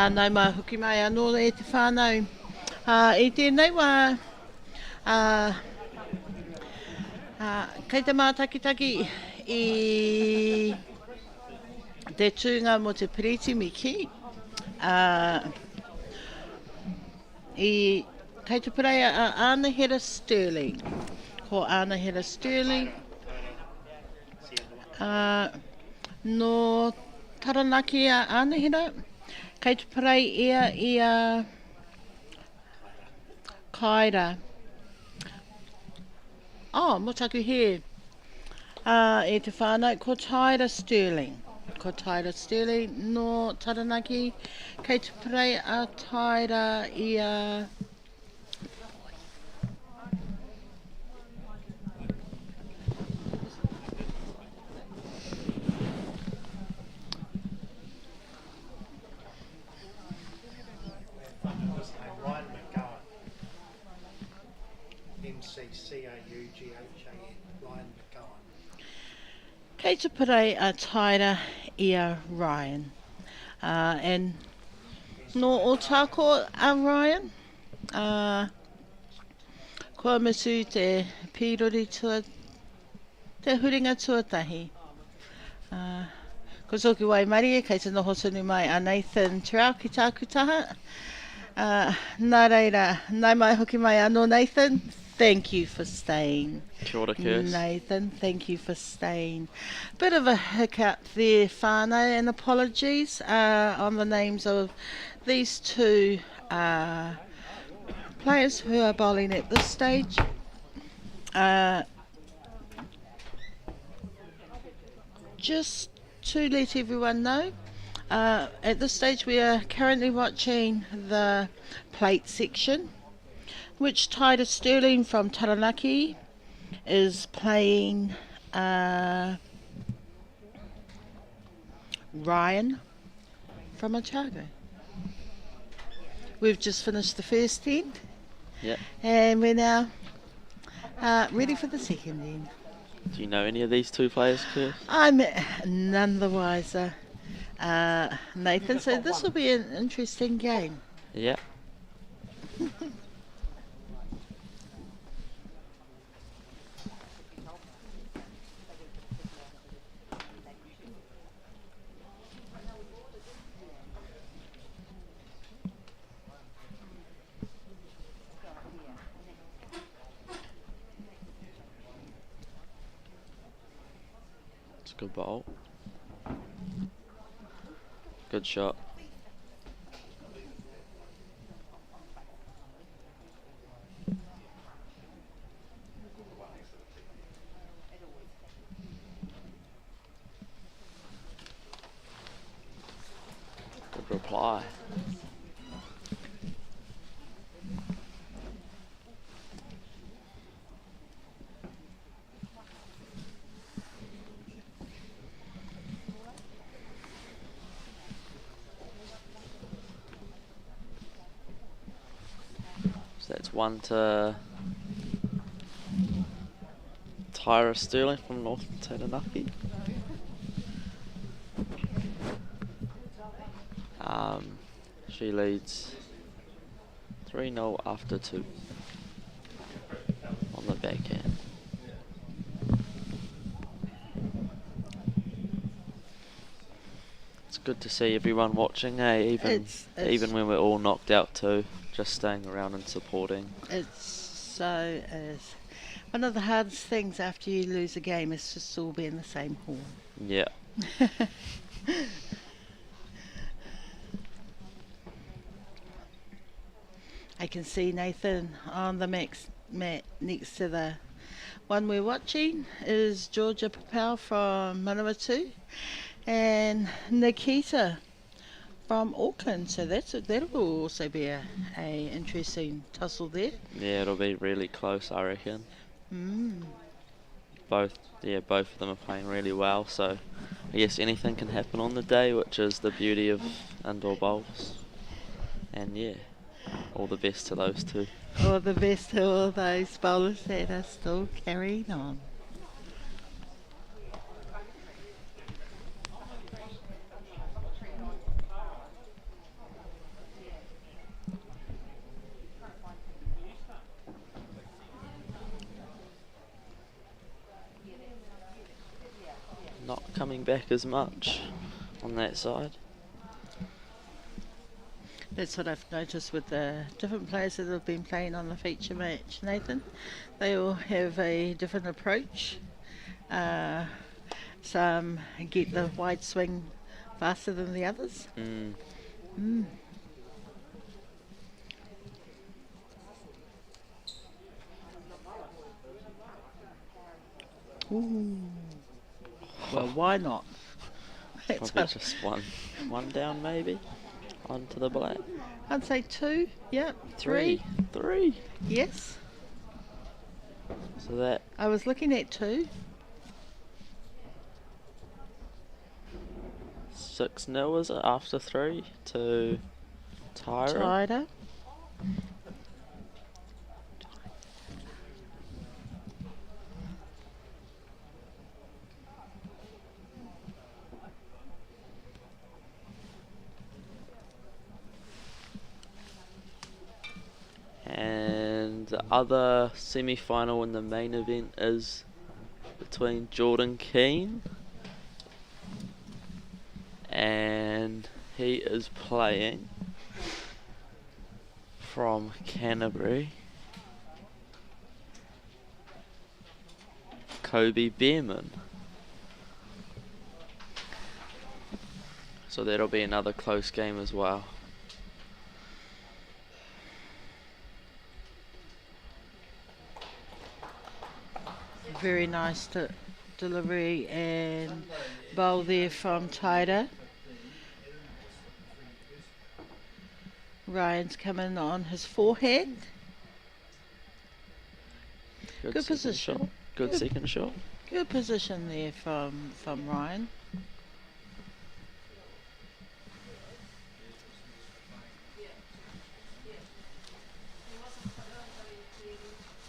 Nau mai hoki mai anō e te whānau. I tēnei wā, kei te mātakitaki I te tūnga mo te Piriti Miki. Kei te parea a Anahera Sterling. Ko Anahera Sterling. No Taranaki a Anahera. Kei te parei ia I a Kaira. Oh, mo taku he. E te whānau, ko Taita Sterling. Ko Taita Sterling no Taranaki. Kei te parei a Taita I a... Kei te parei a Taita I a Ryan. And no o tāko a Ryan. Kua misu te pīrori tua, te huringa tuatahi. Ko soki wai marie, kei te noho tunu mai a Nathan Terrell ki tāku taha. Nā reira, nai mai hoki mai anō Nathan. Thank you for staying. Kia ora, Kirst. Nathan, thank you for staying. Bit of a hiccup there, whānau, and apologies on the names of these two players who are bowling at this stage. Just to let everyone know, at this stage we are currently watching the plate section, which Taita Sterling from Taranaki is playing Ryan from Otago. We've just finished the first end. Yep. And we're now ready for the second end. Do you know any of these two players, Kirst? I'm none the wiser, Nathan, so this will be an interesting game. Yeah. Good ball. Good shot. Good reply. That's one to Tyra Sterling from North Taranaki. She leads 3-0 after 2 on the backhand. It's good to see everyone watching, even when we're all knocked out too. Just staying around and supporting. It's one of the hardest things after you lose a game is just all be in the same hall. Yeah. I can see Nathan on the mat next to the one we're watching is Georgia Papao from Manawatu and Nikita from Auckland, so that'll also be a interesting tussle there. Yeah, it'll be really close, I reckon. Both of them are playing really well, so I guess anything can happen on the day, which is the beauty of indoor bowls. And yeah, all the best to those two. All the best to all those bowlers that are still carrying on. coming back as much on that side. That's what I've noticed with the different players that have been playing on the feature match, Nathan. They all have a different approach. Some get the wide swing faster than the others. Ooh. Well, why not? Probably just one down maybe. Onto the black. I'd say 2. Yeah, 3. 3. Yes. So that. I was looking at 2. 6-0 is it after 3 to Taita? And the other semi-final in the main event is between Jordan Keane, and he is playing from Canterbury, Kobe Behrman. So that'll be another close game as well. Very nice delivery and bowl there from Taita. Ryan's coming on his forehand. Good position. Shot. Good second shot. Good position there from Ryan.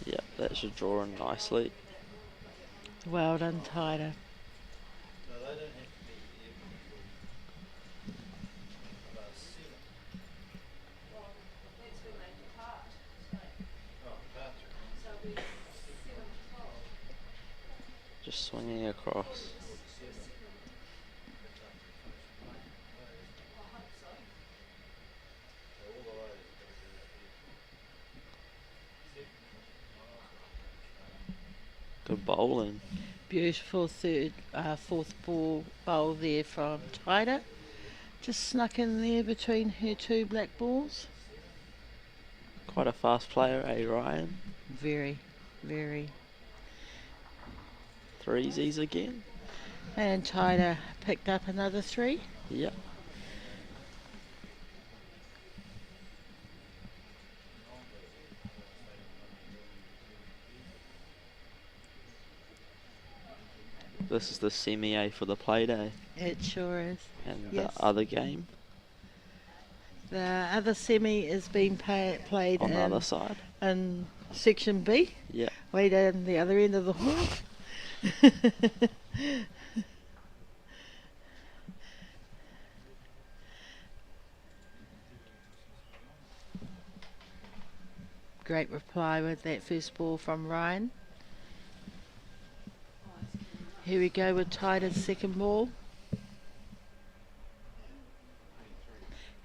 Yep, that should draw in nicely. Well done, Taita. Just swinging across. Good bowling. Beautiful fourth ball bowl there from Taita. Just snuck in there between her 2 black balls. Quite a fast player, Ryan? Very, very. 3s again. And Taita picked up another 3. Yep. This is the semi-A for the play day. It sure is. And yes. The other game? The other semi is being played on the other side. In section B. Yeah. Way down the other end of the hall. Great reply with that first ball from Ryan. Here we go with Taita's second ball.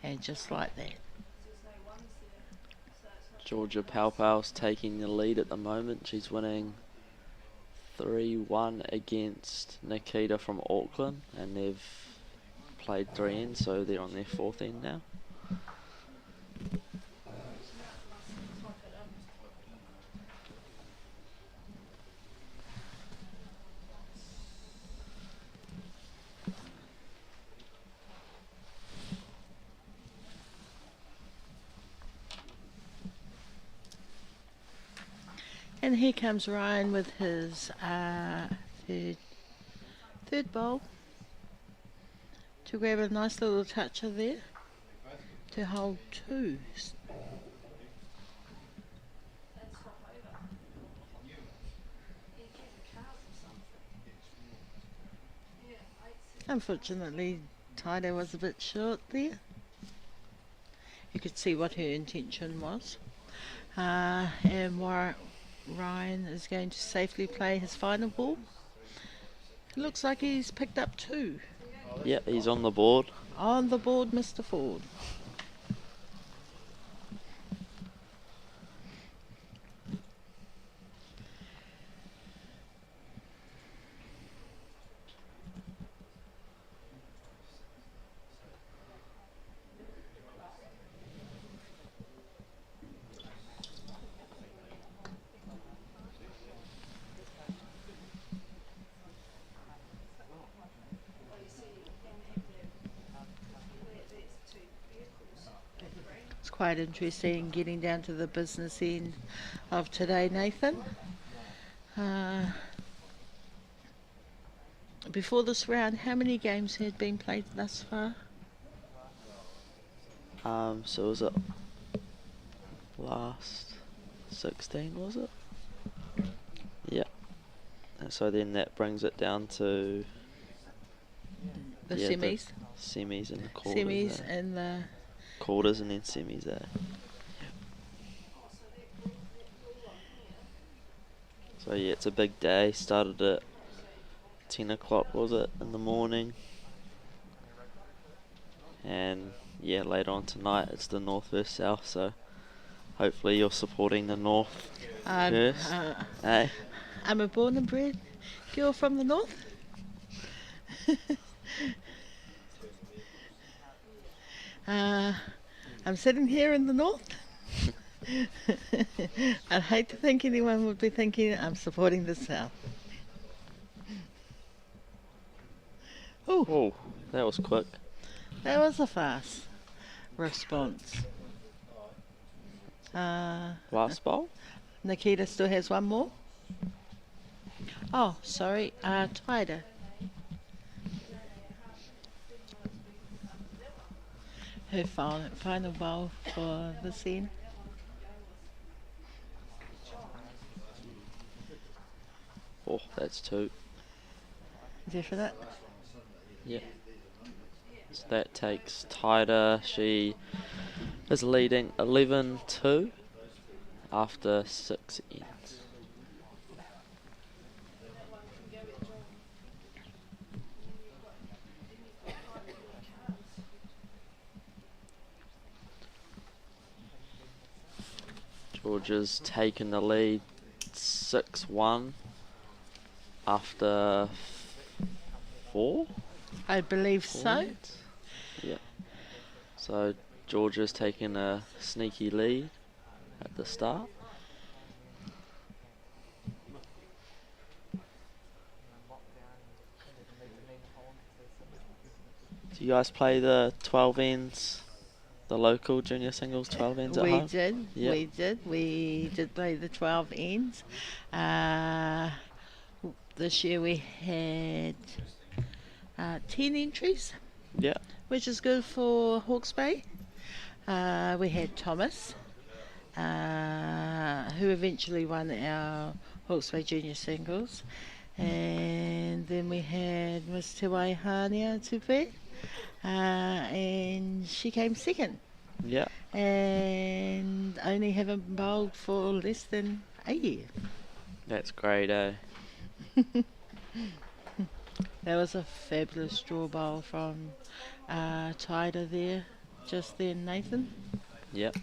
And just like that. Georgia Papao's taking the lead at the moment. She's winning 3-1 against Nikita from Auckland, and they've played 3 ends, so they're on their 4th end now. And here comes Ryan with his third bowl to grab a nice little toucher there to hold 2. Unfortunately, Taita was a bit short there. You could see what her intention was. And Ryan is going to safely play his final ball. It looks like he's picked up 2. Yeah, he's on the board. On the board, Mr. Ford. Quite interesting getting down to the business end of today, Nathan. Before this round, how many games had been played thus far? So was it last 16, was it? Yeah. And so then that brings it down to The yeah, semis? The semis and the quarters. Semis and the quarters and then semis there. So yeah, it's a big day. Started at 10 o'clock, was it, in the morning? And yeah, later on tonight it's the North versus South, so hopefully you're supporting the North first. Hey? I'm a born and bred girl from the North. I'm sitting here in the North. I'd hate to think anyone would be thinking I'm supporting the South. Oh, that was quick. That was a fast response. Last bowl? Nikita still has one more. Oh, sorry, Taita. Her final bowl for the scene. Oh, that's 2. Definite. Yeah. So that takes Taita. She is leading 11-2 after 6 ends. Georgia's taken the lead 6-1 after 4? I believe so. Ends? Yeah. So Georgia's taken a sneaky lead at the start. Do you guys play the 12 ends? The local junior singles 12 ends at home? We did play the 12 ends. This year we had 10 entries. Yeah. Which is good for Hawke's Bay. We had Thomas, who eventually won our Hawke's Bay junior singles. And then we had Miss Te Waihania Tupe. And she came second. Yeah. And only haven't bowled for less than a year. That's great, eh? That was a fabulous draw bowl from Taita there just then, Nathan. Yep.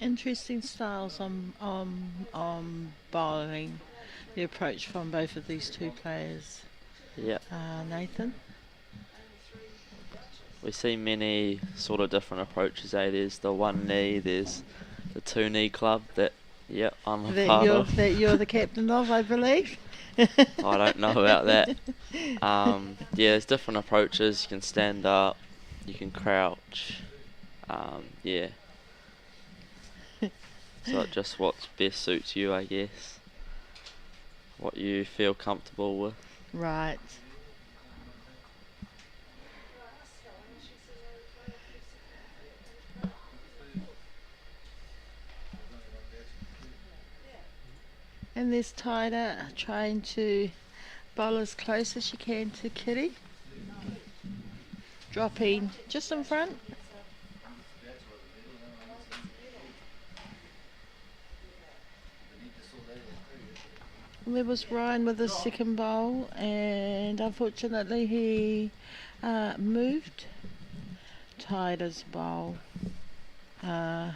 Interesting styles on bowling, the approach from both of these two players. Yeah. Nathan? We see many sort of different approaches, eh? There's the 1 knee, there's the 2 knee club that, yeah, I'm a part of. That you're the captain of, I believe. I don't know about that. Yeah, there's different approaches. You can stand up, you can crouch. Yeah. So it just what best suits you, I guess. What you feel comfortable with. Right. And there's Taita trying to bowl as close as she can to Kitty. Dropping just in front. And there was Ryan with his second bowl, and unfortunately he moved Taita's bowl and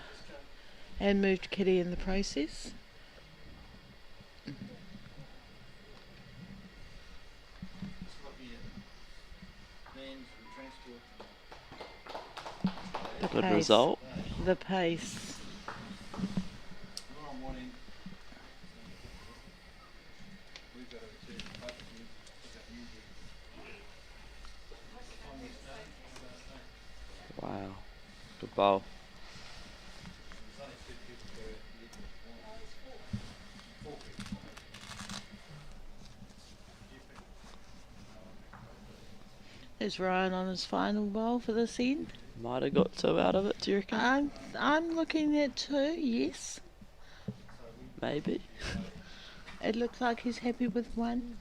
moved Kitty in the process. Good result. The pace. Wow. Good bowl. There's Ryan on his final bowl for this end. Might have got 2 out of it, do you reckon? I'm looking at 2, yes. Maybe. It looks like he's happy with 1.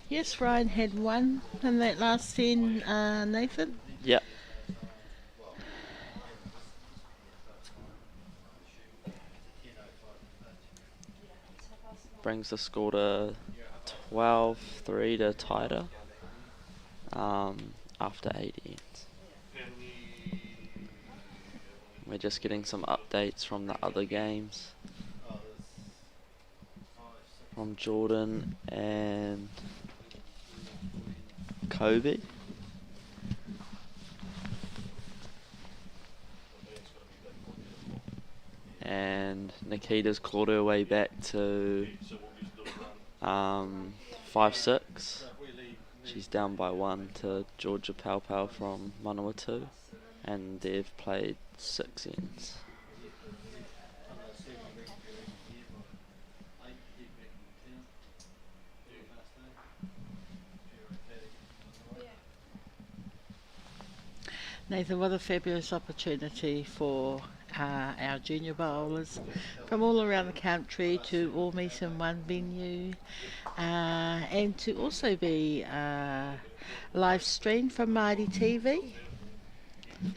Yes, Ryan had 1 in that last 10, Nathan. Yep. Brings the score to 12-3 to Taita after 8 ends. We're just getting some updates from the other games from Jordan and Kobe. And Nikita's clawed her way back to 5-6. She's down by 1 to Georgia Papao from Manawatu, and they've played 6 ends. Nathan, what a fabulous opportunity for our junior bowlers from all around the country to all meet in one venue, and to also be live streamed from Māori TV.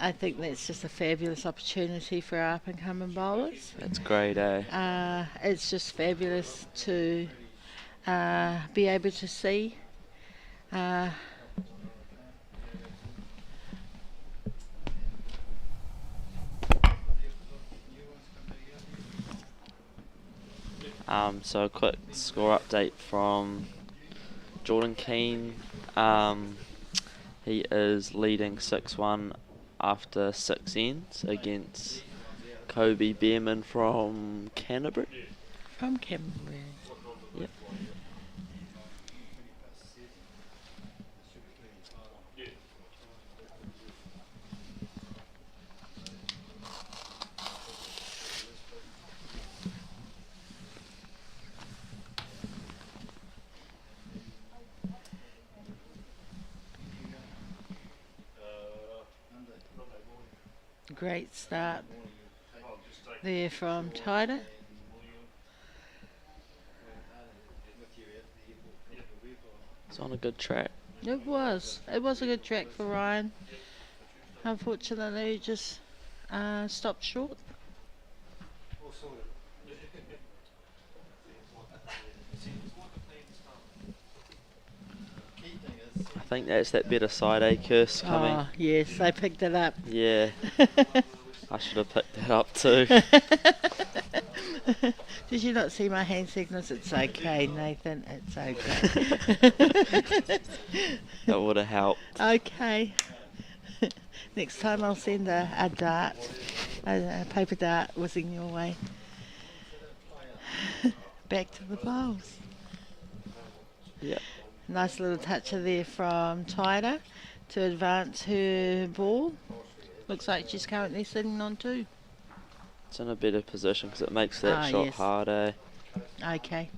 I think that's just a fabulous opportunity for our up and coming bowlers. That's great, eh? It's just fabulous to be able to see so a quick score update from Jordan Keane. He is leading 6-1 after 6 ends against Kobe Behrman from Canterbury. From Canterbury. Yep. Great start there from Taita. It's on a good track. It was a good track for Ryan. Unfortunately, just stopped short. I think that's that better side, eh, Curse, coming? Oh, yes, they picked it up. Yeah. I should have picked that up too. Did you not see my hand signals? It's okay, Nathan. It's okay. That would have helped. Okay. Next time I'll send a dart, a paper dart whizzing your way. Back to the bowls. Yeah. Nice little toucher there from Taita to advance her ball. Looks like she's currently sitting on 2. It's in a better position because it makes that shot yes. harder. Okay.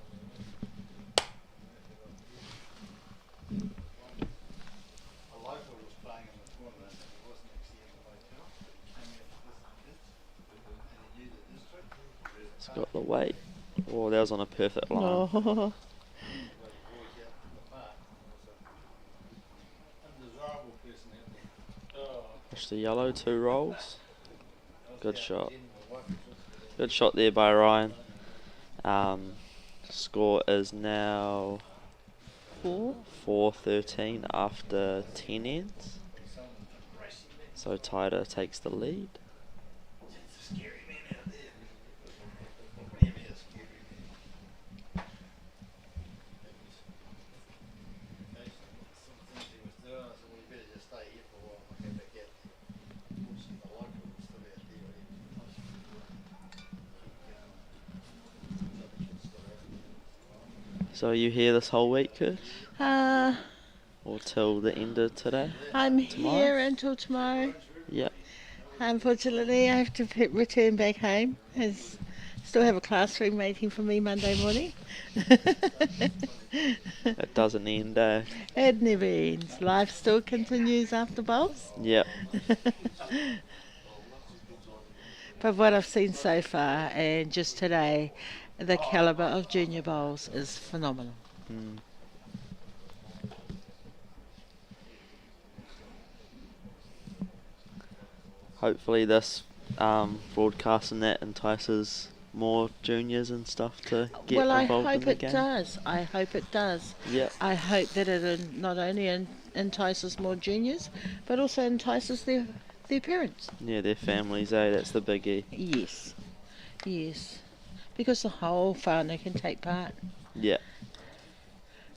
It's got the weight. Oh, that was on a perfect line. Oh. Push the yellow, 2 rolls. Good shot. Good shot there by Ryan. Score is now 4-13 after 10 ends. So Taita takes the lead. So are you here this whole week, Kish? Or till the end of today? I'm Tomorrow? here until tomorrow. Yep. Unfortunately, I have to return back home. I still have a classroom waiting for me Monday morning. It doesn't end, eh? It never ends. Life still continues after bowls. Yep. But what I've seen so far, and just today, the calibre of junior bowls is phenomenal. Mm. Hopefully this broadcast and that entices more juniors and stuff to get involved in the game. I hope it does. Yeah. I hope that it not only entices more juniors, but also entices their parents. Yeah, their families, eh? That's the biggie. Yes. Yes. Because the whole whānau can take part. Yeah.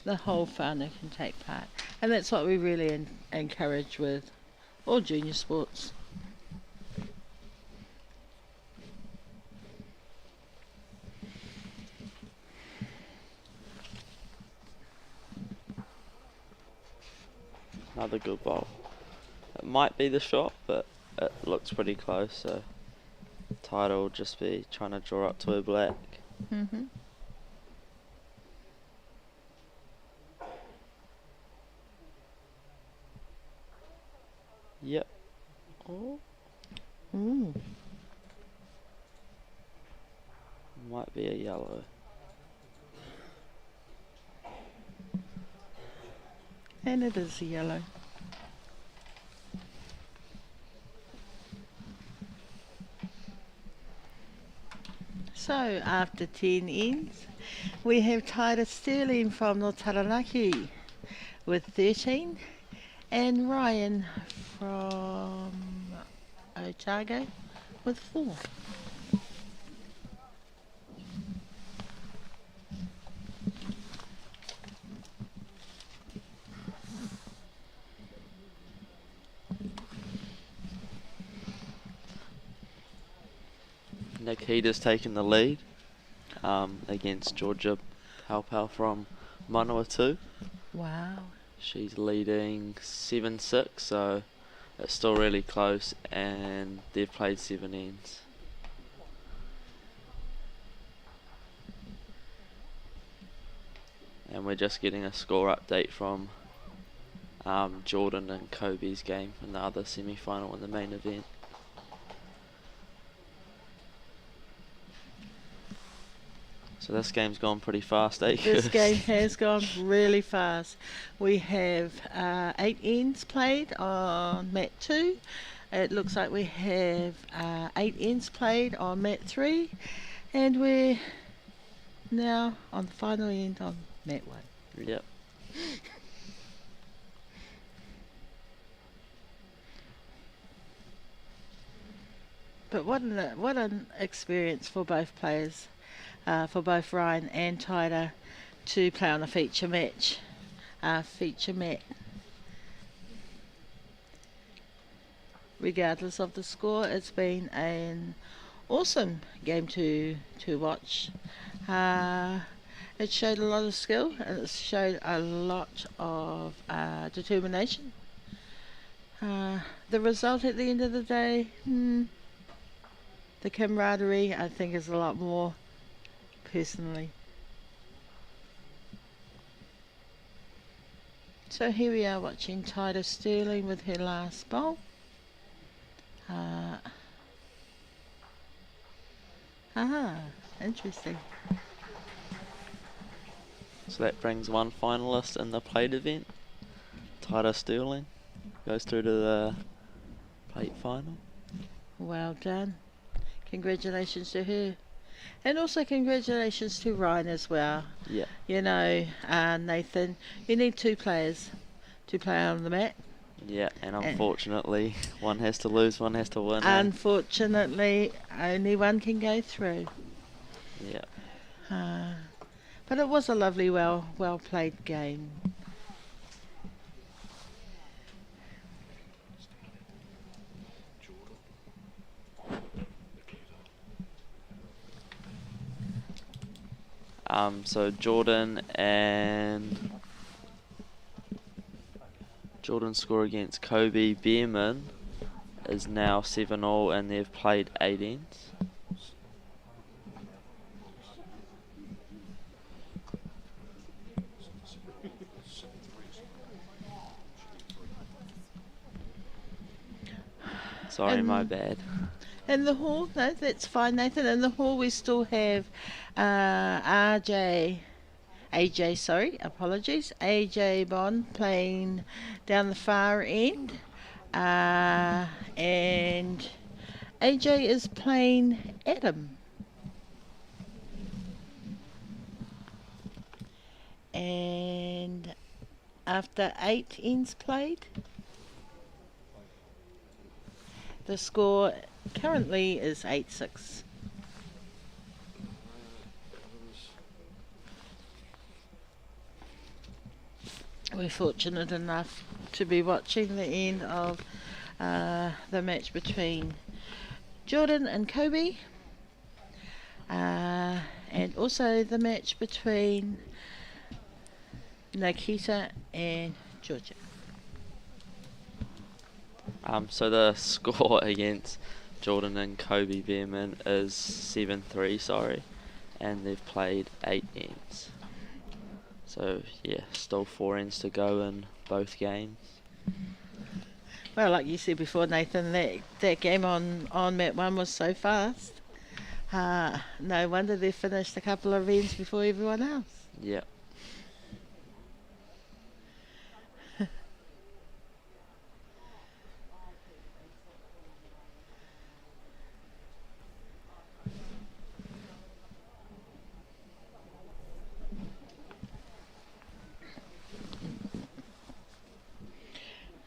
The whole whānau can take part. And that's what we really encourage with all junior sports. Another good bowl. It might be the shot, but it looks pretty close, so Taita will just be trying to draw up to her black. Mm-hmm. Yep. Oh. Ooh. Might be a yellow. And it is yellow. So after 10 ends, we have Taita Sterling from the Taranaki with 13 and Ryan from Otago with 4. Nikita's taken the lead against Georgia Papao from Manawatu. Wow. She's leading 7-6, so it's still really close, and they've played 7 ends. And we're just getting a score update from Jordan and Kobe's game in the other semi-final in the main event. So this game's gone pretty fast, eh? This game has gone really fast. We have 8 ends played on mat 2. It looks like we have 8 ends played on mat 3. And we're now on the final end on mat 1. Yep. But what an experience for both players. for both Ryan and Taita to play on a feature match. Regardless of the score, it's been an awesome game to watch. It showed a lot of skill and it showed a lot of determination. The result at the end of the day, the camaraderie I think is a lot more, personally. So here we are watching Taita Sterling with her last bowl. Interesting. So that brings one finalist in the plate event. Taita Sterling goes through to the plate final. Well done. Congratulations to her. And also congratulations to Ryan as well. Yeah. You know, Nathan, you need 2 players to play on the mat. Yeah, and unfortunately, one has to lose, one has to win. Unfortunately, only one can go through. Yeah. But it was a lovely, well played game. So Jordan's score against Kobe Beerman is now 7-all, and they've played 8 ends. Sorry, my bad. In the hall, no, that's fine, Nathan. In the hall, we still have AJ Bond playing down the far end, and AJ is playing Adam. And after 8 ends played, the score currently is 8-6. We're fortunate enough to be watching the end of the match between Jordan and Kobe, and also the match between Nikita and Georgia. So the score against Jordan and Kobe Beerman is 7-3, and they've played 8 ends. So yeah, still 4 ends to go in both games. Well, like you said before, Nathan, that game on mat 1 was so fast. No wonder they finished a couple of ends before everyone else. Yeah.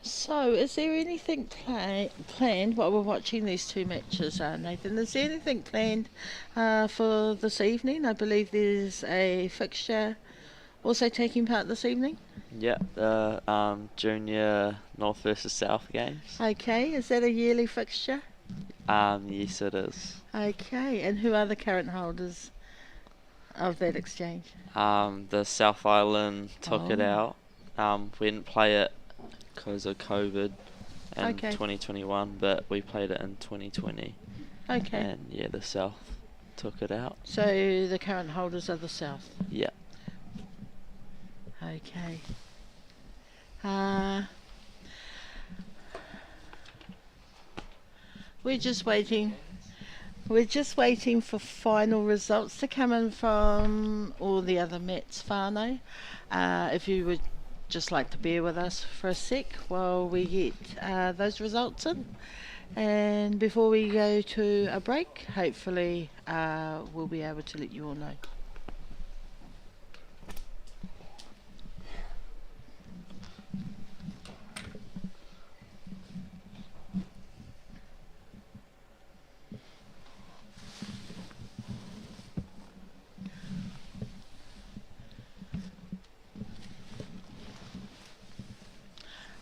So, is there anything planned while we're watching these 2 matches, Nathan? Is there anything planned for this evening? I believe there's a fixture also taking part this evening. Yeah, the junior North versus South games. Okay, is that a yearly fixture? Yes, it is. Okay, and who are the current holders of that exchange? The South Island took it out. We didn't play it because of COVID in 2021, but we played it in 2020. Okay. And yeah, the South took it out. So the current holders are the South? Yeah. Okay. We're just waiting for final results to come in from all the other mats whānau. If you would just like to bear with us for a sec while we get those results in, and before we go to a break, hopefully we'll be able to let you all know.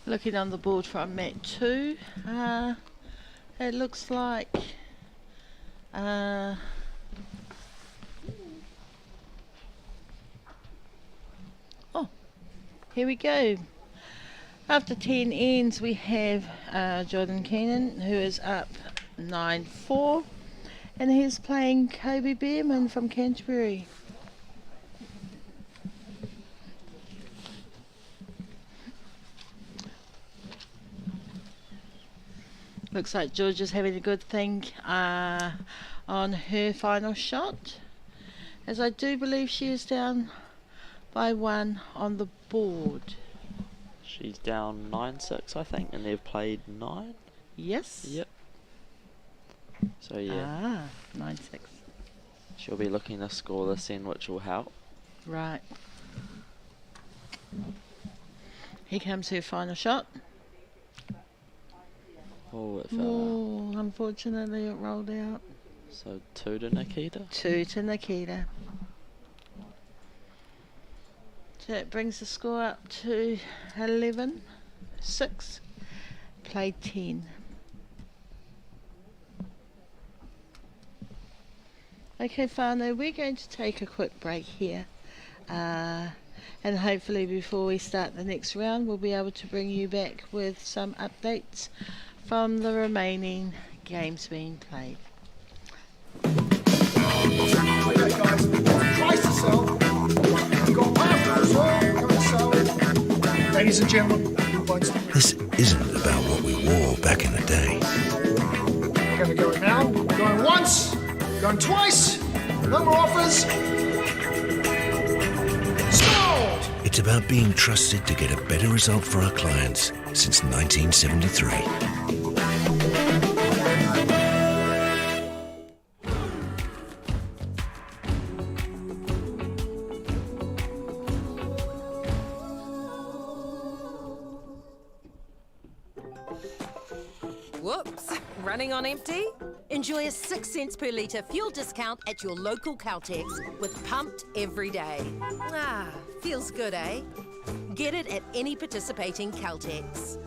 Looking on the board from mat 2, it looks like here we go. After 10 ends, we have Jordan Keenan, who is up 9-4, and he's playing Kobe Behrman from Canterbury. Looks like George is having a good thing on her final shot, as I do believe she is down by 1 on the board. She's down 9-6, I think, and they've played 9. Yes. Yep. So yeah. 9-6. She'll be looking to score this end, which will help. Right. Here comes her final shot. Oh, it fell out. Unfortunately it rolled out. So 2 to Nikita. 2 to Nikita. So it brings the score up to 11-6. Played 10. Okay, whānau, we're going to take a quick break here. And hopefully before we start the next round, we'll be able to bring you back with some updates from the remaining games being played. Okay, guys, twice to sell. We've got Papao as well, coming to sell. Ladies and gentlemen, this isn't about what we wore back in the day. We're going to go now. Going once, going twice. No more offers. Sold! It's about being trusted to get a better result for our clients since 1973. Whoops, running on empty? Enjoy a 6 cents per litre fuel discount at your local Caltex with Pumped every day. Ah, feels good, eh? Get it at any participating Caltex.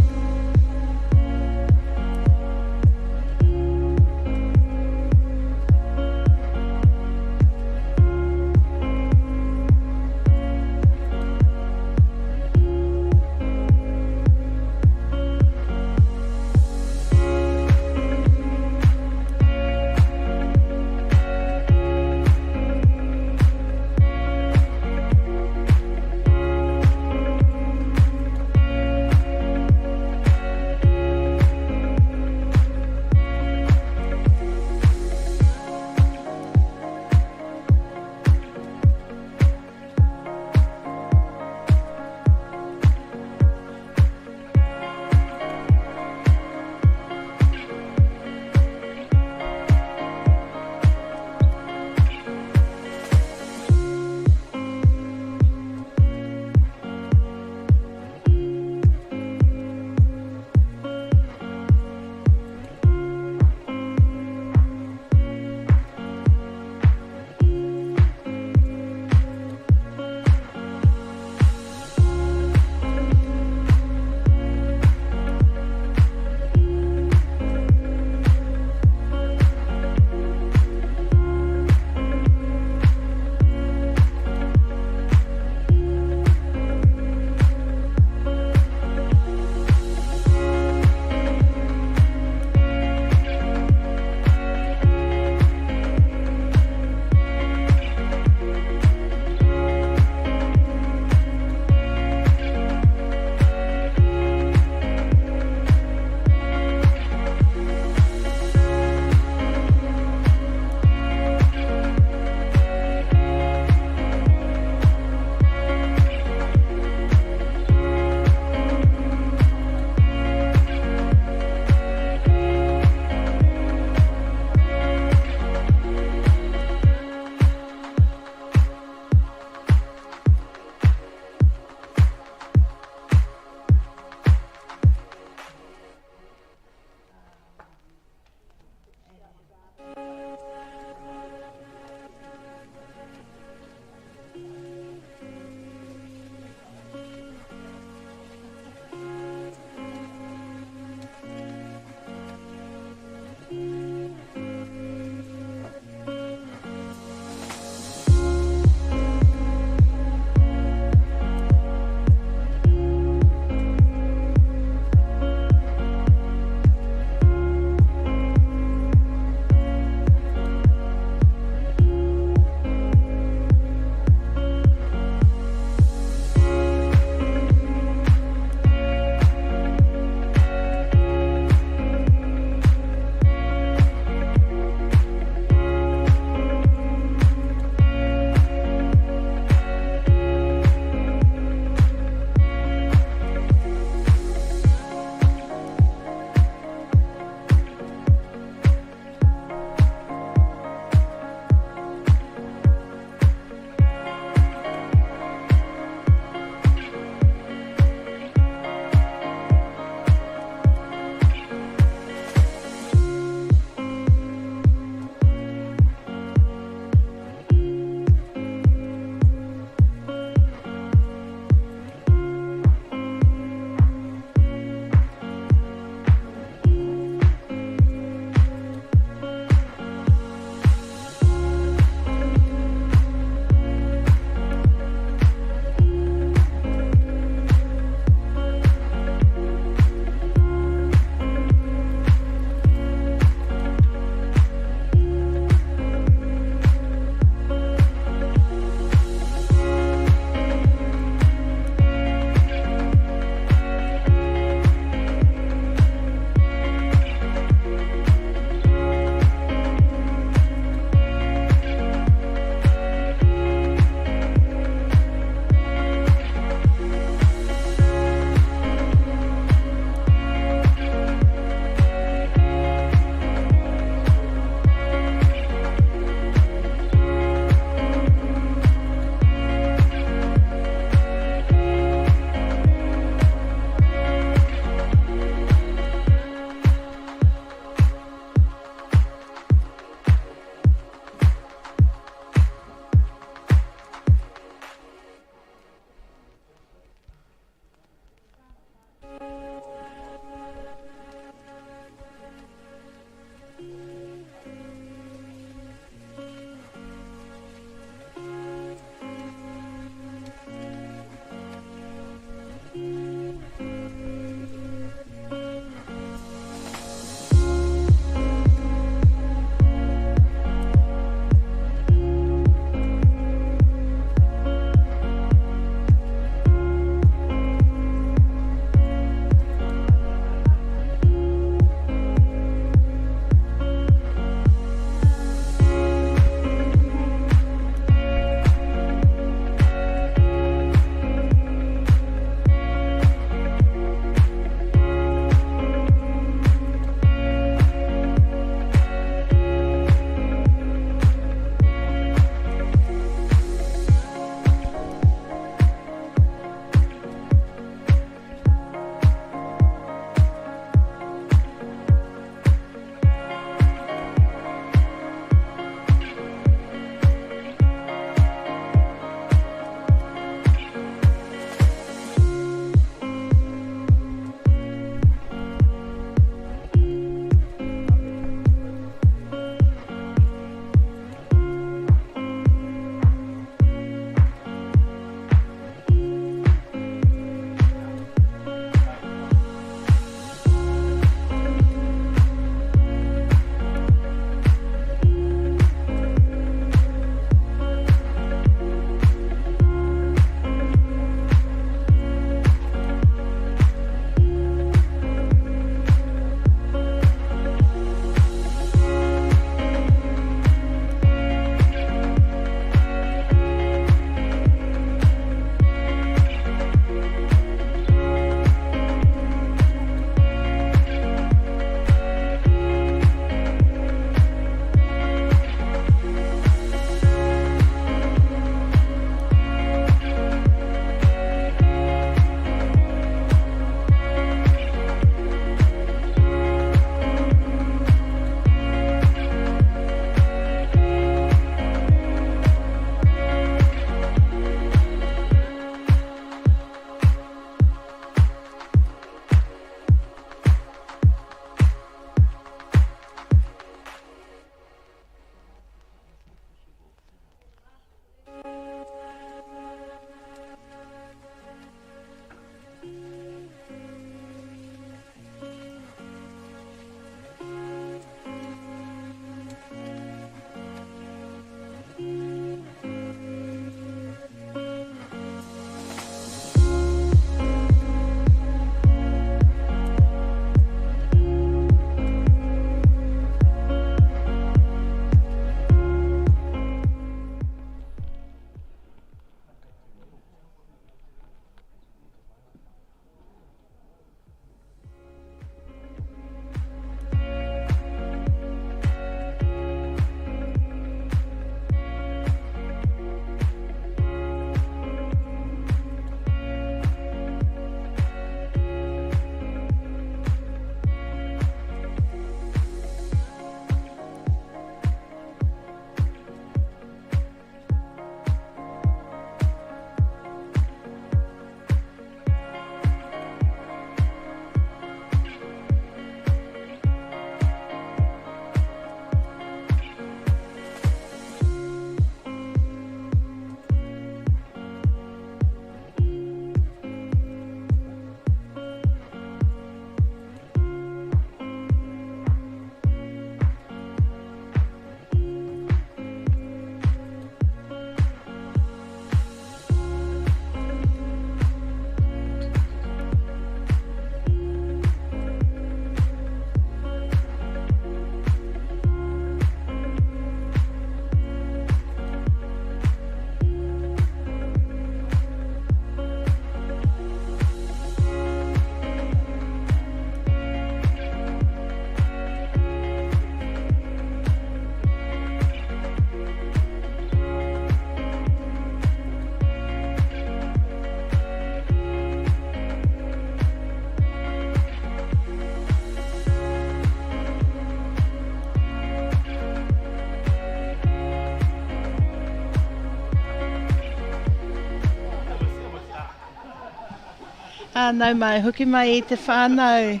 No mai, hoki mai I te whānau.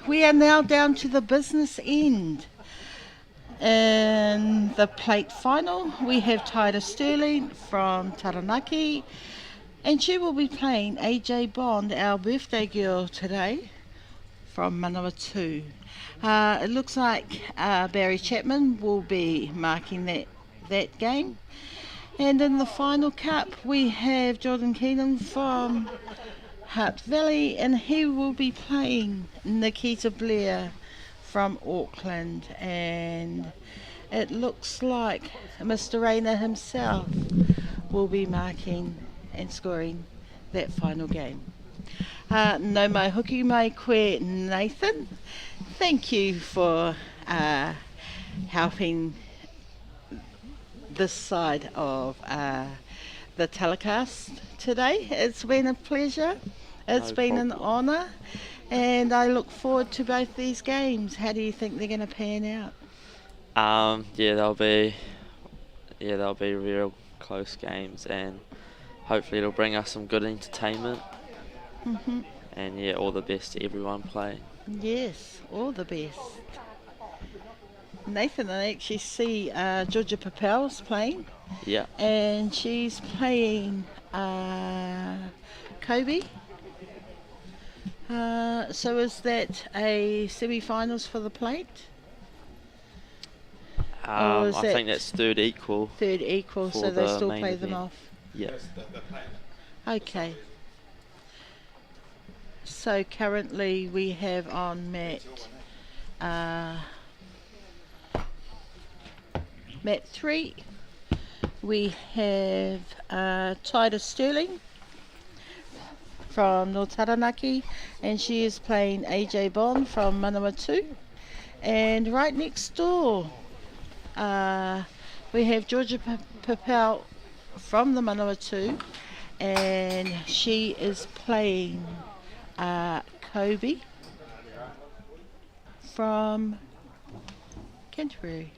We are now down to the business end. In the plate final, we have Taita Sterling from Taranaki, and she will be playing AJ Bond, our birthday girl today, from Manawatu. It looks like Barry Chapman will be marking that game. And in the final cup, we have Jordan Keenan from Hutt Valley, and he will be playing Nikita Blair from Auckland. And it looks like Mr. Rayner himself will be marking and scoring that final game. No mai hoki mai koe Nathan. Thank you for helping this side of the telecast today. It's been a pleasure. It's been an honour, and I look forward to both these games. How do you think they're going to pan out? Yeah, they'll be real close games, and hopefully it'll bring us some good entertainment. Mm-hmm. And yeah, all the best to everyone playing. Yes, all the best. Nathan, I actually see Georgia Papao's playing. Yeah. And she's playing Kobe. So is that a semi-finals for the plate? I think that's third equal. Third equal, so they still play them off. Yeah. Okay. So currently we have on mat 3. We have Taita Sterling from North Taranaki, and she is playing AJ Bond from Manawatu. And right next door we have Georgia Papao from the Manawatu, and she is playing Kobe from Canterbury.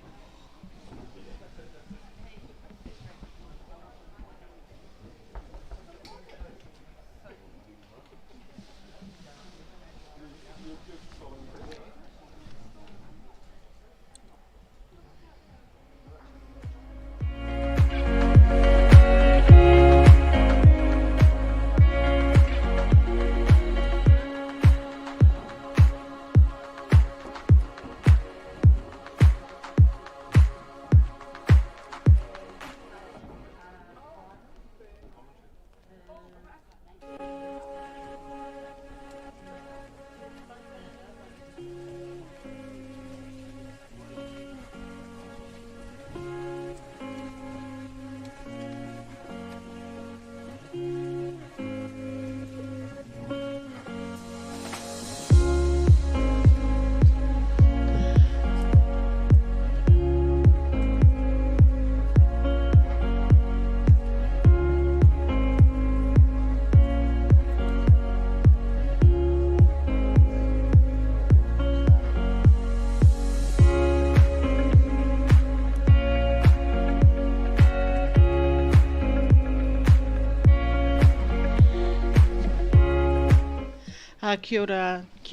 Kia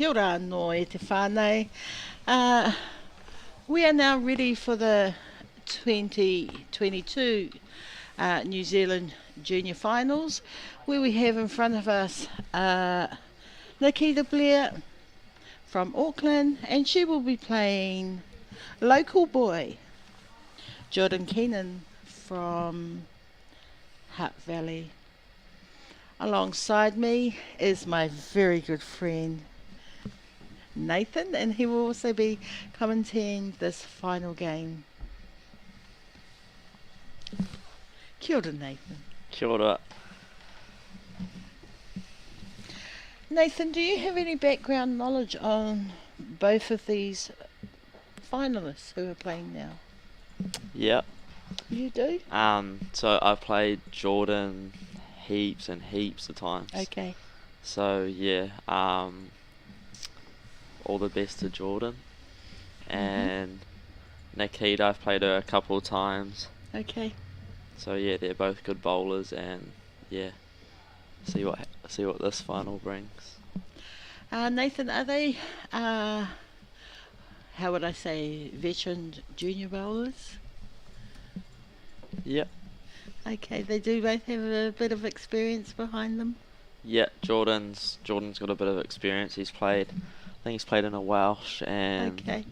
ora no e te whānei. We are now ready for the 2022 New Zealand Junior Finals, where we have in front of us Nikita Blair from Auckland, and she will be playing local boy Jordan Keenan from Hutt Valley. Alongside me is my very good friend Nathan, and he will also be commentating this final game. Kia ora, Nathan. Kia ora. Nathan, do you have any background knowledge on both of these finalists who are playing now? Yeah. You do? So I've played Jordan heaps and heaps of times. Okay. So yeah, all the best to Jordan. And Nikita, I've played her a couple of times. Okay. So yeah, they're both good bowlers, and yeah, see see what this final brings. Nathan, are they, how would I say, veteran junior bowlers? Yep. Okay, they do both have a bit of experience behind them. Yeah, Jordan's got a bit of experience. I think he's played in a Welsh, and Okay.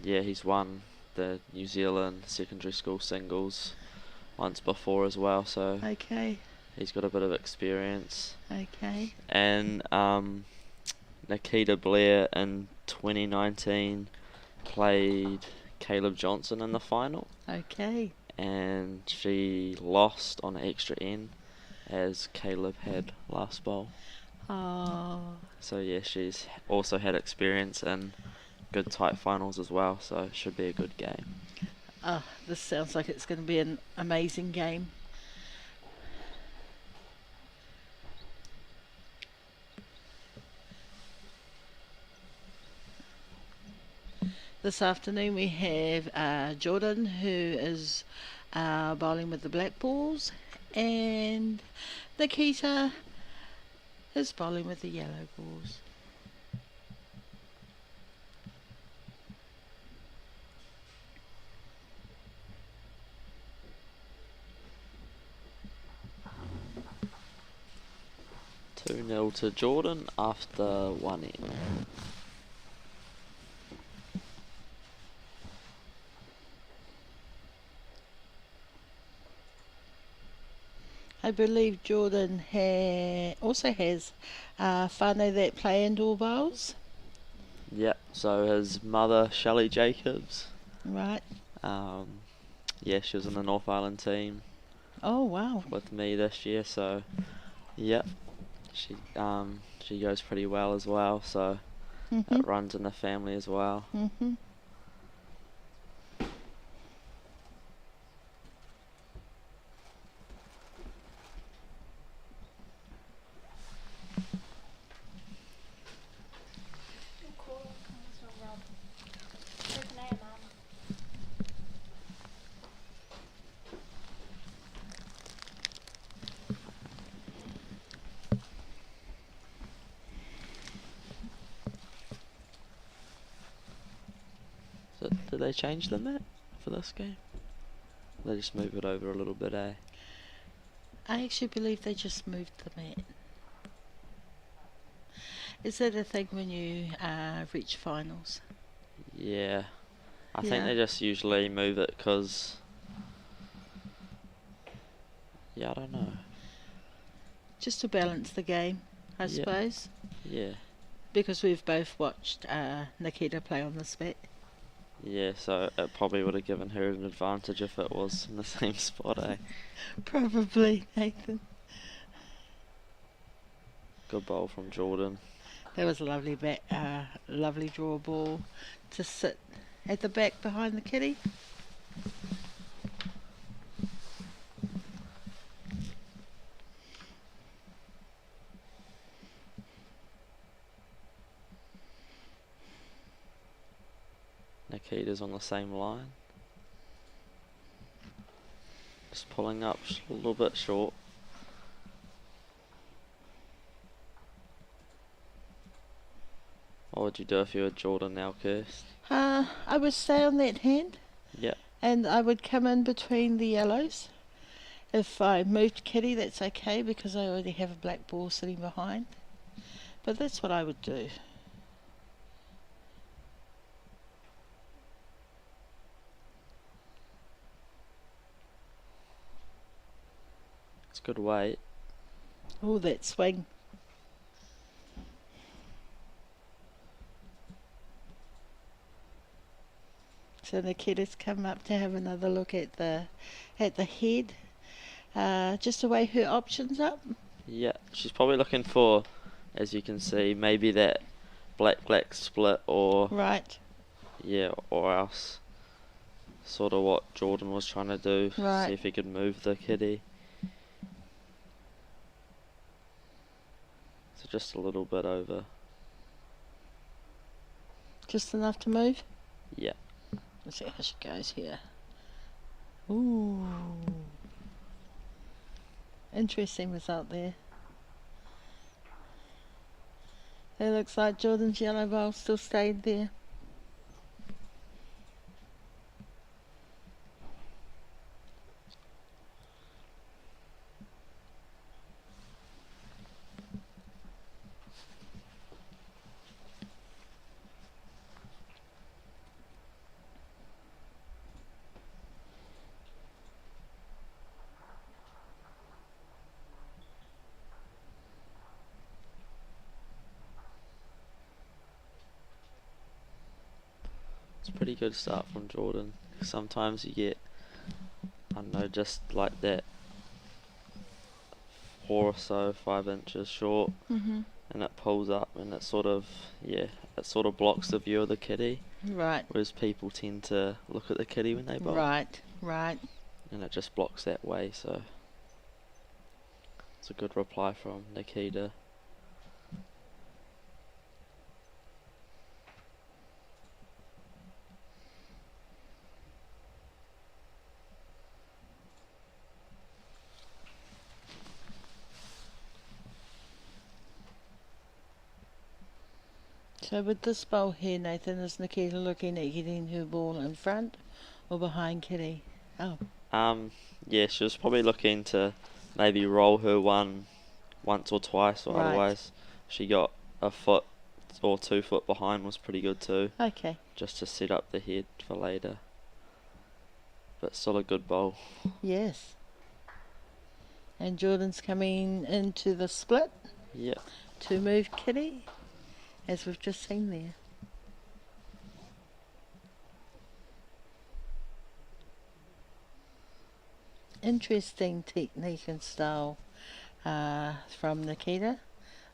yeah, he's won the New Zealand secondary school singles once before as well. So Okay. he's got a bit of experience. Okay. And Nikita Blair in 2019 played Caleb Johnson in the final. Okay. And she lost on extra end as Caleb had last bowl. Oh. So yeah, she's also had experience in good tight finals as well, so it should be a good game. Oh, this sounds like it's going to be an amazing game. This afternoon we have Jordan, who is bowling with the black balls, and Nikita is bowling with the yellow balls. Two 0 to Jordan after 1 end. I believe Jordan also has whānau that play indoor bowls. Yep, so his mother, Shelley Jacobs. Right. Yeah, she was in the North Island team. Oh, wow. With me this year, so yep. She goes pretty well as well, so it runs in the family as well. Mm-hmm. So did they change the mat for this game? They just move it over a little bit, eh? I actually believe they just moved the mat. Is that a thing when you reach finals? Yeah. I think Yeah. they just usually move it because... Yeah, I don't know. Just to balance the game, I Yeah. suppose. Yeah. Because we've both watched Nikita play on this mat. Yeah, so it probably would have given her an advantage if it was in the same spot, eh? Probably, Nathan. Good bowl from Jordan. That was a lovely lovely draw ball to sit at the back behind the kitty. Nikita's on the same line. Just pulling up a little bit short. What would you do if you were Jordan now, Kirst? I would stay on that hand. Yeah. And I would come in between the yellows. If I moved kitty, that's okay because I already have a black ball sitting behind. But that's what I would do. It's good weight. Oh, that swing. So Nikita's come up to have another look at the head, just to weigh her options up. Yeah, she's probably looking for, as you can see, maybe that black split or... Right. Yeah, or else sort of what Jordan was trying to do. Right. See if he could move the kitty. So just a little bit over. Just enough to move? Yeah. Let's see how she goes here. Ooh. Interesting result there. It looks like Jordan's yellow ball still stayed there. It's a pretty good start from Jordan. Sometimes you get, I don't know, just like that 4 or so, 5 inches short, Mhm. and it pulls up, and it sort of, yeah, it sort of blocks the view of the kitty. Right. Whereas people tend to look at the kitty when they bowl. Right, right. And it just blocks that way, so it's a good reply from Nikita. So with this bowl here, Nathan, is Nikita looking at getting her ball in front or behind Kitty? Oh. Yeah, she was probably looking to maybe roll her one once or twice, or Right. otherwise she got a foot or 2 foot behind was pretty good too. Okay. Just to set up the head for later. But still a good bowl. Yes. And Jordan's coming into the split Yeah. to move Kitty, as we've just seen there. Interesting technique and style from Nikita.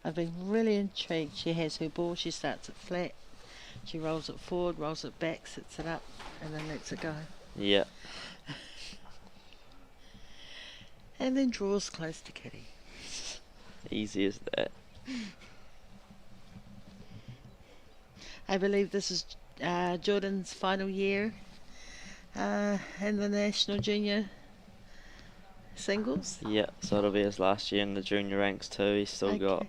I've been really intrigued. She has her ball, she starts it flat, she rolls it forward, rolls it back, sets it up, and then lets it go. Yeah. And then draws close to Kitty. Easy as that. I believe this is Jordan's final year in the National Junior Singles. Yeah, so it'll be his last year in the junior ranks too. He's still got,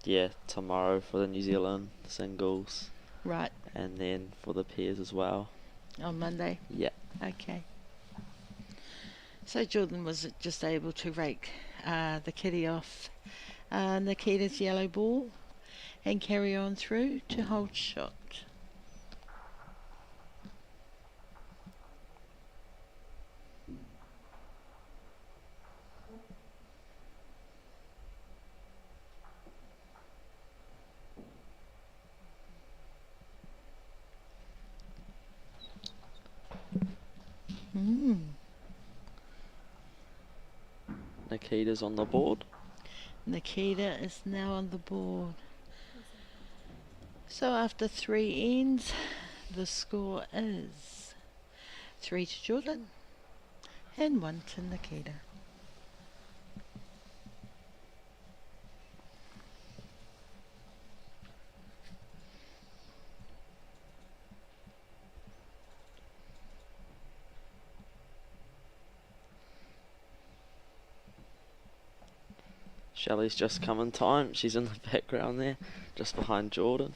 yeah, tomorrow for the New Zealand singles. Right. And then for the pairs as well. On Monday? Yeah. Okay. So Jordan was just able to rake the kitty off Nikita's yellow ball and carry on through to hold shot. Nikita's on the board. Nikita is now on the board. So after 3 ends, the score is 3 to Jordan and 1 to Nikita. Shelley's just come in time. She's in the background there, just behind Jordan.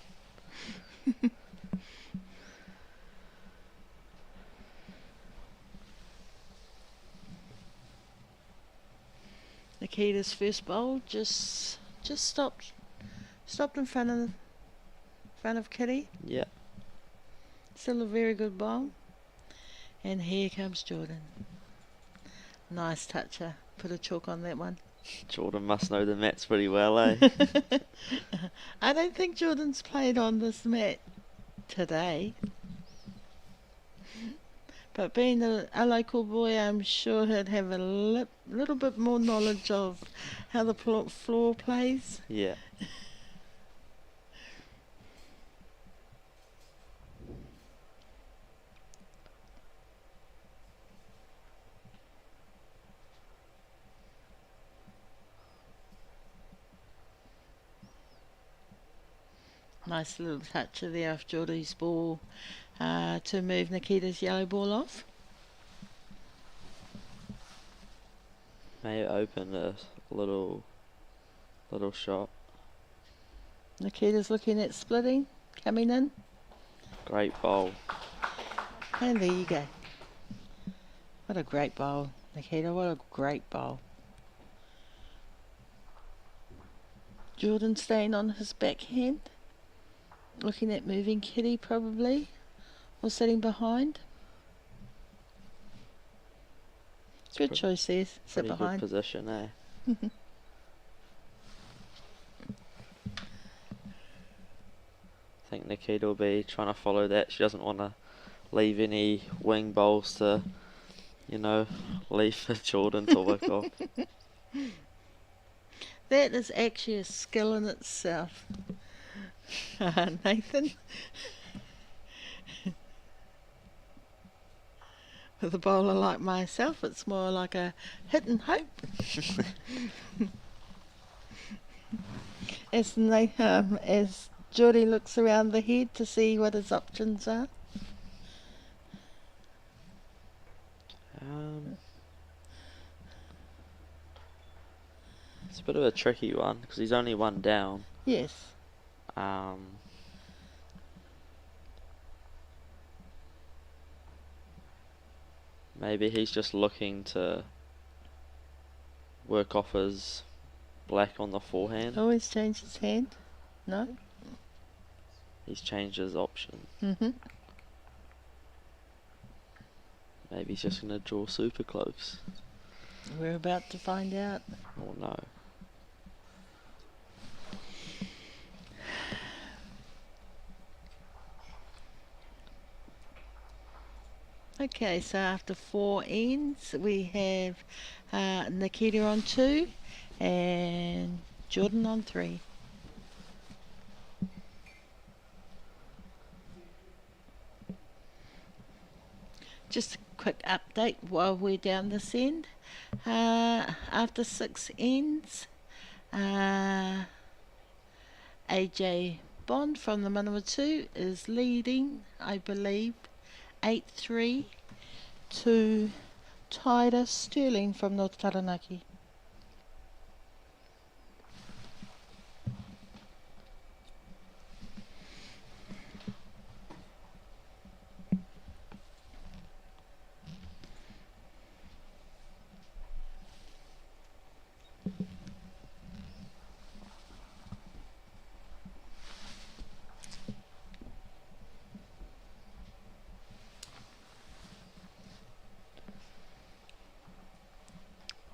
Nikita's first bowl just stopped in front of Kitty. Yeah. Still a very good bowl. And here comes Jordan. Nice toucher. Put a chalk on that one. Jordan must know the mats pretty well, eh? I don't think Jordan's played on this mat today. But being a local boy, I'm sure he'd have a little bit more knowledge of how the floor plays. Yeah. Nice little touch there off Jordy's ball to move Nikita's yellow ball off. May open a little shot. Nikita's looking at splitting, coming in. Great bowl. And there you go. What a great bowl, Nikita. What a great bowl. Jordan staying on his backhand. Looking at moving Kitty probably. Or sitting behind. Good choice there. Sit Pretty behind. good position, eh? I think Nikita will be trying to follow that. She doesn't want to leave any wing bowls to, you know, leave for Jordan to work off. That is actually a skill in itself. Nathan. With a bowler like myself, it's more like a hit and hope. As Geordie looks around the head to see what his options are. It's a bit of a tricky one because he's only one down. Yes. Maybe he's just looking to work off his black on the forehand. Always change his hand. No? He's changed his option. Mm-hmm. Maybe he's just going to draw super close. We're about to find out. Oh no. Okay, so after 4 ends, we have Nikita on 2 and Jordan on 3. Just a quick update while we're down this end. After 6 ends, AJ Bond from the Manawatu is leading, I believe, 8-3 to Taita Sterling from North Taranaki.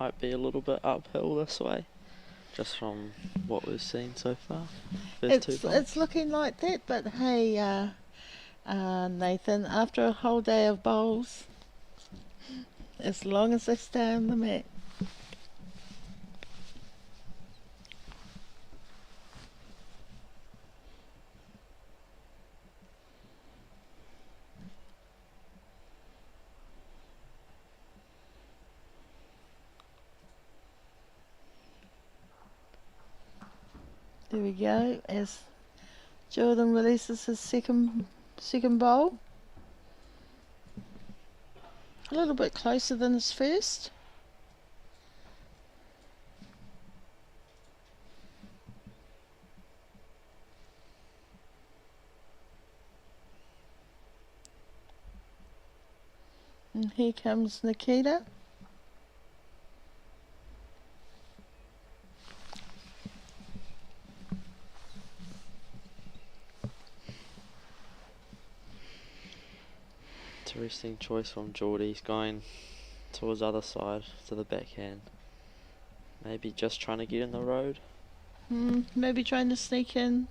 Might be a little bit uphill this way, just from what we've seen so far. It's looking like that, but hey, Nathan, after a whole day of bowls, as long as they stay on the mat. There we go, as Jordan releases his second bowl. A little bit closer than his first. And here comes Nikita. Interesting choice from Geordie. He's going to his other side, to the backhand. Maybe just trying to get in the road. Maybe trying to sneak in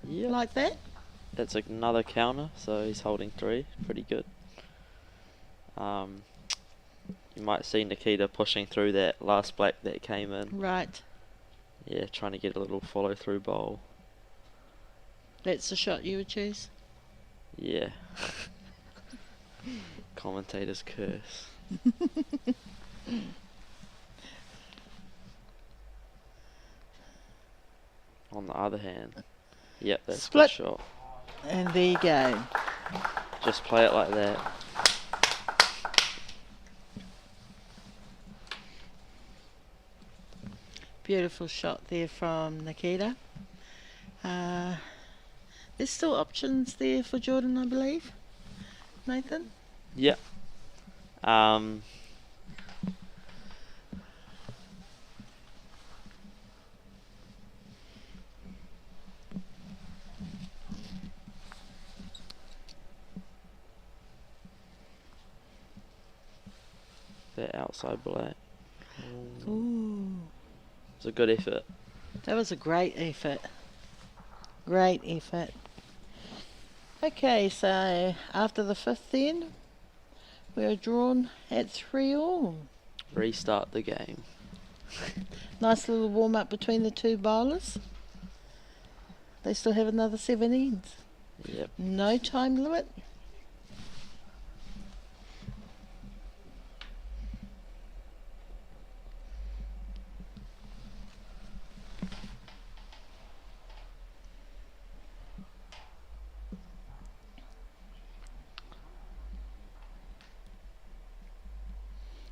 like that. That's another counter, so he's holding 3. Pretty good. You might see Nikita pushing through that last black that came in. Right. Yeah, trying to get a little follow through bowl. That's the shot you would choose? Yeah. Commentator's curse. On the other hand, yep, that's a good shot. And there you go. Just play it like that. Beautiful shot there from Nikita. There's still options there for Jordan, I believe. Nathan? Yep. That outside Blair. Ooh. It's a good effort. That was a great effort. Great effort. Okay, so after the 5th then, we're drawn at 3-3. Restart the game. Nice little warm up between the two bowlers. They still have another 7 ends. Yep. No time limit.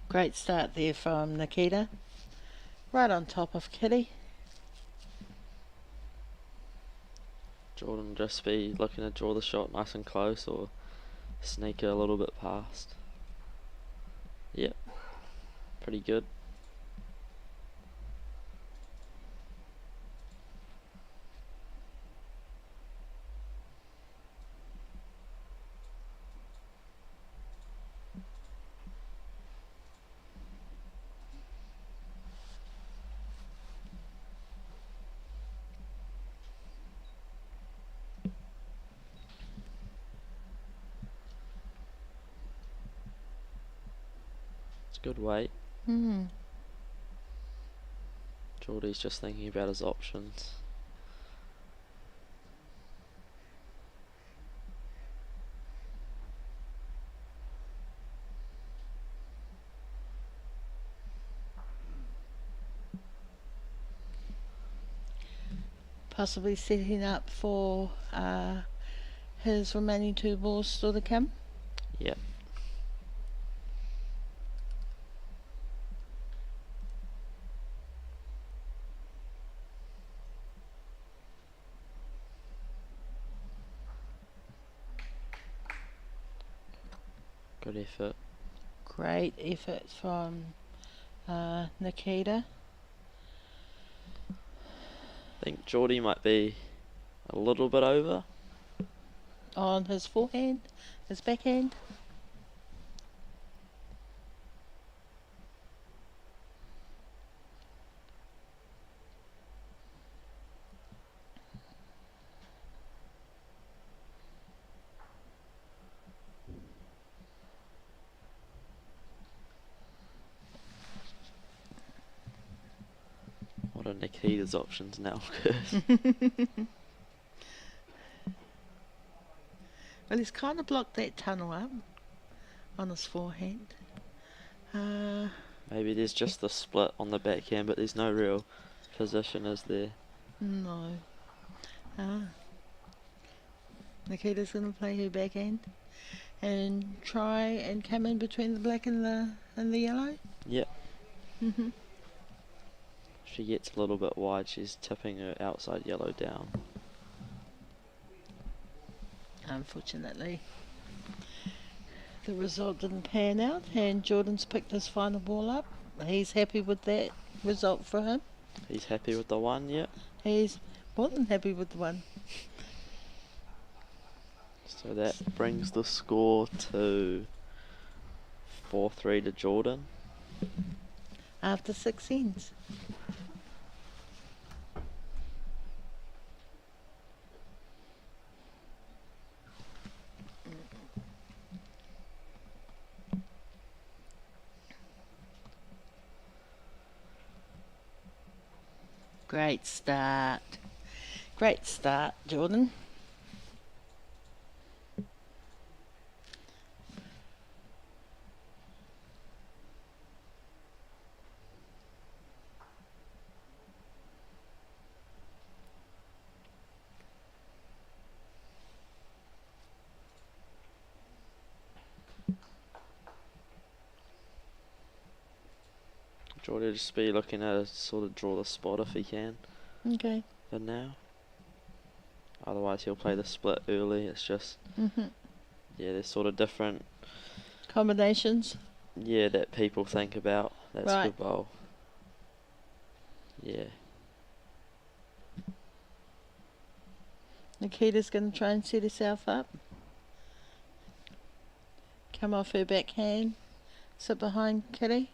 Great start there from Nikita. Right on top of Kitty. Jordan just be looking to draw the shot nice and close or sneak it a little bit past. Yep. Pretty good. Good weight. Geordie's just thinking about his options. Possibly setting up for his remaining 2 balls still to come. Yep. Good effort. Great effort from Nikita. I think Geordie might be a little bit over. On his forehand, his backhand. What are Nikita's options now? Well, he's kind of blocked that tunnel up on his forehand. Maybe there's just the split on the backhand, but there's no real position, is there? No. Nikita's going to play her backhand and try and come in between the black and the yellow. Yep. She gets a little bit wide, she's tipping her outside yellow down. Unfortunately, the result didn't pan out and Jordan's picked his final ball up. He's happy with that result for him. He's happy with the one, yep. He's more than happy with the one. So that brings the score to 4-3 to Jordan. After 6 ends. Great start. Great start, Jordan. Jordan will just be looking at it, sort of draw the spot if he can. Okay. For now. Otherwise, he'll play the split early. It's just, yeah, there's sort of different Combinations. yeah, that people think about. That's Right. good bowl. Yeah. Nikita's going to try and set herself up. Come off her backhand. Sit behind Kitty.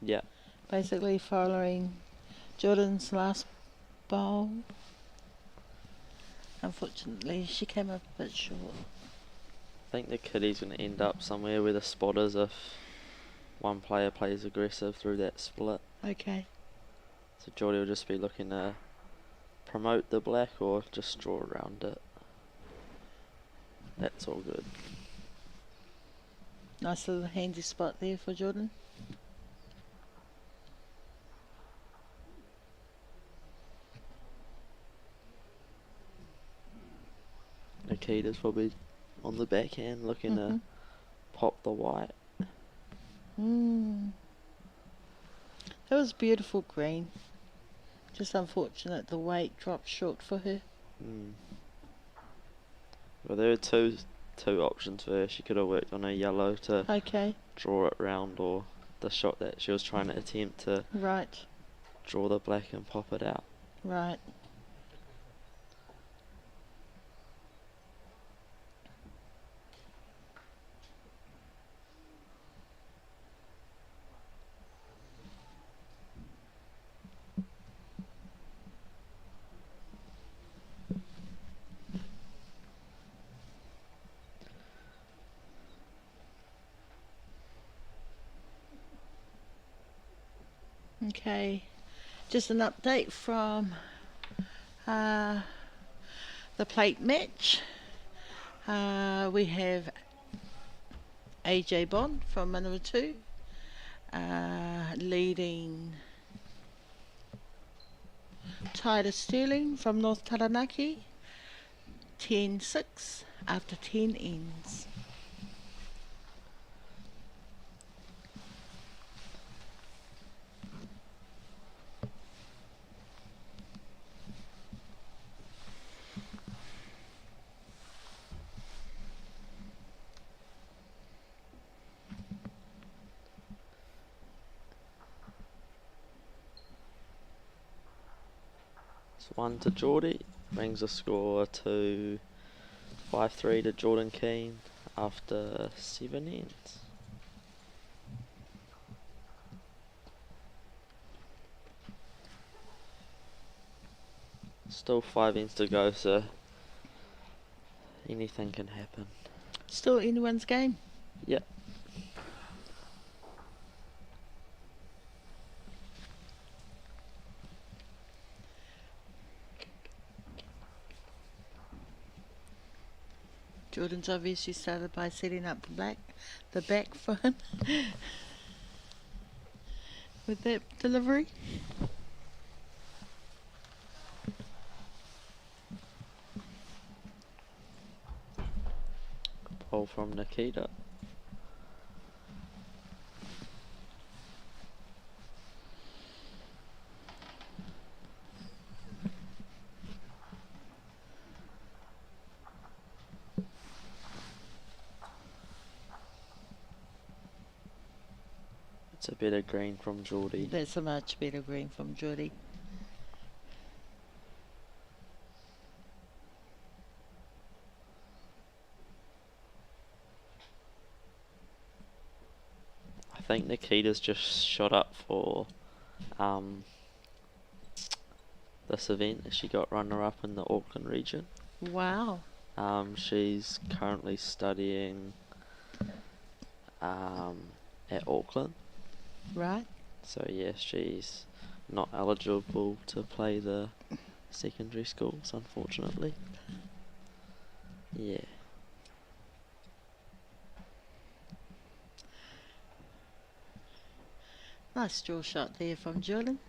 Yeah. Basically following Jordan's last bowl. Unfortunately, she came up a bit short. I think the kitty's going to end up somewhere where the spot is if one player plays aggressive through that split. Okay. So Geordie will just be looking to promote the black or just draw around it. That's all good. Nice little handy spot there for Jordan. Nikita's probably on the backhand looking to pop the white. That was beautiful green. Just unfortunate the weight dropped short for her. Well, there are two options for her. She could have worked on a yellow to draw it round, or the shot that she was trying to attempt to draw the black and pop it out. Right. Okay, just an update from the plate match. We have AJ Bond from Manawatu leading Taita Sterling from North Taranaki 10-6 after 10 ends. So 1 to Geordie, brings the score to 5-3 to Jordan Keane after 7 ends. Still 5 ends to go, so anything can happen. Still anyone's game? Yep. Jordan's obviously started by setting up the back for him with that delivery. Ball from Nikita. It's a better green from Geordie. That's a much better green from Geordie. I think Nikita's just shot up for this event. She got runner-up in the Auckland region. Wow. She's currently studying at Auckland. Right. So yeah, she's not eligible to play the secondary schools, unfortunately. Yeah. Nice draw shot there from Jordan.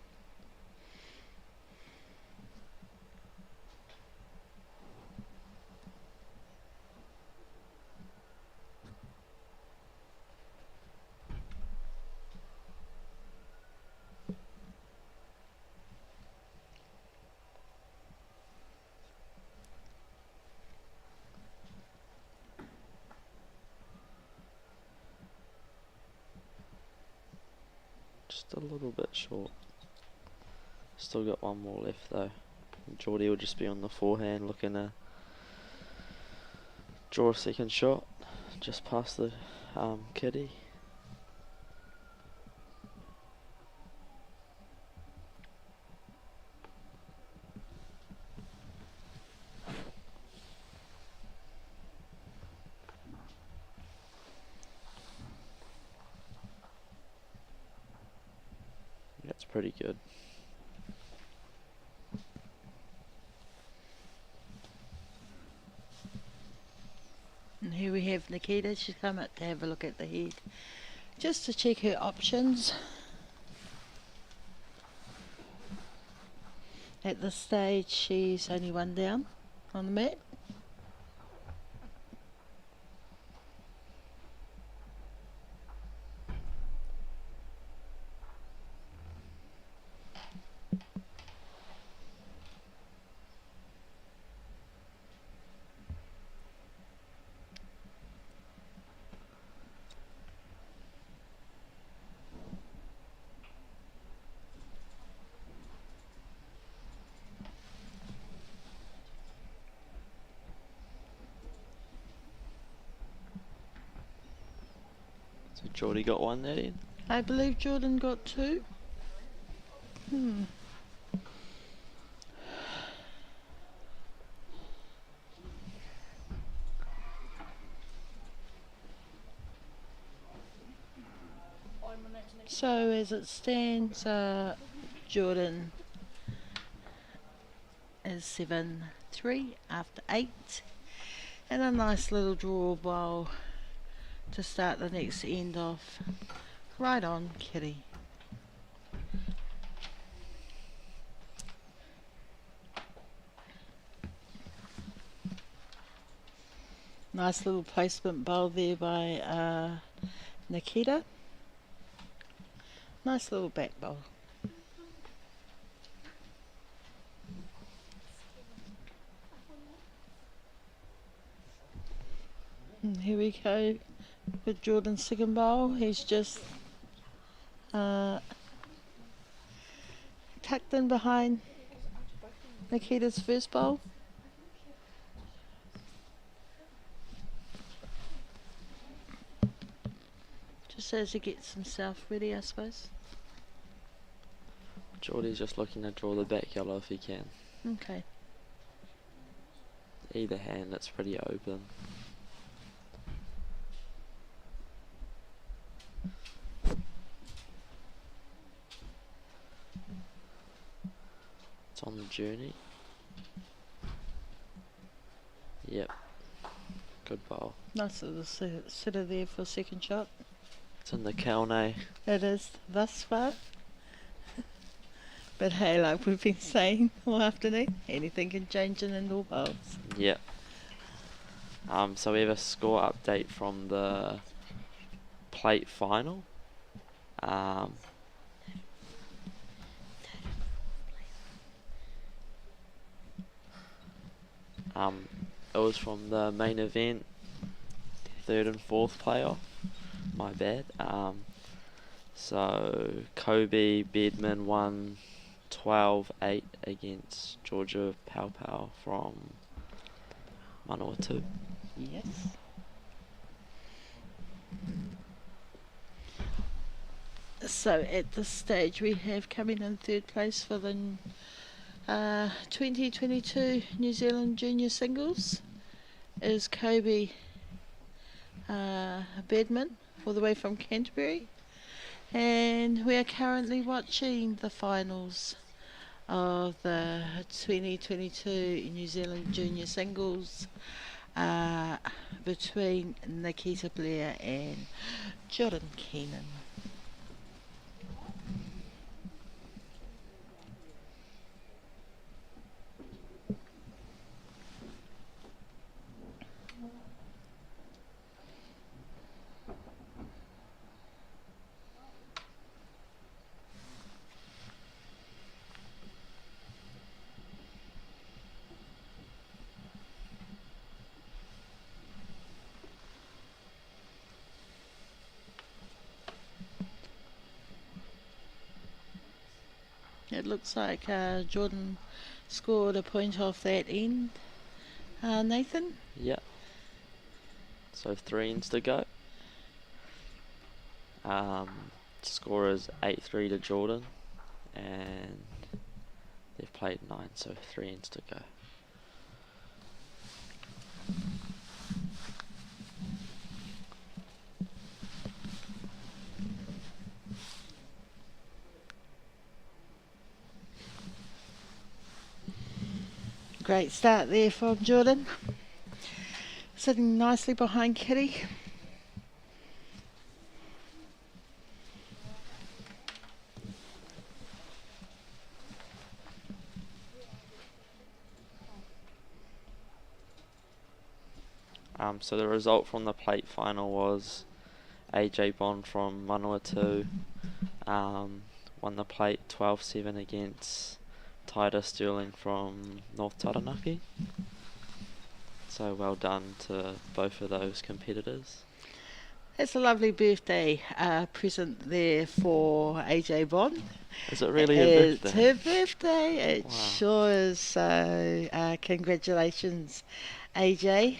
Just a little bit short. Still got one more left though. Geordie will just be on the forehand looking to draw a second shot just past the kitty. That's pretty good. And here we have Nikita. She's come up to have a look at the head, just to check her options. At this stage, she's only one down on the mat. So Geordie got one there then? I believe Jordan got two. So as it stands, Jordan is 7-3 after 8, and a nice little draw bowl to start the next end off. Right on, kitty. Nice little placement bowl there by Nikita. Nice little back bowl. And here we go with Jordan's second bowl. He's just tucked in behind Nikita's first bowl. Just as he gets himself ready, I suppose. Geordie's just looking to draw the back yellow if he can. Okay. Either hand, it's pretty open. It's on the journey. Yep. Good bowl. Nice little sitter there for a second shot. It's in the Kaune. It is thus far. But hey, like we've been saying all afternoon, anything can change in indoor bowls. Yep. So we have a score update from the plate final. It was from the main event, third and fourth playoff. My bad. So Kobe Bedman won 12-8 against Georgia Papao from Manawatu. Yes. So at this stage we have coming in third place for the 2022 New Zealand Junior Singles is Kobe Bedman, all the way from Canterbury, and we are currently watching the finals of the 2022 New Zealand Junior Singles between Nikita Blair and Jordan Keenan. It looks like Jordan scored a point off that end. Nathan? Yeah. So 3 ends to go. Score is 8-3 to Jordan, and they've played 9, so 3 ends to go. Great start there from Jordan. Sitting nicely behind Kitty. So the result from the plate final was AJ Bond from Manawatu won the plate 12-7 against Taita Sterling from North Taranaki. So well done to both of those competitors. That's a lovely birthday present there for AJ Bond. Is it really her birthday? It's her birthday. It Wow. sure is. So congratulations, AJ.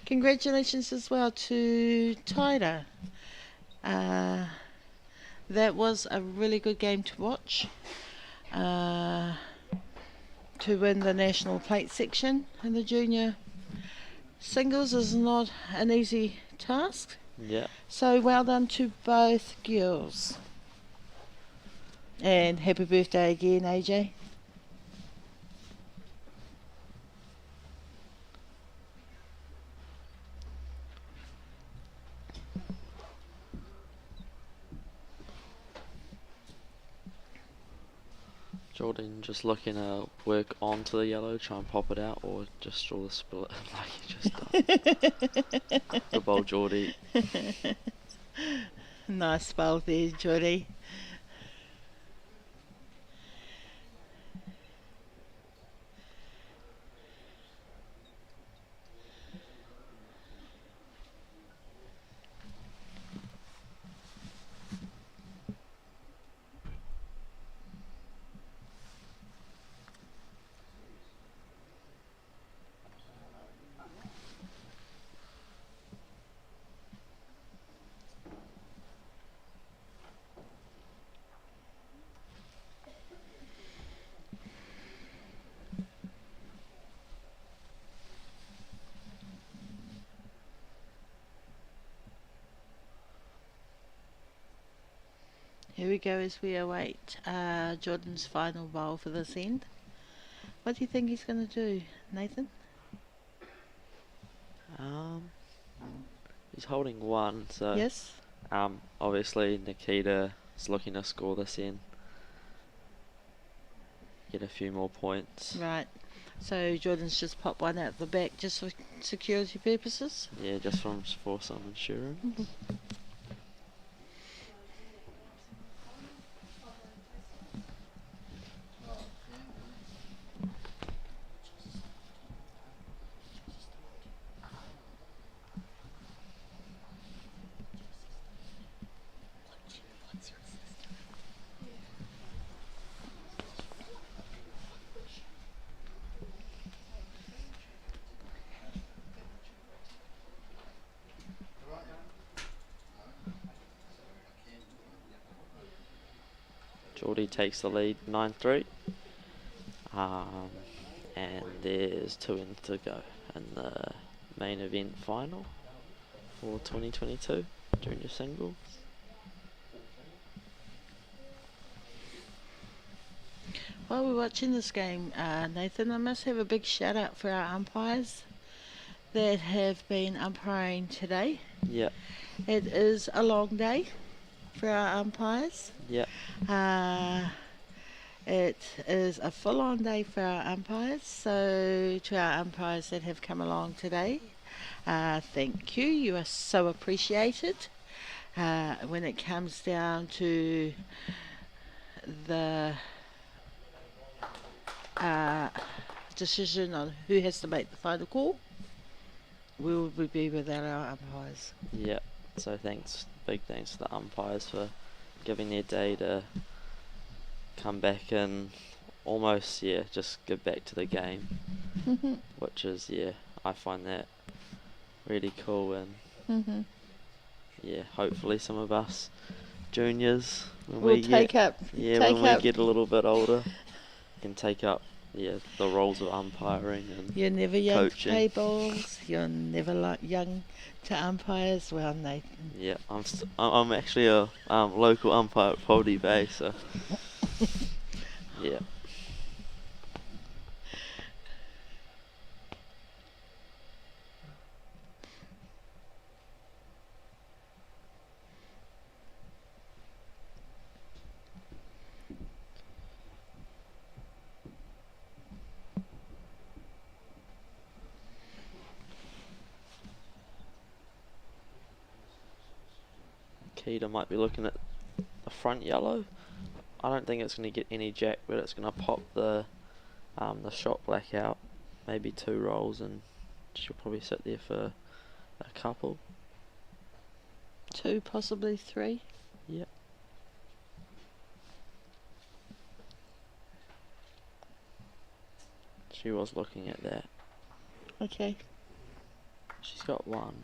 Congratulations as well to Taita. That was a really good game to watch. To win the national plate section in the junior singles is not an easy task. Yeah. So well done to both girls. And happy birthday again, AJ. Jordan just looking to work onto the yellow, try and pop it out, or just draw the split like you just done. Good ball, Geordie. Nice ball there, Geordie. Here we go as we await Jordan's final bowl for this end. What do you think he's going to do, Nathan? He's holding 1, so yes. Obviously Nikita is looking to score this in, get a few more points. Right. So Jordan's just popped one out the back just for security purposes. Yeah, just for some insurance. Geordie takes the lead 9-3, and there's 2 ends to go in the main event final for 2022 junior singles. While we're watching this game, Nathan, I must have a big shout out for our umpires that have been umpiring today. Yeah. It is a long day for our umpires. Yeah. It is a full-on day for our umpires. So to our umpires that have come along today, thank you. You are so appreciated. When it comes down to the decision on who has to make the final call, we will be without our umpires. Yeah. So big thanks to the umpires for giving their day to come back and almost, just get back to the game, which is, I find that really cool, and hopefully some of us juniors, when We'll we take get, up- when take we up- get a little bit older, can take up, the roles of umpiring and You're never young coaching. to play balls. You're never young to umpire as well, Nathan. Yeah, I'm actually a local umpire at Poldy Bay, so yeah. Nikita might be looking at the front yellow. I don't think it's going to get any jack, but it's going to pop the shot black out. Maybe 2 rolls, and she'll probably sit there for a couple. 2, possibly 3. Yep. She was looking at that. Okay. She's got 1.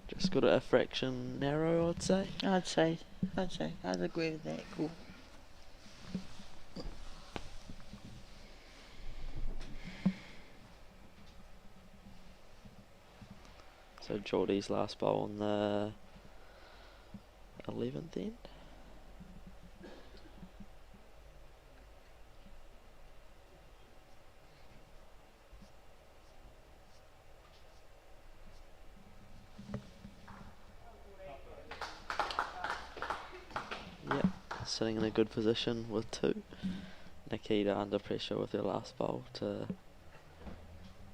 Just got it a fraction narrow, I'd say. I'd agree with that. Cool. So Geordie's last bowl on the 11th end. Yep, sitting in a good position with 2. Nikita under pressure with her last bowl to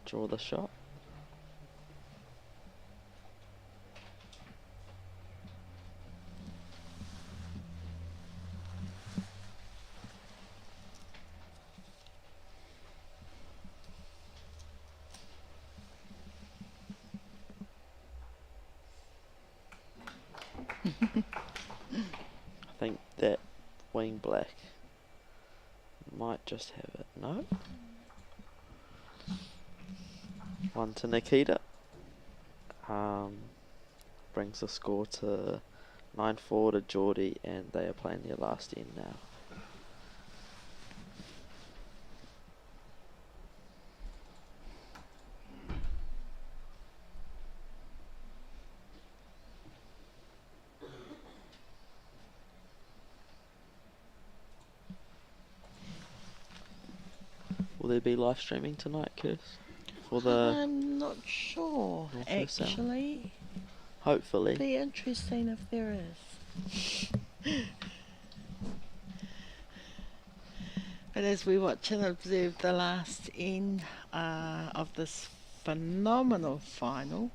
draw the shot. I think that wing black might just have it. No. 1 to Nikita. Brings the score to 9-4 to Geordie, and they are playing their last end now. Will there be live streaming tonight, Curse? For the I'm not sure, North South? actually. Hopefully. Be interesting if there is. But as we watch and observe the last end of this phenomenal final,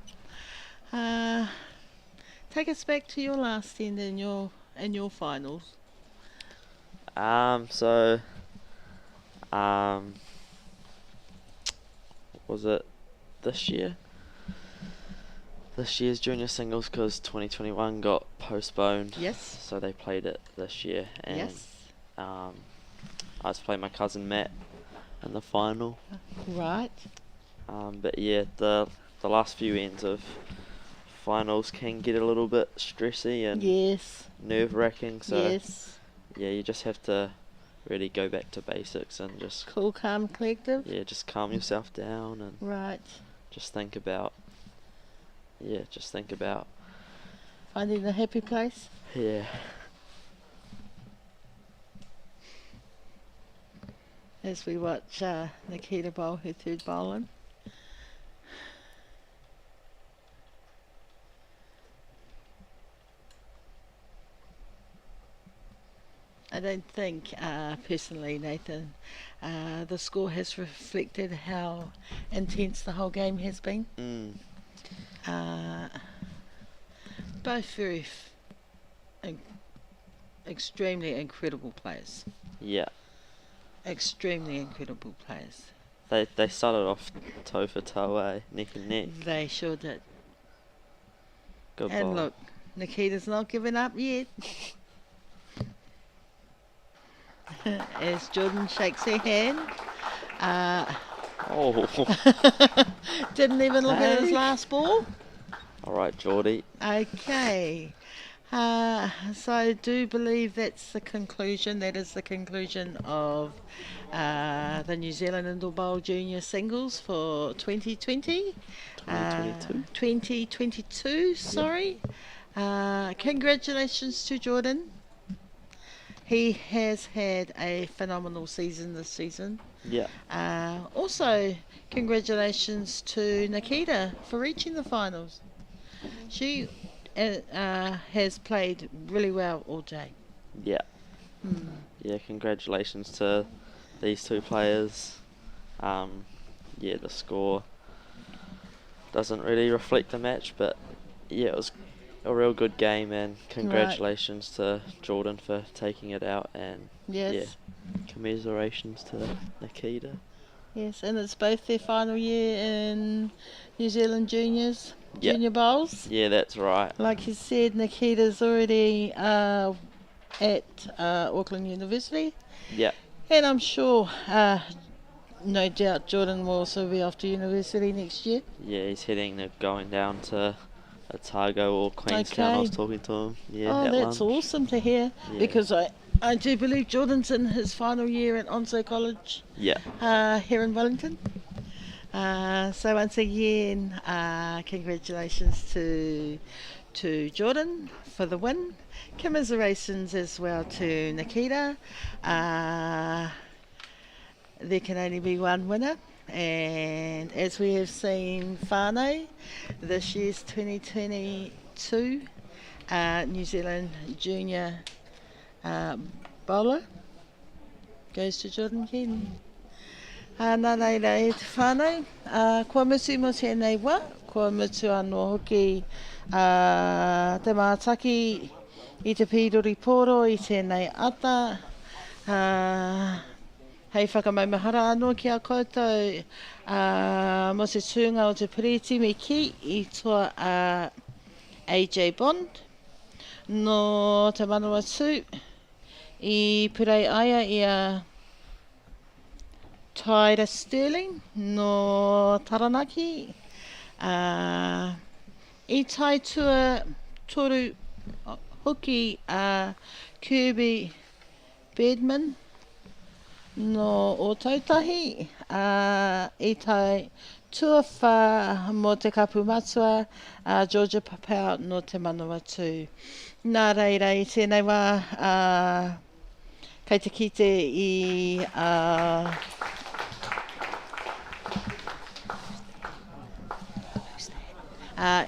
take us back to your last end in your finals. Was it this year? This year's junior singles, because 2021 got postponed. Yes. So they played it this year, and Yes. I was playing my cousin Matt in the final. Right. But yeah, the last few ends of finals can get a little bit stressy and Yes. nerve-wracking. So Yes. yeah, you just have to really go back to basics and just Cool, calm, collective. yeah, just calm yourself down and Right. just think about Finding the happy place. yeah. As we watch Nikita bowl her 3rd bowling. I don't think, personally, Nathan, the score has reflected how intense the whole game has been. Both very extremely incredible players. Yeah. Extremely incredible players. They started off toe for toe, neck and neck. They sure did. Good And ball. look, Nikita's not giving up yet. As Jordan shakes her hand. Oh. Didn't even look at his Hey. last ball. All right, Geordie. Okay. So I do believe that's the conclusion. That is the conclusion of the New Zealand Indoor Bowl Junior Singles for 2020. 2022, sorry. Congratulations to Jordan. He has had a phenomenal season this season. Yeah. Also, congratulations to Nikita for reaching the finals. She has played really well all day. Yeah. Yeah, congratulations to these two players. Yeah, the score doesn't really reflect the match, but yeah, it was a real good game, and congratulations to Jordan for taking it out, and Yes. yeah, commiserations to Nikita. Yes, and it's both their final year in New Zealand Juniors, Yep. Junior Bowls. Yeah, that's right. Like you said, Nikita's already at Auckland University, Yeah. and I'm sure, no doubt, Jordan will also be off to university next year. Yeah, he's going down to Otago or Queenstown. I was Okay. talking to him. Yeah, Oh, at that's lunch. awesome to hear, Yeah. because I do believe Jordan's in his final year at Onslow College. Yeah. Here in Wellington. So once again, congratulations to Jordan for the win. Commiserations as well to Nikita. There can only be one winner. And as we have seen whānau, this year's 2022 New Zealand Junior bowler goes to Jordan Keaton. Nā nei rei te whānau, kua mutu mo tēnei wā, kua mutu anō hoki te mātaki i te pīrori pōro i tēnei ata. Hei whakamaumahara anō ki a koutou mo te tūnga o te piriti me ki i toa AJ Bond no te Manawatu i purei aia i a Taita Sterling no Taranaki. I tai tua toru hoki Kirby Bedman no o Taitahi. I tai tua wha mo te kapu matua Georgia Papao no te Manawatu. Nā reira i tēnei wā kei te kite i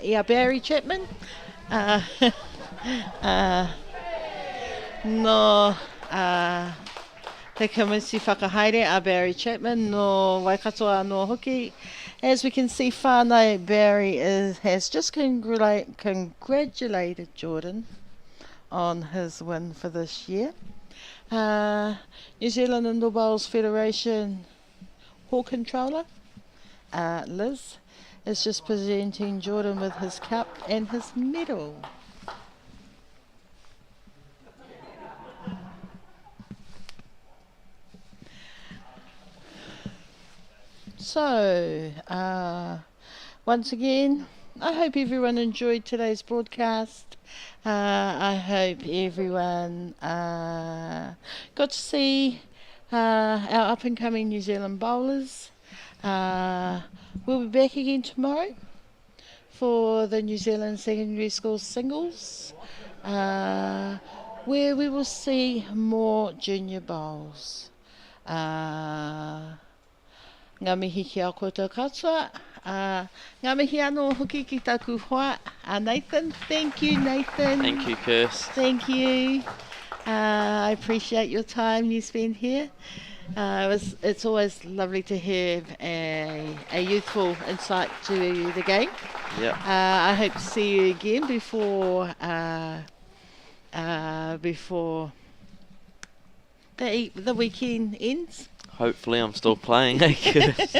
i a Barry Chapman no te kamisi whakahaere a Barry Chapman no Waikatoa no hoki. As we can see, whānau Barry has just congratulated Jordan on his win for this year. New Zealand Indoor Bowls Federation Hall Controller Liz is just presenting Jordan with his cup and his medal. So, once again, I hope everyone enjoyed today's broadcast. I hope everyone got to see our up-and-coming New Zealand bowlers. We'll be back again tomorrow for the New Zealand Secondary School Singles, where we will see more junior bowls. Ngā mihi ki a koutou katoa. Ngā mihi anō hoki ki taku hoa. Nathan, thank you, Nathan. Thank you, Kirst. Thank you. I appreciate your time you spend here. It's always lovely to have a youthful insight to the game. Yeah. I hope to see you again before the weekend ends. Hopefully I'm still playing. No, it's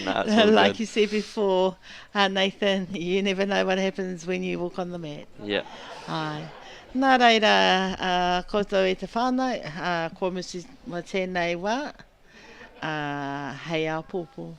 all Like good. you said before, Nathan, you never know what happens when you walk on the mat. Yeah. Ai. Nā reira, koutou e te whānau, ko misi ma tēnei wā, hei au pōpō.